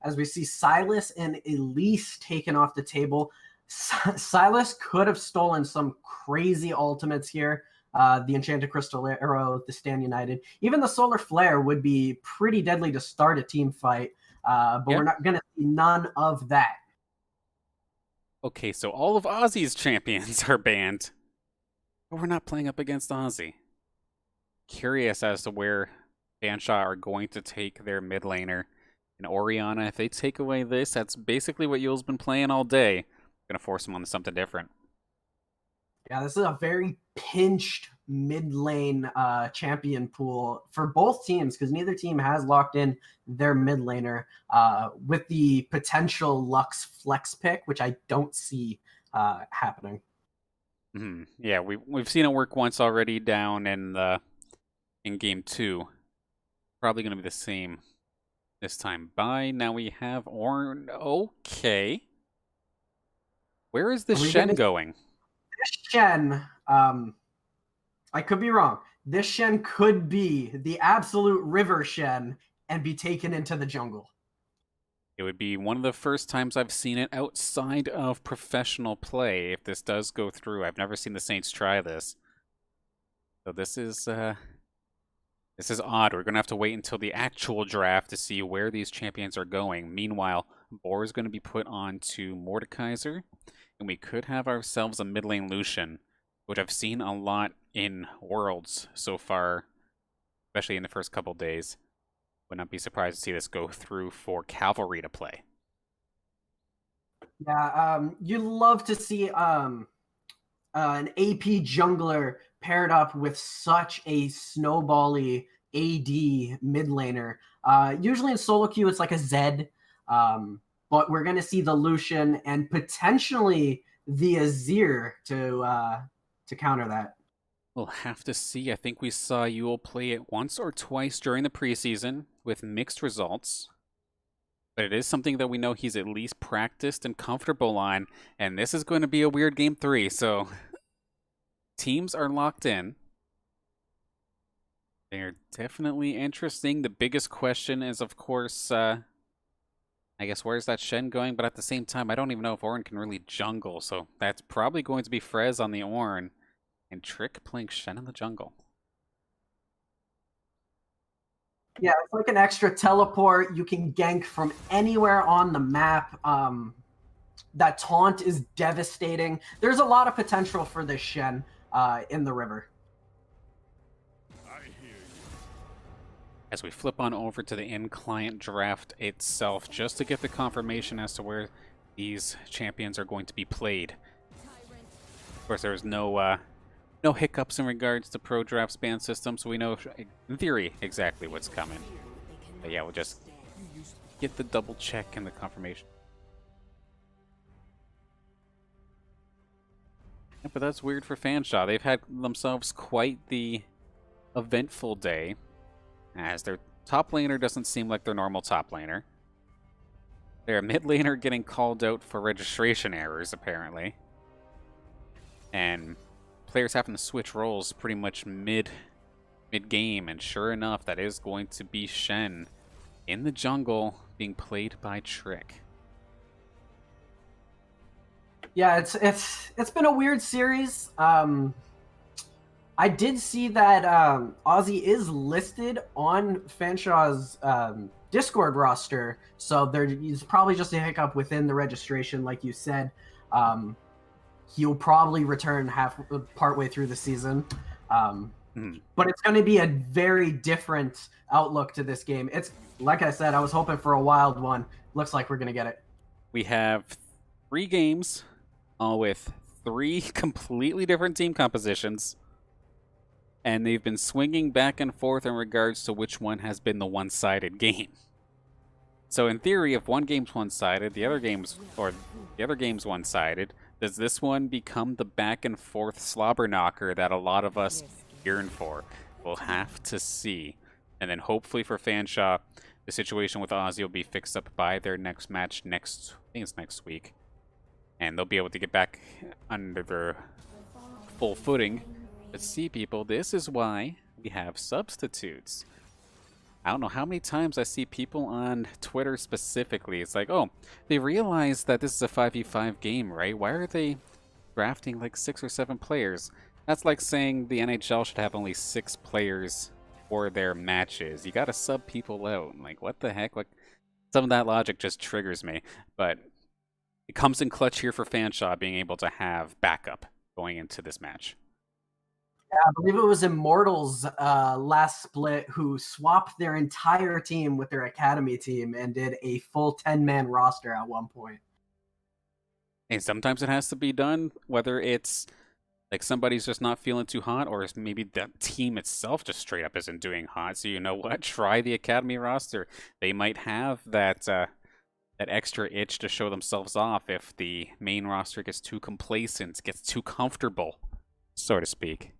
As we see Silas and Elise taken off the table. Silas could have stolen some crazy ultimates here. The Enchanted Crystal Arrow, the Stand United. Even the Solar Flare would be pretty deadly to start a team fight, but we're not going to see none of that. Okay, so all of Ozzy's champions are banned, but we're not playing up against Ozzy. Curious as to where Fanshawe are going to take their mid laner. And Orianna, if they take away this, that's basically what Yule's been playing all day. Going to force him on something different. Yeah, this is a very pinched mid lane champion pool for both teams because neither team has locked in their mid laner with the potential Lux flex pick, which I don't see happening. Yeah, we've seen it work once already down in game 2. Probably going to be the same this time. Now we have Ornn. Okay. Where is this Shen going? This Shen, I could be wrong. This Shen could be the absolute river Shen and be taken into the jungle. It would be one of the first times I've seen it outside of professional play if this does go through. I've never seen the Saints try this. So this is odd. We're going to have to wait until the actual draft to see where these champions are going. Meanwhile, Boar is going to be put on to Mordekaiser, and we could have ourselves a mid lane Lucian, which I've seen a lot in Worlds so far, especially in the first couple days. Would not be surprised to see this go through for Cavalry to play. Yeah, you love to see an AP jungler paired up with such a snowbally AD mid laner. Usually in solo queue, it's like a Zed, but we're going to see the Lucian and potentially the Azir to counter that. We'll have to see. I think we saw Yule play it once or twice during the preseason with mixed results. But it is something that we know he's at least practiced and comfortable on. And this is going to be a weird game 3, so teams are locked in. They're definitely interesting. The biggest question is, of course, I guess where's that Shen going? But at the same time, I don't even know if Ornn can really jungle. So that's probably going to be Frez on the Ornn. And Trick playing Shen in the jungle. Yeah, it's like an extra teleport. You can gank from anywhere on the map. That taunt is devastating. There's a lot of potential for this Shen in the river. as we flip on over to the in-client draft itself, just to get the confirmation as to where these champions are going to be played. Of course, there's no hiccups in regards to pro draft span system, so we know, in theory, exactly what's coming. But yeah, we'll just get the double check and the confirmation. Yeah, but that's weird for Fanshawe. They've had themselves quite the eventful day, as their top laner doesn't seem like their normal top laner. Their mid laner getting called out for registration errors, apparently. And players having to switch roles pretty much mid-game, and sure enough, that is going to be Shen in the jungle being played by Trick. Yeah, it's been a weird series. I did see that OPSE is listed on Fanshawe's Discord roster, so there's probably just a hiccup within the registration, like you said. He'll probably return partway through the season. But it's going to be a very different outlook to this game. It's like I said, I was hoping for a wild one. Looks like we're going to get it. We have 3 games, all with 3 completely different team compositions. And they've been swinging back and forth in regards to which one has been the one-sided game. So in theory, if one game's one-sided, the other game's one-sided, does this one become the back and forth slobber knocker that a lot of us yearn for? We'll have to see. And then hopefully for Fanshawe, the situation with OPSE will be fixed up by their next match I think it's next week. And they'll be able to get back under their full footing. But see, people, this is why we have substitutes. I don't know how many times I see people on Twitter specifically. It's like, oh, they realize that this is a 5v5 game, right? Why are they drafting like 6 or 7 players? That's like saying the NHL should have only 6 players for their matches. You gotta sub people out. Like, what the heck? Like, some of that logic just triggers me. But it comes in clutch here for Fanshawe being able to have backup going into this match. Yeah, I believe it was Immortals last split who swapped their entire team with their academy team and did a full 10-man roster at one point. And sometimes it has to be done, whether it's like somebody's just not feeling too hot, or maybe the team itself just straight up isn't doing hot. So you know what? Try the academy roster. They might have that extra itch to show themselves off if the main roster gets too complacent, gets too comfortable, so to speak.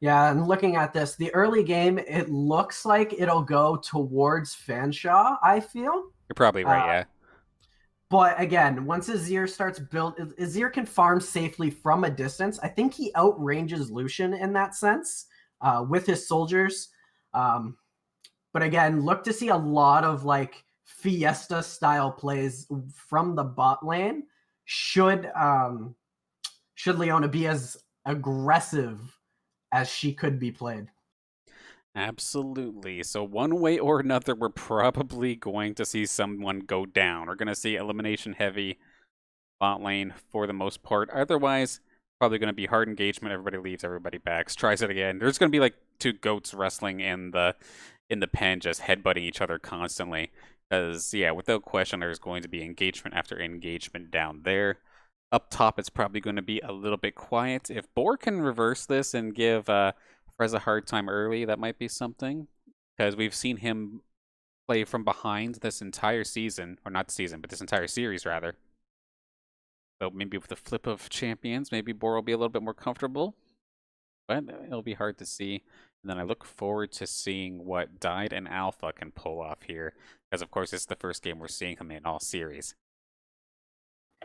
Yeah, and looking at this, the early game, it looks like it'll go towards Fanshawe, I feel. You're probably right, yeah. But again, once Azir starts Azir can farm safely from a distance. I think he outranges Lucian in that sense with his soldiers. But again, look to see a lot of like Fiesta style plays from the bot lane. Should Leona be as aggressive as she could be played? Absolutely. So one way or another, we're probably going to see someone go down. We're going to see elimination heavy bot lane for the most part. Otherwise, probably going to be hard engagement. Everybody leaves, everybody backs, tries it again. There's going to be like 2 goats wrestling in the pen, just headbutting each other constantly. Because, yeah, without question, there's going to be engagement after engagement down there. Up top, it's probably going to be a little bit quiet. If Boar can reverse this and give Frez a hard time early, that might be something. Because we've seen him play from behind this entire season. Or not season, but this entire series, rather. So maybe with the flip of champions, maybe Boar will be a little bit more comfortable. But it'll be hard to see. And then I look forward to seeing what Dyed and Alpha can pull off here. Because, of course, it's the first game we're seeing him in all series.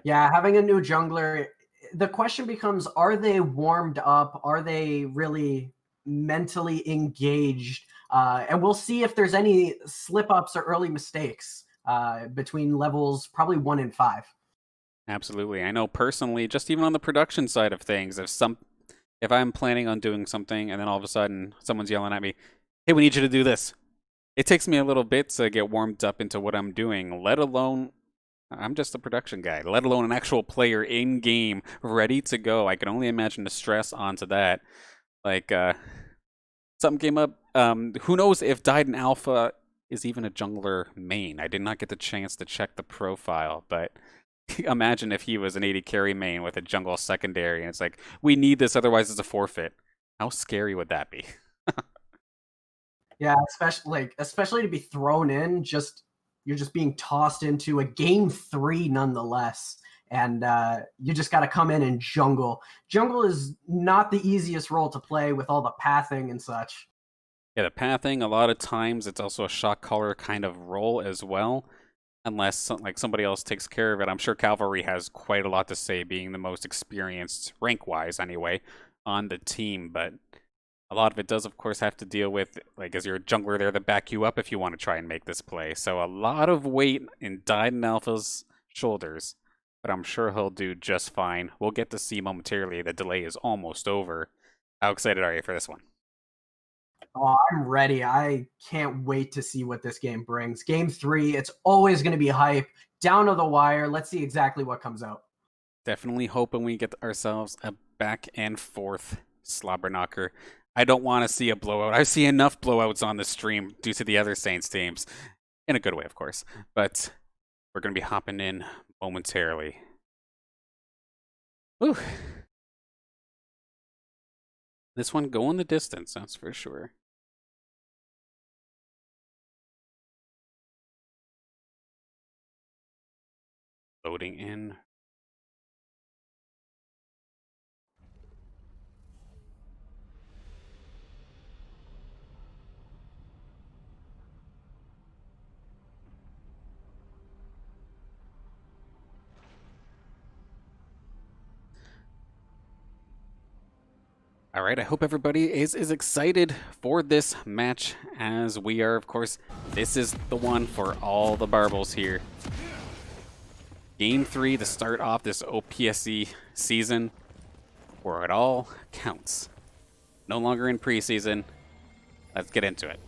Yeah, having a new jungler, the question becomes, are they warmed up? Are they really mentally engaged? And we'll see if there's any slip-ups or early mistakes between levels probably 1 and 5. Absolutely. I know personally, just even on the production side of things, if I'm planning on doing something and then all of a sudden someone's yelling at me, hey, we need you to do this. It takes me a little bit to get warmed up into what I'm doing, let alone I'm just a production guy, let alone an actual player in-game, ready to go. I can only imagine the stress onto that. Like, something came up Who knows if Dyden Alpha is even a jungler main? I did not get the chance to check the profile, but imagine if he was an 80 carry main with a jungle secondary, and it's like, we need this, otherwise it's a forfeit. How scary would that be? Yeah, especially to be thrown in, you're just being tossed into a game 3 nonetheless. And you just got to come in and jungle. Jungle is not the easiest role to play with all the pathing and such. Yeah, the pathing, a lot of times it's also a shot caller kind of role as well, unless somebody else takes care of it. I'm sure Cavalry has quite a lot to say, being the most experienced, rank-wise anyway, on the team, but a lot of it does, of course, have to deal with, is your jungler there to back you up if you want to try and make this play. So a lot of weight in Dyden Alpha's shoulders, but I'm sure he'll do just fine. We'll get to see momentarily. The delay is almost over. How excited are you for this one? Oh, I'm ready. I can't wait to see what this game brings. Game 3, it's always going to be hype. Down to the wire. Let's see exactly what comes out. Definitely hoping we get ourselves a back and forth slobber knocker. I don't want to see a blowout. I see enough blowouts on the stream due to the other Saints teams. In a good way, of course. But we're going to be hopping in momentarily. Whew. This one going the distance, that's for sure. Loading in. All right, I hope everybody is excited for this match, as we are, of course. This is the one for all the Barbles here. Game 3 to start off this OPSE season, where it all counts. No longer in preseason. Let's get into it.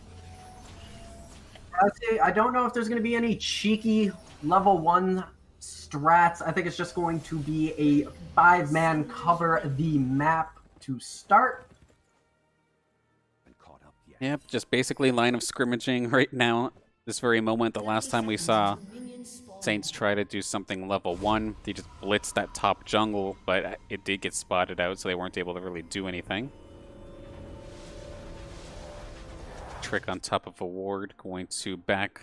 I don't know if there's going to be any cheeky level 1 strats. I think it's just going to be a 5-man cover the map to start. Yep, just basically line of scrimmaging right now. This very moment, the last time we saw Saints try to do something level 1, they just blitzed that top jungle, but it did get spotted out, so they weren't able to really do anything. Trick on top of a ward, going to back,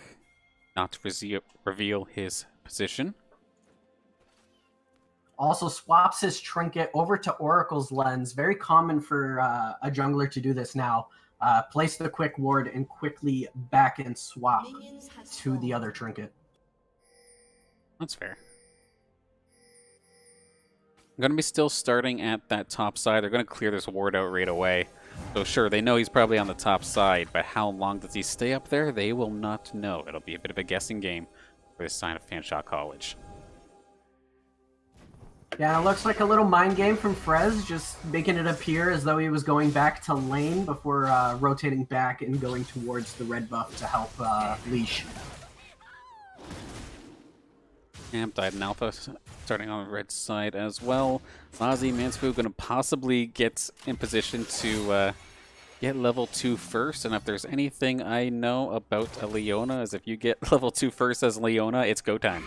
not to reveal his position. Also swaps his trinket over to Oracle's Lens. Very common for a jungler to do this now. Place the quick ward and quickly back and swap to the other trinket. That's fair. I'm going to be still starting at that top side. They're going to clear this ward out right away. So sure, they know he's probably on the top side, but how long does he stay up there? They will not know. It'll be a bit of a guessing game for this side of Fanshawe College. Yeah, it looks like a little mind game from Frez, just making it appear as though he was going back to lane before rotating back and going towards the red buff to help Leash. Amp died in Alpha, starting on the red side as well. Ozzy Mansfu going to possibly get in position to get level 2 first. And if there's anything I know about a Leona, is if you get level 2 first as Leona, it's go time.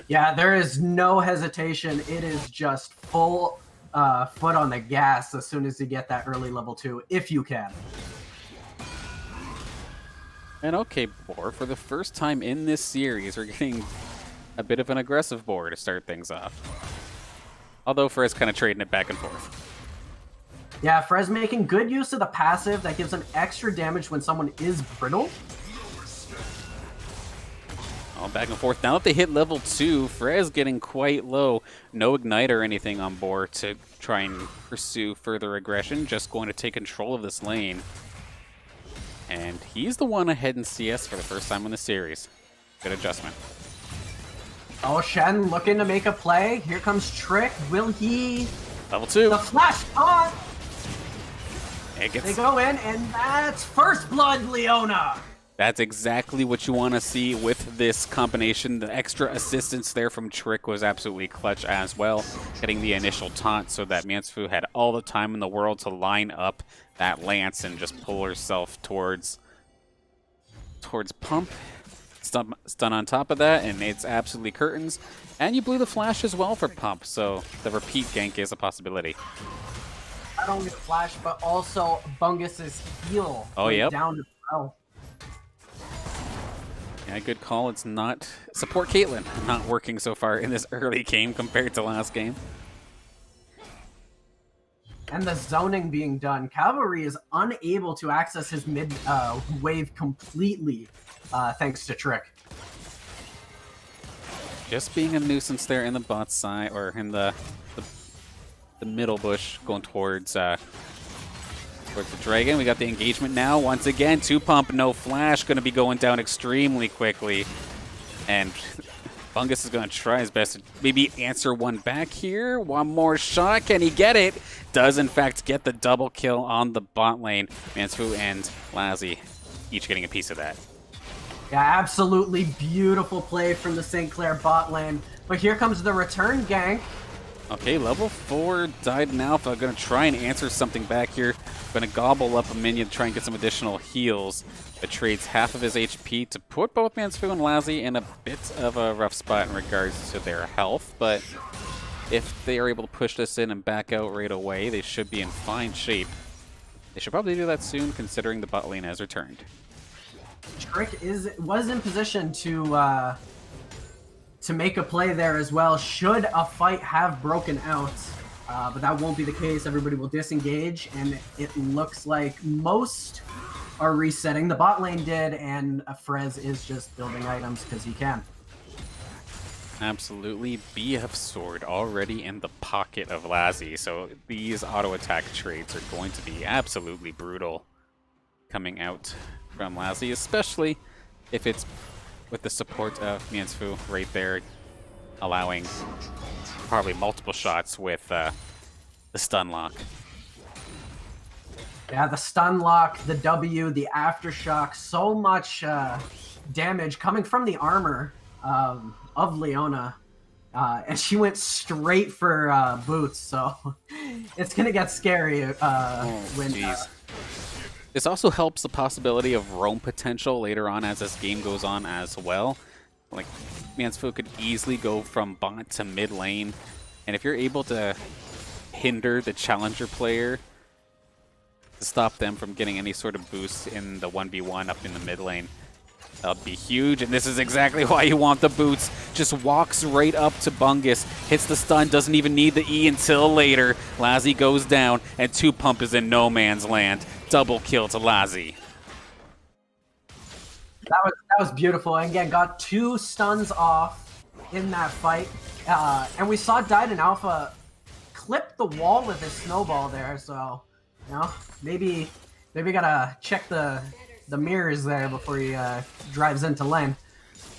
Yeah, there is no hesitation. It is just full foot on the gas as soon as you get that early level 2, if you can. And okay, board, for the first time in this series, we're getting a bit of an aggressive board to start things off. Although Frez kind of trading it back and forth. Yeah, Frez making good use of the passive that gives him extra damage when someone is brittle. All back and forth. Now that they hit level 2, Frez getting quite low. No ignite or anything on board to try and pursue further aggression. Just going to take control of this lane. And he's the one ahead in CS for the first time in the series. Good adjustment. Oh, Shen looking to make a play. Here comes Trick. Will he? Level 2. The flash on. They go in, and that's first blood, Leona. That's exactly what you want to see with this combination. The extra assistance there from Trick was absolutely clutch as well, getting the initial taunt so that Mansfu had all the time in the world to line up that lance and just pull herself towards Pump. Stun on top of that, and it's absolutely curtains. And you blew the flash as well for Pump, so the repeat gank is a possibility. Not only the flash, but also Bungus's heal. Oh, yep. Down to 12. Yeah, good call. It's not support Caitlyn not working so far in this early game compared to last game. And the zoning being done. Cavalry is unable to access his mid wave completely, thanks to Trick. Just being a nuisance there in the bot side, or in the middle bush, going towards the dragon. We got the engagement now. Once again, 2 Pump, no flash, going to be going down extremely quickly. And Bungus is going to try his best to maybe answer one back here. One more shot. Can he get it? Does, in fact, get the double kill on the bot lane. Mansfu and Lazzy each getting a piece of that. Yeah, absolutely beautiful play from the St. Clair bot lane. But here comes the return gank. Okay, level 4 died in Alpha. Going to try and answer something back here. Going to gobble up a minion to try and get some additional heals. But trades half of his HP to put both Mansfu and Lazzy in a bit of a rough spot in regards to their health. But if they are able to push this in and back out right away, they should be in fine shape. They should probably do that soon, considering the bot lane has returned. Trick was in position to make a play there as well, should a fight have broken out. But that won't be the case. Everybody will disengage, and it looks like most are resetting. The bot lane did, and Frez is just building items because he can. Absolutely. BF Sword already in the pocket of Lazzy, so these auto attack trades are going to be absolutely brutal coming out from Lazzy, especially if it's with the support of Mansfu right there, allowing probably multiple shots with the stun lock. Yeah, the stun lock, the W, the aftershock, so much damage coming from the armor of Leona. And she went straight for boots, so it's going to get scary when... This also helps the possibility of roam potential later on as this game goes on as well. Like, Mansfu could easily go from bot to mid lane, and if you're able to hinder the challenger player to stop them from getting any sort of boost in the 1v1 up in the mid lane, that would be huge, and this is exactly why you want the boots. Just walks right up to Bungus, hits the stun, doesn't even need the E until later. Lazzy goes down, and 2 Pump is in no man's land. Double kill to Lazzy. That was beautiful. And again, got 2 stuns off in that fight. And we saw Died in Alpha clip the wall with his snowball there, so you know, maybe gotta check the mirrors there before he drives into lane.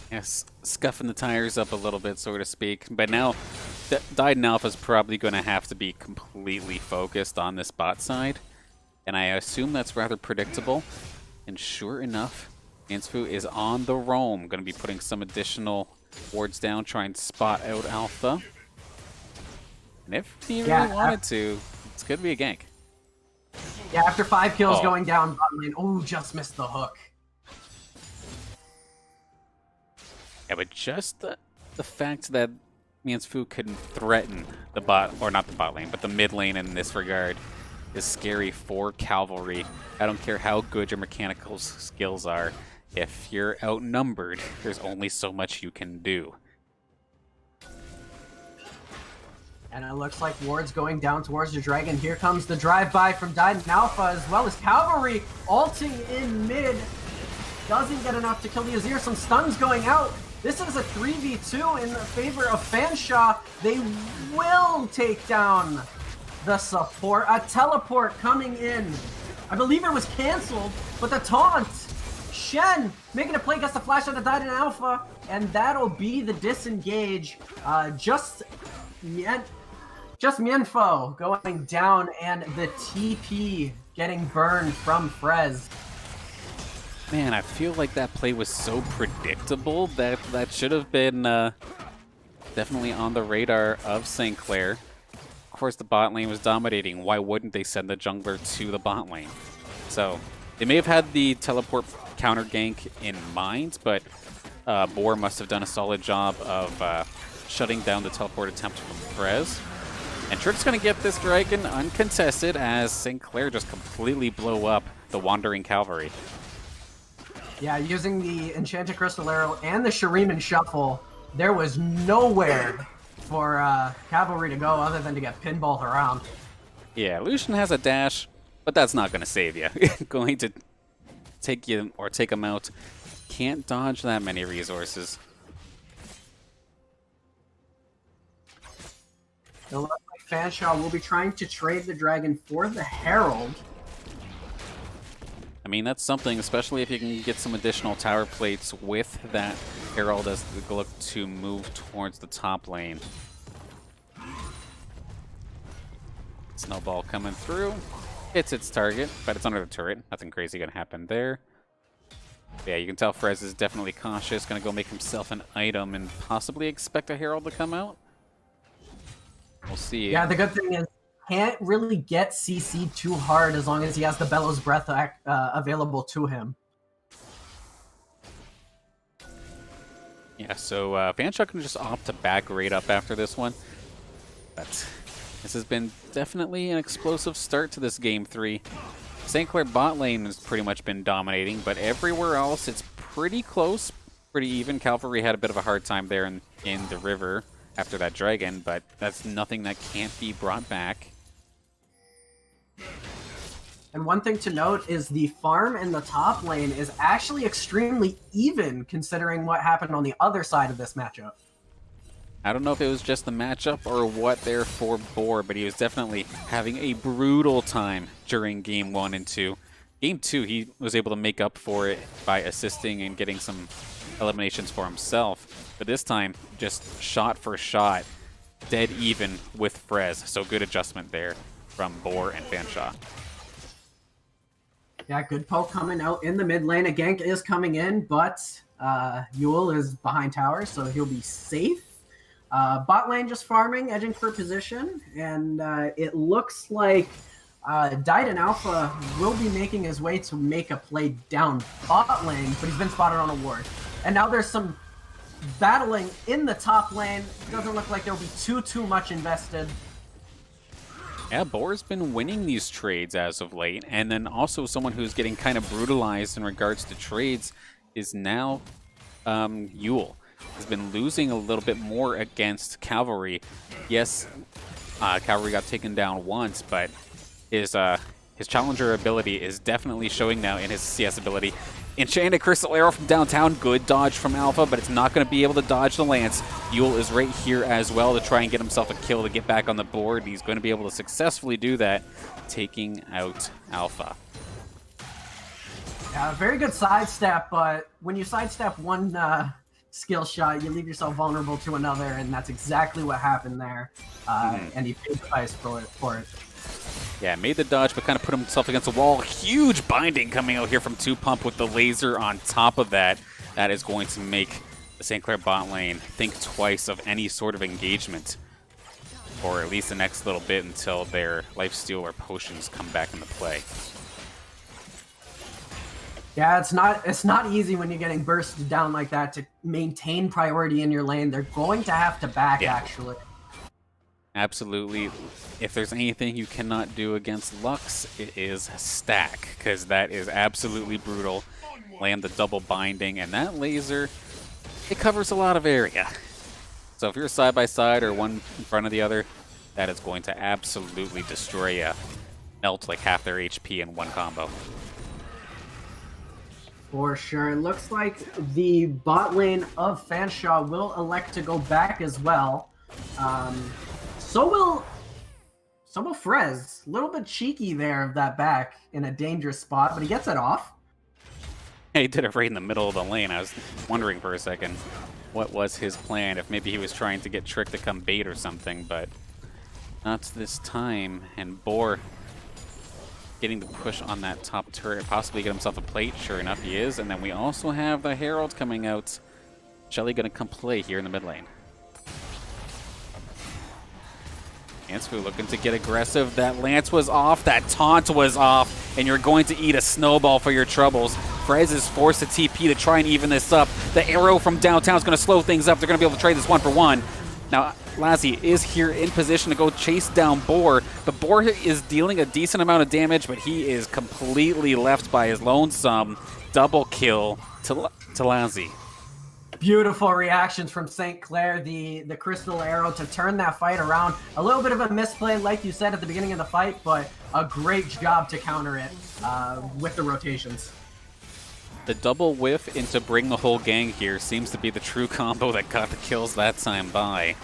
Yes, scuffing the tires up a little bit, so to speak. But now, Died in Alpha is probably going to have to be completely focused on this bot side. And I assume that's rather predictable. And sure enough, Mansfu is on the roam. Going to be putting some additional wards down, trying to spot out Alpha. And if he really wanted to, it's going to be a gank. Yeah, after 5 kills going down bot lane. Oh, just missed the hook. Yeah, but just the fact that Mansfu can threaten the bot, or not the bot lane, but the mid lane in this regard, is scary for Cavalry. I don't care how good your mechanical skills are. If you're outnumbered, there's only so much you can do. And it looks like Ward's going down towards the dragon. Here comes the drive-by from Died in Alpha, as well as Cavalry ulting in mid. Doesn't get enough to kill the Azir. Some stuns going out. This is a 3v2 in favor of Fanshawe. They will take down the support. A teleport coming in. I believe it was canceled, but the taunt. Shen making a play, gets the flash out of Died in Alpha, and that'll be the disengage. Just Mienfo going down, and the TP getting burned from Frez. Man, I feel like that play was so predictable that should have been definitely on the radar of St. Clair. course, the bot lane was dominating. Why wouldn't they send the jungler to the bot lane? So they may have had the teleport counter gank in mind, but Boar must have done a solid job of shutting down the teleport attempt from Frez. And Trick's going to get this dragon uncontested as St. Clair just completely blow up the Wandering Cavalry. Yeah, using the Enchanted Crystal Arrow and the Shuriman Shuffle, there was nowhere for Cavalry to go other than to get pinballed around. Yeah, Lucian has a dash, but that's not going to save you. Going to take you or take him out. Can't dodge that many resources. It looks like Fanshawe will be trying to trade the dragon for the Herald. I mean, that's something, especially if you can get some additional tower plates with that Herald as they look to move towards the top lane. Snowball coming through. Hits its target, but it's under the turret. Nothing crazy going to happen there. Yeah, you can tell Frez is definitely cautious. Going to go make himself an item and possibly expect a Herald to come out. We'll see. Yeah, the good thing is can't really get CC too hard as long as he has the Bellows Breath available to him. Yeah, so Fanshawe can just opt to back right up after this one. But this has been definitely an explosive start to this Game 3. St. Clair bot lane has pretty much been dominating, but everywhere else it's pretty close, pretty even. Cavalry had a bit of a hard time there in the river after that dragon, but that's nothing that can't be brought back. And one thing to note is the farm in the top lane is actually extremely even considering what happened on the other side of this matchup. I don't know if it was just the matchup or what there for Boar, but he was definitely having a brutal time during Game 1 and 2. Game 2, he was able to make up for it by assisting and getting some eliminations for himself. But this time, just shot for shot, dead even with Frez. So good adjustment there from Boar and Fanshawe. Yeah, good poke coming out in the mid lane. A gank is coming in, but Yule is behind tower, so he'll be safe. Bot lane just farming, edging for position, and it looks like Dyden Alpha will be making his way to make a play down bot lane, but he's been spotted on a ward. And now there's some battling in the top lane. Doesn't look like there'll be too much invested. Yeah, Boar's been winning these trades as of late, and then also someone who's getting kind of brutalized in regards to trades is now Yule. Has been losing a little bit more against Cavalry. Yes, Cavalry got taken down once, but his Challenger ability is definitely showing now in his CS ability. Enchanted Crystal Arrow from downtown, good dodge from Alpha, but it's not going to be able to dodge the Lance. Yule is right here as well to try and get himself a kill to get back on the board. He's going to be able to successfully do that, taking out Alpha. Yeah, very good sidestep, but when you sidestep one skill shot, you leave yourself vulnerable to another, and that's exactly what happened there. And he paid the price for it. Yeah, made the dodge, but kind of put himself against the wall. Huge binding coming out here from 2Pump with the laser on top of that. That is going to make the St. Clair bot lane think twice of any sort of engagement, or at least the next little bit until their lifesteal or potions come back into play. Yeah, it's not easy when you're getting bursted down like that to maintain priority in your lane. They're going to have to back, actually. Absolutely. If there's anything you cannot do against Lux, it is stack, because that is absolutely brutal. Land the double binding, and that laser, it covers a lot of area. So if you're side by side or one in front of the other, that is going to absolutely destroy you. Melt like half their HP in one combo. For sure. It looks like the bot lane of Fanshawe will elect to go back as well. So will Frez. A little bit cheeky there of that back in a dangerous spot, but he gets it off. He did it right in the middle of the lane. I was wondering for a second what was his plan, if maybe he was trying to get Trick to come bait or something, but not this time. And Boar getting the push on that top turret, possibly get himself a plate. Sure enough, he is. And then we also have the Herald coming out. Shelly going to come play here in the mid lane. Fanshawe looking to get aggressive. That lance was off, that taunt was off, and you're going to eat a snowball for your troubles. Frez is forced to TP to try and even this up. The arrow from downtown is going to slow things up. They're going to be able to trade this 1-for-1. Now, Lassie is here in position to go chase down Boar, but Boar is dealing a decent amount of damage, but he is completely left by his lonesome. Double kill to Lassie. Beautiful reactions from St. Clair, the crystal arrow to turn that fight around. A little bit of a misplay, like you said at the beginning of the fight, but a great job to counter it with the rotations. The double whiff into bring the whole gang here seems to be the true combo that got the kills that time by.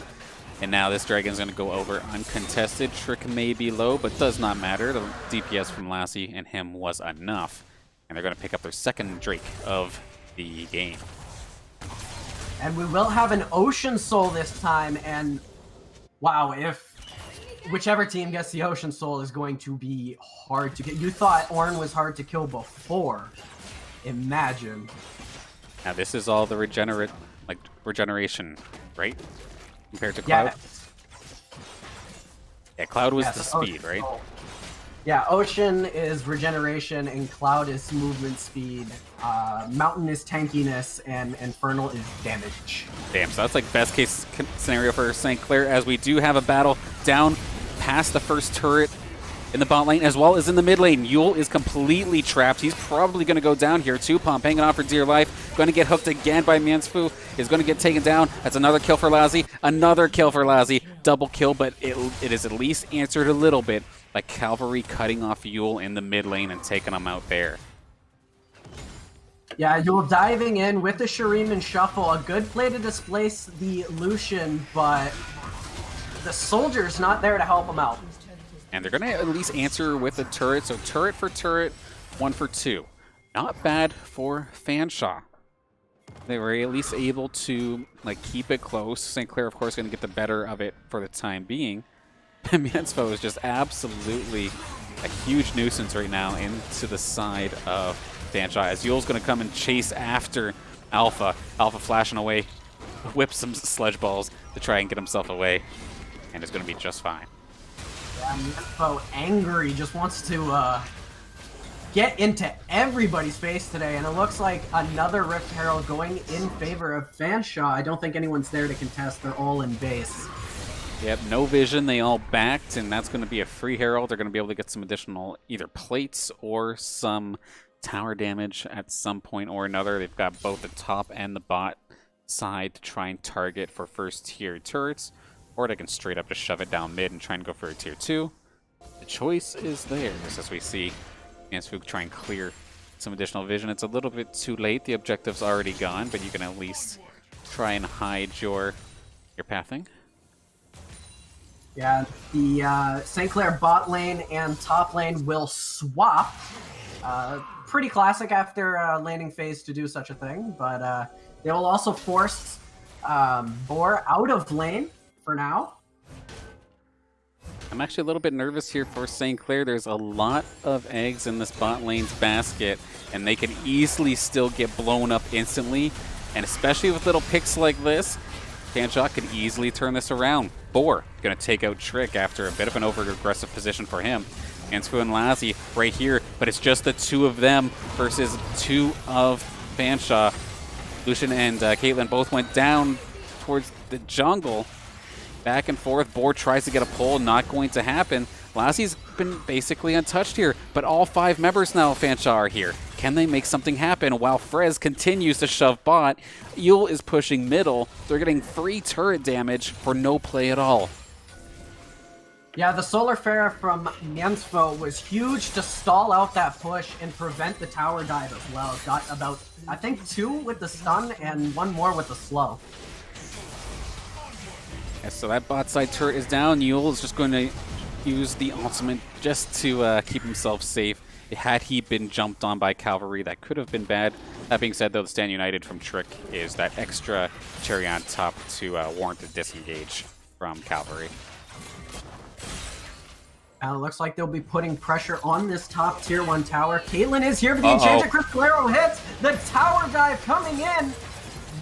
And now this Dragon's going to go over uncontested. Trick may be low, but does not matter. The DPS from Lassie and him was enough. And they're going to pick up their second Drake of the game. And we will have an Ocean Soul this time, and wow, if whichever team gets the Ocean Soul is going to be hard to get. You thought Ornn was hard to kill before. Imagine. Now this is all the regeneration, right? Compared to Cloud? Yeah, Cloud was the speed, right? Soul. Yeah, Ocean is regeneration, and Cloud is movement speed. Mountain is tankiness, and Infernal is damage. Damn, so that's like best case scenario for St. Clair, as we do have a battle down past the first turret in the bot lane, as well as in the mid lane. Yule is completely trapped. He's probably going to go down here. 2-Pump hanging on for dear life. Going to get hooked again by Fanshawe. Is going to get taken down. That's another kill for Lassie. Another kill for Lassie. Double kill, but it is at least answered a little bit by Cavalry cutting off Yule in the mid lane and taking him out there. Yeah, Yule diving in with the Shuriken and Shuffle. A good play to displace the Lucian, but the soldier's not there to help him out. And they're going to at least answer with a turret. So turret for turret, 1 for 2. Not bad for Fanshawe. They were at least able to keep it close. St. Clair, of course, going to get the better of it for the time being. Fanshawe is just absolutely a huge nuisance right now into the side of Fanshawe. As Yule's going to come and chase after Alpha. Alpha flashing away, whips some sledge balls to try and get himself away, and is going to be just fine. Yeah, Fanshawe angry, just wants to get into everybody's face today, and it looks like another Rift Herald going in favor of Fanshawe. I don't think anyone's there to contest. They're all in base. Yep, no vision. They all backed, and that's going to be a free Herald. They're going to be able to get some additional either plates or some tower damage at some point or another. They've got both the top and the bot side to try and target for first tier turrets, or they can straight up just shove it down mid and try and go for a tier 2. The choice is theirs, as we see Fanshawe try and clear some additional vision. It's a little bit too late. The objective's already gone, but you can at least try and hide your pathing. Yeah, the St. Clair bot lane and top lane will swap. Pretty classic after laning phase to do such a thing, but they will also force Boar out of lane for now. I'm actually a little bit nervous here for St. Clair. There's a lot of eggs in this bot lane's basket, and they can easily still get blown up instantly, and especially with little picks like this, Fanshawe could easily turn this around. Boar going to take out Trick after a bit of an over-aggressive position for him. Fanshawe and Lassie right here, but it's just the two of them versus two of Fanshawe. Lucian and Caitlyn both went down towards the jungle. Back and forth. Boar tries to get a pull, not going to happen. Lassie's been basically untouched here, but all 5 members now of Fanshawe are here. Can they make something happen while Frez continues to shove bot? Yule is pushing middle. They're getting free turret damage for no play at all. Yeah, the Solar Flare from Fanshawe was huge to stall out that push and prevent the tower dive as well. Got about, I think, 2 with the stun and 1 more with the slow. Yeah, so that bot side turret is down. Yule is just going to use the ultimate just to keep himself safe. Had he been jumped on by Cavalry, that could have been bad. That being said, though, the Stand United from Trick is that extra cherry on top to warrant the disengage from Cavalry. It looks like they'll be putting pressure on this top tier 1 tower. Caitlyn is here, but the Enchanted Crystal Arrow hits. The tower dive coming in.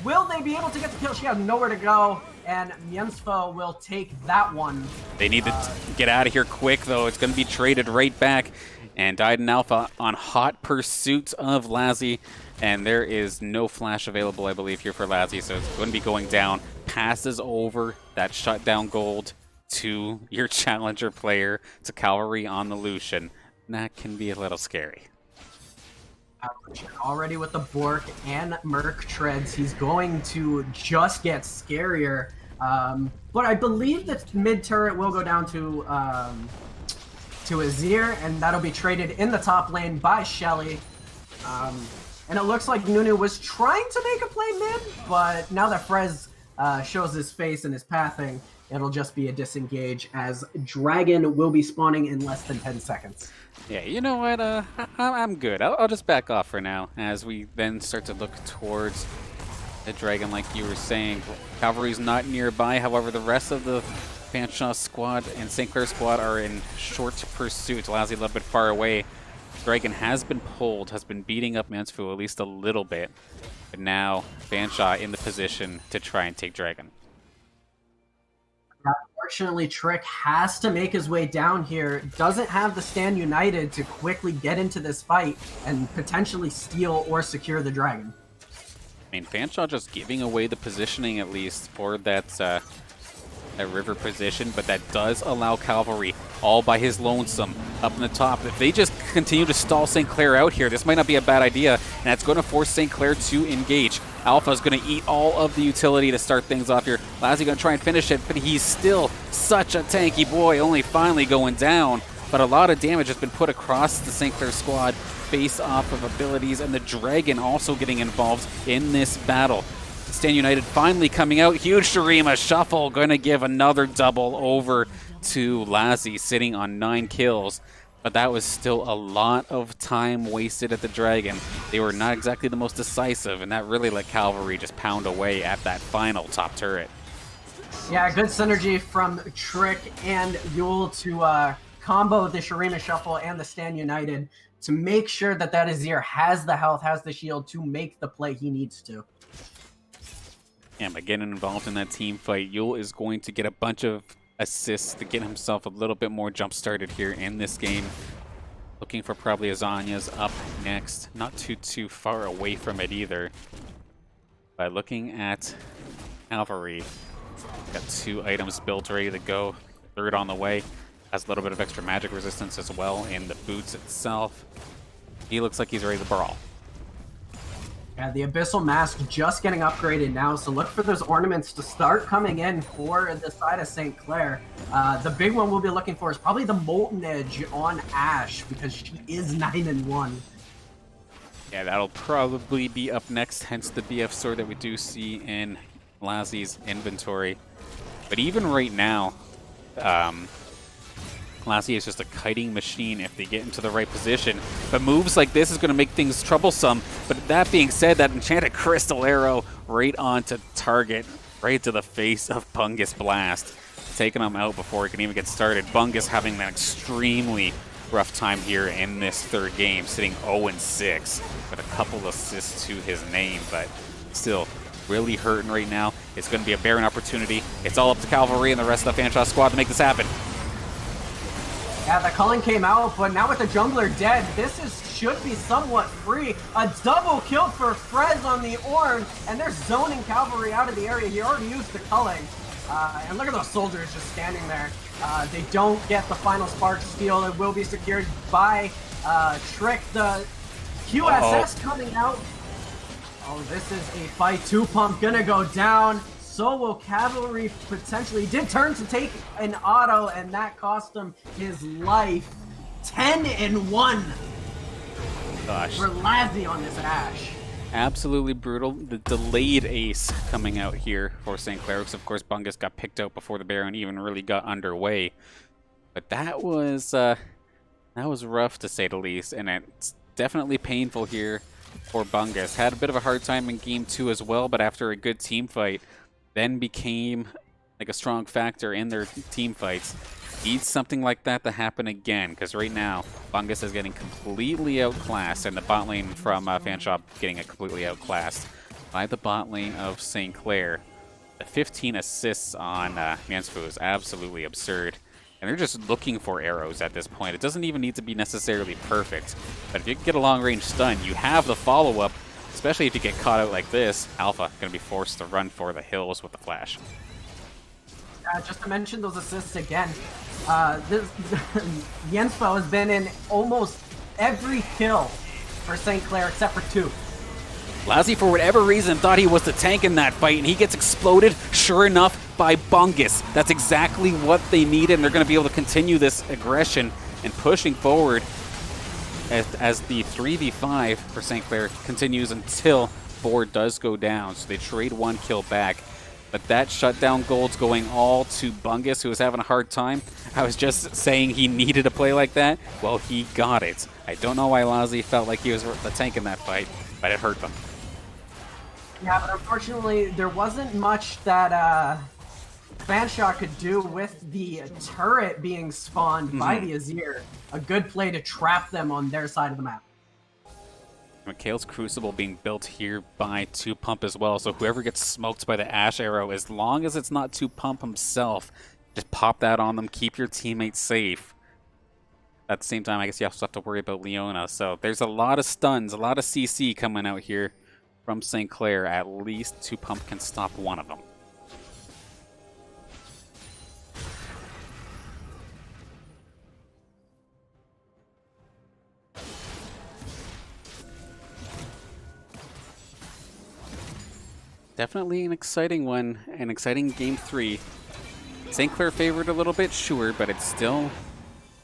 Will they be able to get the kill? She has nowhere to go. and Mjensfo will take that one. They need to get out of here quick, though. It's going to be traded right back. And Diden Alpha on hot pursuit of Lazzy. And there is no flash available, I believe, here for Lazzy. So it's going to be going down. Passes over that shutdown gold to your challenger player, to Cavalry on the Lucian. And that can be a little scary. Already with the Bork and Merc treads, he's going to just get scarier. But I believe that mid turret will go down to Azir, and that'll be traded in the top lane by Shelly. And it looks like Nunu was trying to make a play mid, but now that Frez shows his face and his pathing, it'll just be a disengage, as Dragon will be spawning in less than 10 seconds. Yeah, you know what? I'm good. I'll just back off for now, as we then start to look towards the Dragon, like you were saying. Cavalry's not nearby, however, the rest of the Fanshawe squad and St. Clair squad are in short pursuit. Lazzy a little bit far away. Dragon has been pulled, has been beating up Mansfu at least a little bit. But now Fanshawe in the position to try and take Dragon. Unfortunately, Trick has to make his way down here. Doesn't have the Stand United to quickly get into this fight and potentially steal or secure the Dragon. I mean, Fanshawe just giving away the positioning at least for that river position, but that does allow Cavalry all by his lonesome up in the top. If they just continue to stall St. Clair out here, this might not be a bad idea, and that's going to force St. Clair to engage. Alpha's going to eat all of the utility to start things off here. Lazzy going to try and finish it, but he's still such a tanky boy, only finally going down. But a lot of damage has been put across the St. Clair squad based off of abilities, and the Dragon also getting involved in this battle. Stand United finally coming out. Huge Shurima shuffle, going to give another double over to Lazzy, sitting on 9 kills. But that was still a lot of time wasted at the Dragon. They were not exactly the most decisive, and that really let Cavalry just pound away at that final top turret. Yeah, good synergy from Trick and Yule to combo the Shurima shuffle and the Stand United to make sure that that Azir has the health, has the shield to make the play he needs to. And by getting involved in that team fight, Yule is going to get a bunch of assists to get himself a little bit more jump started here in this game. Looking for probably Azanya's up next. Not too far away from it either. By looking at Cavalry, got 2 items built ready to go. 3rd on the way. Has a little bit of extra magic resistance as well in the boots itself. He looks like he's ready to brawl. Yeah, the Abyssal Mask just getting upgraded now, so look for those ornaments to start coming in for the side of St. Clair. The big one we'll be looking for is probably the Molten Edge on Ashe, because she is 9-1. Yeah, that'll probably be up next, hence the BF sword that we do see in Lazzy's inventory. But even right now, Lazzy is just a kiting machine if they get into the right position. But moves like this is going to make things troublesome. But that being said, that enchanted crystal arrow right onto target, right to the face of Bungus Blast. Taking him out before he can even get started. Bungus having an extremely rough time here in this 3rd game, sitting 0-6 with a couple assists to his name, but still really hurting right now. It's going to be a Baron opportunity. It's all up to Cavalry and the rest of the Fanshawe squad to make this happen. Yeah, the culling came out, but now with the jungler dead, should be somewhat free. A double kill for Frez on the Ornn, and they're zoning Cavalry out of the area. He already used the culling. And look at those soldiers just standing there. They don't get the final spark steal. It will be secured by Trick. The QSS coming out. Oh, this is a fight. 2 Pump gonna go down. So will Cavalry potentially. Did turn to take an auto, and that cost him his life. 10-1 Gosh. for Lazzy on this Ashe. Absolutely brutal. The delayed ace coming out here for St. Clair, because of course Bungus got picked out before the Baron even really got underway. But that was rough to say the least, and it's definitely painful here for Bungus. Had a bit of a hard time in game 2 as well, but after a good team fight, then became like a strong factor in their team fights. Needs something like that to happen again, because right now Bungus is getting completely outclassed, and the bot lane from Fanshawe getting completely outclassed by the bot lane of St. Clair. The 15 assists on Fanshawe is absolutely absurd. And they're just looking for arrows at this point. It doesn't even need to be necessarily perfect. But if you get a long-range stun, you have the follow-up, especially if you get caught out like this. Alpha going to be forced to run for the hills with the flash. Just to mention those assists again, Yenspo has been in almost every kill for St. Clair except for 2. Lassie, for whatever reason, thought he was the tank in that fight, and he gets exploded, sure enough, by Bungus. That's exactly what they needed, and they're going to be able to continue this aggression and pushing forward as the 3v5 for St. Clair continues until 4 does go down. So they trade 1 kill back. But that shutdown gold's going all to Bungus, who was having a hard time. I was just saying he needed a play like that. Well, he got it. I don't know why Lassie felt like he was the tank in that fight, but it hurt them. Yeah, but unfortunately, there wasn't much that Fanshawe could do with the turret being spawned by the Azir. A good play to trap them on their side of the map. Mikhail's Crucible being built here by 2Pump as well, so whoever gets smoked by the Ash Arrow, as long as it's not 2Pump himself, just pop that on them, keep your teammates safe. At the same time, I guess you also have to worry about Leona, so there's a lot of stuns, a lot of CC coming out here from St. Clair. At least 2Pump can stop one of them. Definitely an exciting one, an exciting game 3. St. Clair favored a little bit, sure, but it's still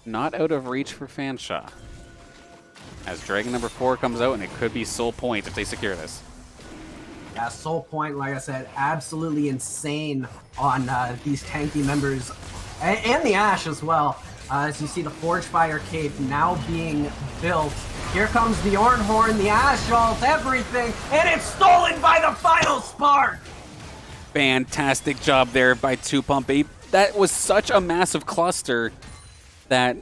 not out of reach for Fanshawe. As Dragon number 4 comes out, and it could be Soul Point if they secure this. Yeah, Soul Point, like I said, absolutely insane on these tanky members, and the Ashe as well. As you see the Forge Fire Cape now being built. Here comes the Ornhorn, the Ashe ult, everything, and it's stolen by the final spark! Fantastic job there by 2Pump. That was such a massive cluster that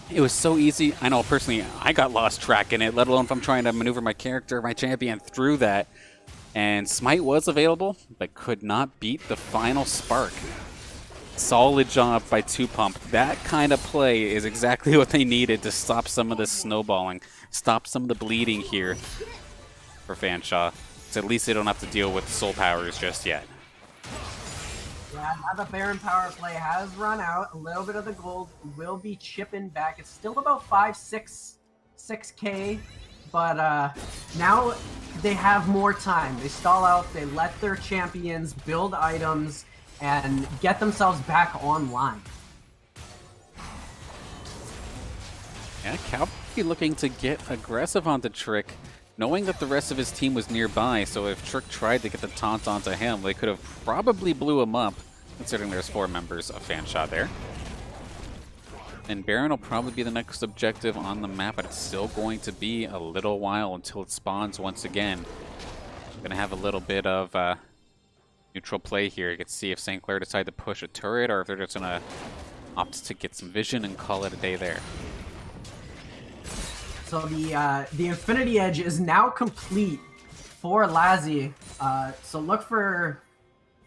it was so easy. I know, personally, I got lost track in it, let alone if I'm trying to maneuver my character, my champion through that. And Smite was available, but could not beat the final spark. Solid job by 2Pump. That kind of play is exactly what they needed to stop some of this snowballing, stop some of the bleeding here for Fanshawe. So at least they don't have to deal with soul powers just yet. Yeah, now the Baron power play has run out. A little bit of the gold will be chipping back. It's still about 6K, but now they have more time. They stall out, they let their champions build items and get themselves back online. Yeah, Calvary looking to get aggressive onto Trick, knowing that the rest of his team was nearby, so if Trick tried to get the taunt onto him, they could have probably blew him up, considering there's 4 members of Fanshawe there. And Baron will probably be the next objective on the map, but it's still going to be a little while until it spawns once again. Gonna have a little bit of neutral play here. You can see if St. Clair decide to push a turret or if they're just going to opt to get some vision and call it a day there. So the Infinity Edge is now complete for Lassie. So look for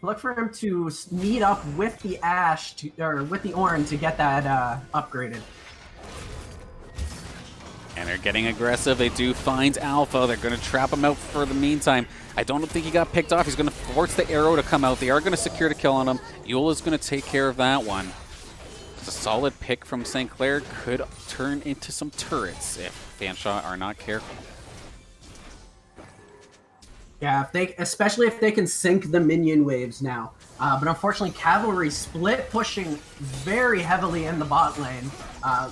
him to meet up with the Ashe or with the Ornn to get that upgraded. And they're getting aggressive. They do find Alpha. They're going to trap him out for the meantime. I don't think he got picked off. He's going to force the arrow to come out. They are going to secure the kill on him. Eula's going to take care of that one. It's a solid pick from St. Clair. Could turn into some turrets if Fanshawe are not careful. Yeah, especially if they can sink the minion waves now. But unfortunately, Cavalry split pushing very heavily in the bot lane,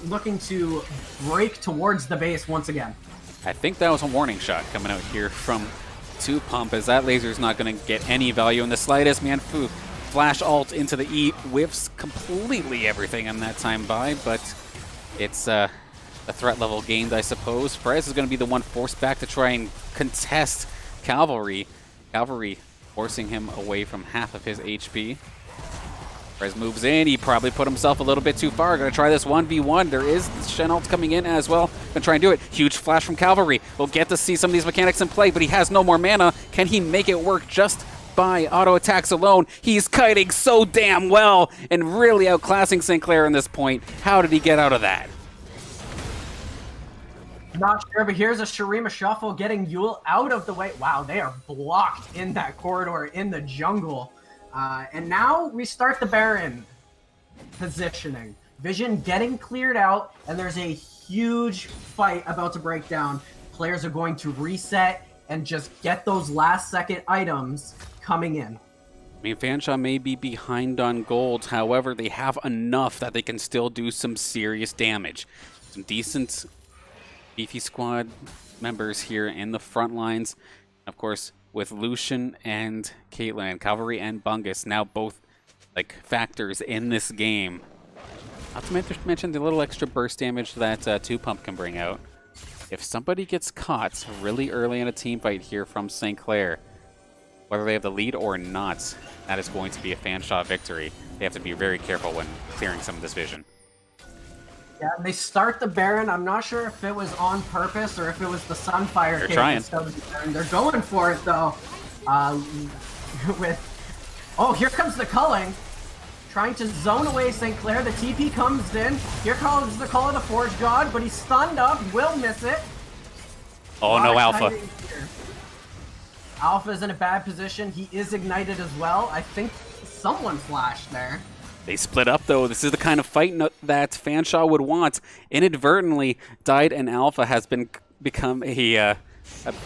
looking to break towards the base once again. I think that was a warning shot coming out here from 2Pump, as that laser's not going to get any value in the slightest. Manfu flash ult into the E, whiffs completely everything on that time by, but it's a threat level gained, I suppose. Perez is going to be the one forced back to try and contest Cavalry. Cavalry forcing him away from half of his HP. Perez moves in. He probably put himself a little bit too far. Going to try this 1v1. There is Shen ult coming in as well. Going to try and do it. Huge flash from Cavalry. We'll get to see some of these mechanics in play, but he has no more mana. Can he make it work just by auto attacks alone. He's kiting so damn well and really outclassing St. Clair in this point. How did he get out of that? Not sure, but here's a Shurima Shuffle getting Yule out of the way. Wow, they are blocked in that corridor in the jungle. And now we start the Baron positioning. Vision getting cleared out, and there's a huge fight about to break down. Players are going to reset and just get those last second items coming in. I mean, Fanshawe may be behind on gold. However, they have enough that they can still do some serious damage. Some decent beefy squad members here in the front lines. Of course, with Lucian and Caitlyn, Cavalry and Bungus now both like factors in this game. Not to mention the little extra burst damage that 2 Pump can bring out. If somebody gets caught really early in a team fight here from St. Clair, whether they have the lead or not, that is going to be a Fanshawe victory. They have to be very careful when clearing some of this vision. Yeah, they start the Baron. I'm not sure if it was on purpose or if it was the Sunfire. They're trying. They're going for it, though. Oh, here comes the culling. Trying to zone away St. Clair. The TP comes in. Here comes the Call of the Forge God, but he's stunned up. Will miss it. Oh, no, Alpha. Alpha's in a bad position. He is ignited as well. I think someone flashed there. They split up, though. This is the kind of fight that Fanshawe would want. Inadvertently, Died and Alpha has become a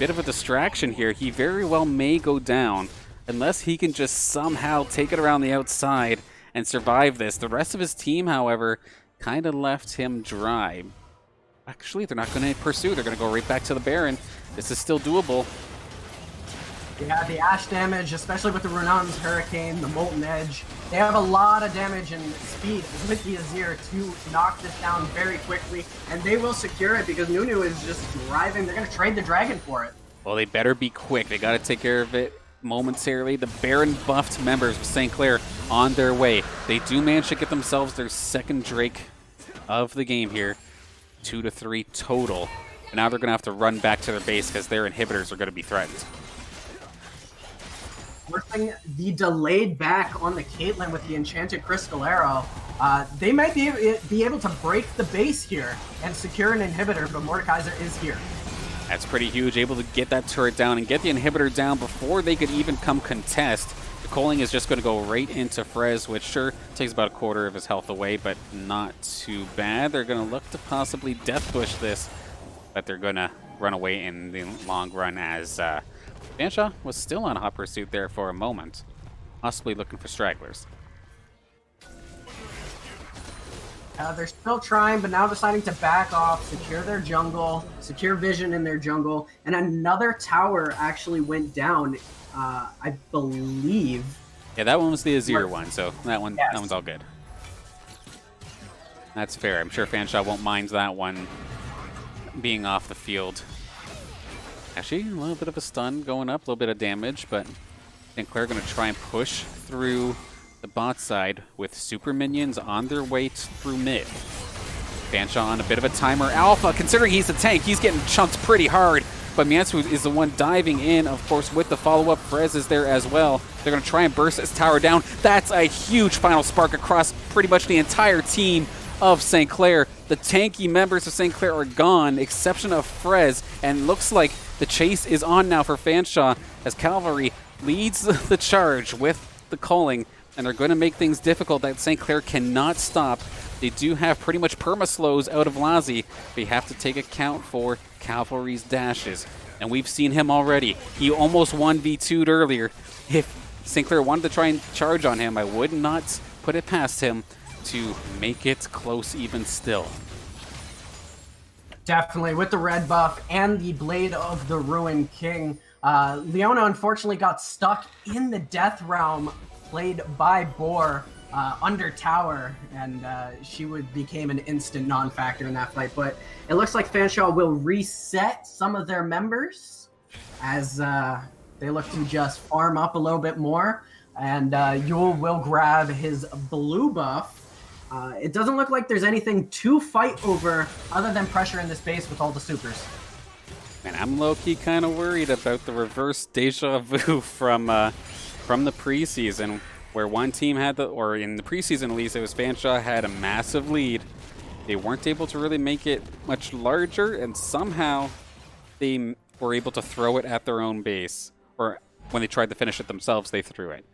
bit of a distraction here. He very well may go down unless he can just somehow take it around the outside and survive this. The rest of his team, however, kind of left him dry. Actually, they're not going to pursue. They're going to go right back to the Baron. This is still doable. Yeah, the Ash damage, especially with the Runan's Hurricane, the Molten Edge, they have a lot of damage and speed with the Azir to knock this down very quickly, and they will secure it because Nunu is just driving. They're going to trade the Dragon for it. Well, they better be quick. They got to take care of it momentarily. The Baron buffed members of St. Clair on their way. They do manage to get themselves their second Drake of the game here. 2 to 3 total. And now they're going to have to run back to their base because their inhibitors are going to be threatened. Forcing the delayed back on the Caitlyn with the Enchanted Crystal Arrow. They might be able to break the base here and secure an inhibitor, but Mordekaiser is here. That's pretty huge, able to get that turret down and get the inhibitor down before they could even come contest. The Coaling is just going to go right into Frez, which sure takes about a quarter of his health away, but not too bad. They're going to look to possibly death push this, but they're going to run away in the long run as Fanshawe was still on hot pursuit there for a moment, possibly looking for stragglers. They're still trying, but now deciding to back off, secure their jungle, secure vision in their jungle, and another tower actually went down, I believe. Yeah, that one was the Azir one, so that Yes. that one's all good. That's fair. I'm sure Fanshawe won't mind that one being off the field. Actually, a little bit of a stun going up, a little bit of damage, but St. Clair going to try and push through the bot side with super minions on their way through mid. Fanshawe on a bit of a timer. Alpha, considering he's a tank, he's getting chunked pretty hard, but Miansu is the one diving in, of course, with the follow-up. Frez is there as well. They're going to try and burst this tower down. That's a huge final spark across pretty much the entire team of St. Clair. The tanky members of St. Clair are gone, exception of Frez, and looks like the chase is on now for Fanshawe as Cavalry leads the charge with the Calling, and they're going to make things difficult that St. Clair cannot stop. They do have pretty much perma-slows out of Lazi, but you have to take account for Cavalry's dashes, and we've seen him already. He almost 1v2'd earlier. If St. Clair wanted to try and charge on him, I would not put it past him to make it close even still. Definitely, with the red buff and the Blade of the Ruined King. Leona unfortunately got stuck in the Death Realm, played by Boar under tower, and she became an instant non-factor in that fight. But it looks like Fanshawe will reset some of their members as they look to just farm up a little bit more, and Yule will grab his blue buff. It doesn't look like there's anything to fight over other than pressure in this base with all the supers. Man, I'm low-key kind of worried about the reverse deja vu from from the preseason, where one team had or in the preseason at least, it was Fanshawe had a massive lead. They weren't able to really make it much larger, and somehow they were able to throw it at their own base. Or when they tried to finish it themselves, they threw it.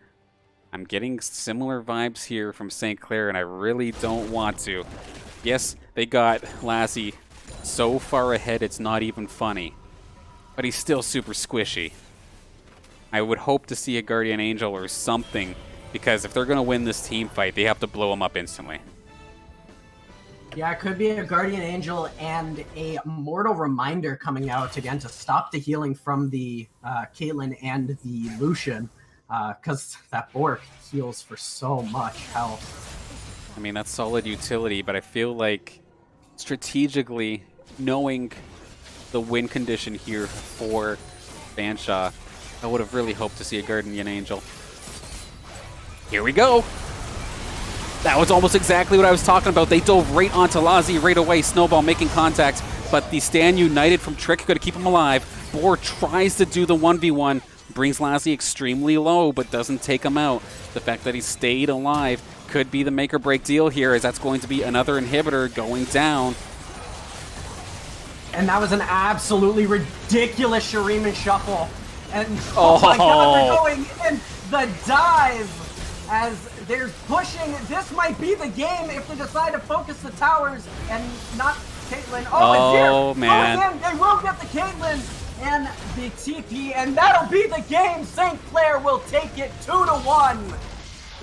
I'm getting similar vibes here from St. Clair, and I really don't want to. Yes, they got Lassie so far ahead it's not even funny. But he's still super squishy. I would hope to see a Guardian Angel or something, because if they're going to win this team fight, they have to blow him up instantly. Yeah, it could be a Guardian Angel and a Mortal Reminder coming out again to stop the healing from the Caitlyn and the Lucian, because that Bork heals for so much health. I mean, that's solid utility, but I feel like strategically, knowing the win condition here for Fanshawe, I would have really hoped to see a Guardian Angel. Here we go! That was almost exactly what I was talking about. They dove right onto Lazi right away. Snowball making contact, but the stand united from Trick going to keep him alive. Boar tries to do the 1v1, brings Lazi extremely low, but doesn't take him out. The fact that he stayed alive could be the make or break deal here, as that's going to be another inhibitor going down. And that was an absolutely ridiculous Shuriman shuffle. And oh my god, they're going in the dive as they're pushing. This might be the game if they decide to focus the towers and not Caitlyn. Oh, it's here. Man. Oh, again, they will get the Caitlyn and the TP, and that'll be the game. St. Clair will take it 2-1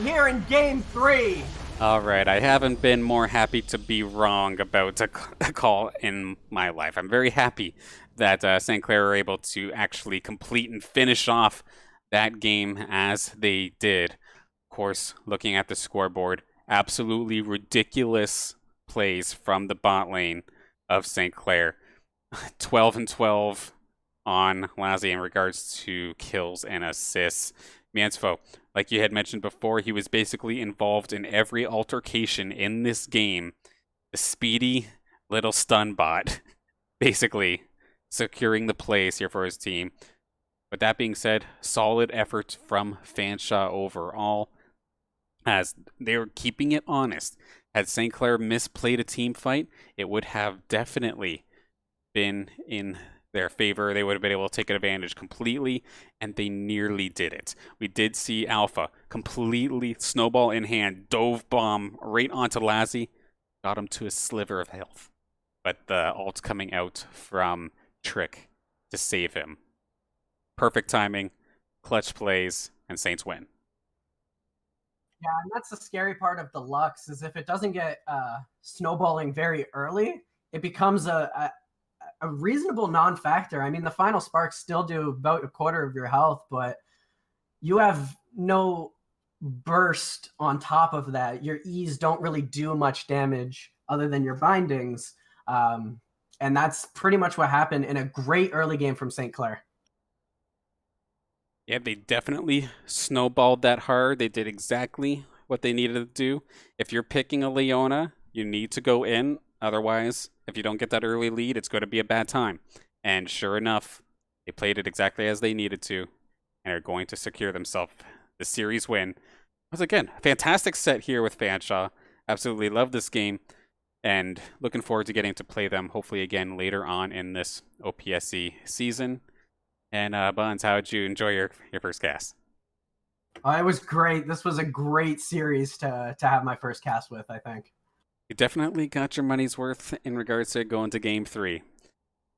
here in Game 3. All right, I haven't been more happy to be wrong about a call in my life. I'm very happy that St. Clair were able to actually complete and finish off that game as they did. Of course, looking at the scoreboard, absolutely ridiculous plays from the bot lane of St. Clair. 12-12 on Lassie in regards to kills and assists. Mansfo, like you had mentioned before, he was basically involved in every altercation in this game. The speedy little stun bot, basically securing the plays here for his team. But that being said, solid effort from Fanshawe overall, as they were keeping it honest. Had St. Clair misplayed a team fight, it would have definitely been in their favor. They would have been able to take advantage completely, and they nearly did it. We did see Alpha completely snowball in hand, dove bomb right onto Lassie, got him to a sliver of health. But the ult coming out from Trick to save him. Perfect timing, clutch plays, and Saints win. Yeah, and that's the scary part of Deluxe, is if it doesn't get snowballing very early, it becomes a reasonable non-factor. I mean, the final sparks still do about a quarter of your health, but you have no burst on top of that. Your E's don't really do much damage other than your bindings. And that's pretty much what happened in a great early game from St. Clair. Yeah, they definitely snowballed that hard. They did exactly what they needed to do. If you're picking a Leona, you need to go in. Otherwise, if you don't get that early lead, it's going to be a bad time. And sure enough, they played it exactly as they needed to, and are going to secure themselves the series win. Once again, fantastic set here with Fanshawe. Absolutely love this game, and looking forward to getting to play them hopefully again later on in this OPSE season. And Buns, how did you enjoy your first cast? It was great. This was a great series to have my first cast with, I think. You definitely got your money's worth in regards to going to Game 3.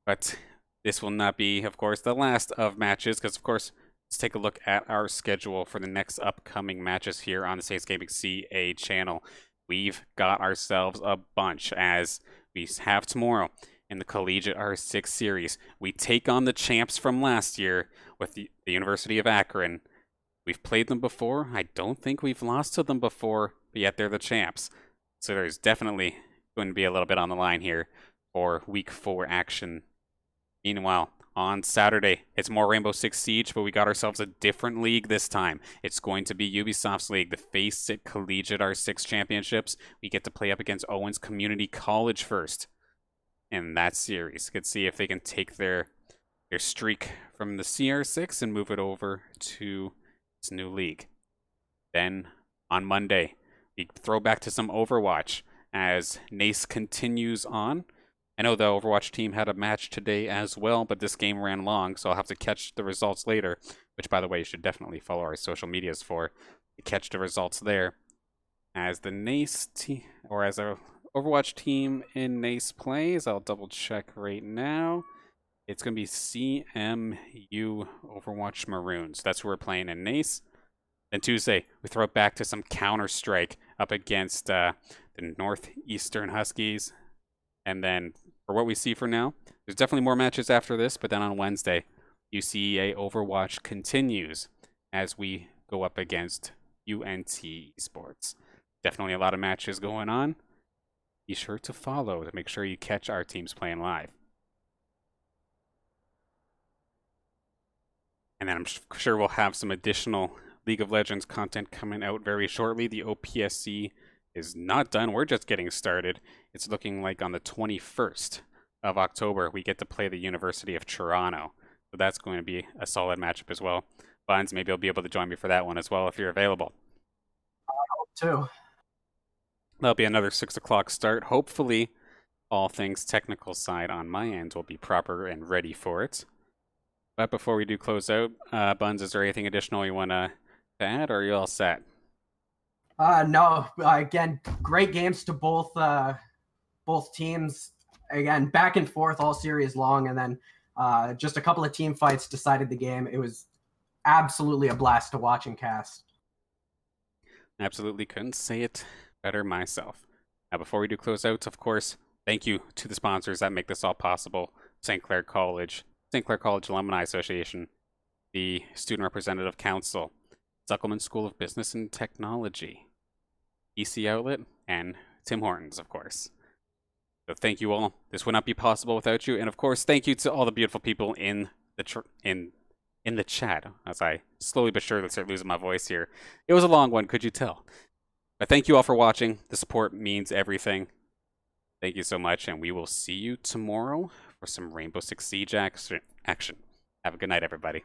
But this will not be, of course, the last of matches, because, of course, let's take a look at our schedule for the next upcoming matches here on the Saints Gaming CA channel. We've got ourselves a bunch, as we have tomorrow in the Collegiate R6 series. We take on the champs from last year with the University of Akron. We've played them before. I don't think we've lost to them before, but yet they're the champs. So there's definitely going to be a little bit on the line here for Week 4 action. Meanwhile, on Saturday, it's more Rainbow Six Siege, but we got ourselves a different league this time. It's going to be Ubisoft's league, the Face It Collegiate R6 Championships. We get to play up against Owens Community College first in that series. Could see if they can take their streak from the CR6 and move it over to this new league. Then on Monday, we throw back to some Overwatch as NACE continues on. I know the Overwatch team had a match today as well, but this game ran long, so I'll have to catch the results later, which, by the way, you should definitely follow our social medias for to catch the results there. As the NACE team, or as a Overwatch team in NACE plays, I'll double check right now. It's going to be CMU Overwatch Maroons. That's who we're playing in NACE. Then Tuesday, we throw it back to some Counter-Strike up against the Northeastern Huskies. And then, for what we see for now, there's definitely more matches after this, but then on Wednesday, UCEA Overwatch continues as we go up against UNT Esports. Definitely a lot of matches going on. Be sure to follow to make sure you catch our teams playing live. And then I'm sure we'll have some additional League of Legends content coming out very shortly. The OPSE is not done. We're just getting started. It's looking like on the 21st of October, we get to play the University of Toronto. So that's going to be a solid matchup as well. Buns, maybe you'll be able to join me for that one as well if you're available. I hope too. That'll be another 6 o'clock start. Hopefully, all things technical side on my end will be proper and ready for it. But before we do close out, Buns, is there anything additional you want to add, or are you all set? No. Again, great games to both teams. Again, back and forth all series long, and then just a couple of team fights decided the game. It was absolutely a blast to watch and cast. Absolutely couldn't say it better myself. Now, before we do close out, of course, thank you to the sponsors that make this all possible. St. Clair College Alumni Association, the Student Representative Council, Zuckelman School of Business and Technology, EC Outlet, and Tim Hortons, of course. So thank you all. This would not be possible without you. And of course, thank you to all the beautiful people in the chat, as I slowly but surely start losing my voice here. It was a long one, could you tell? But thank you all for watching. The support means everything. Thank you so much, and we will see you tomorrow for some Rainbow Six Siege action. Have a good night, everybody.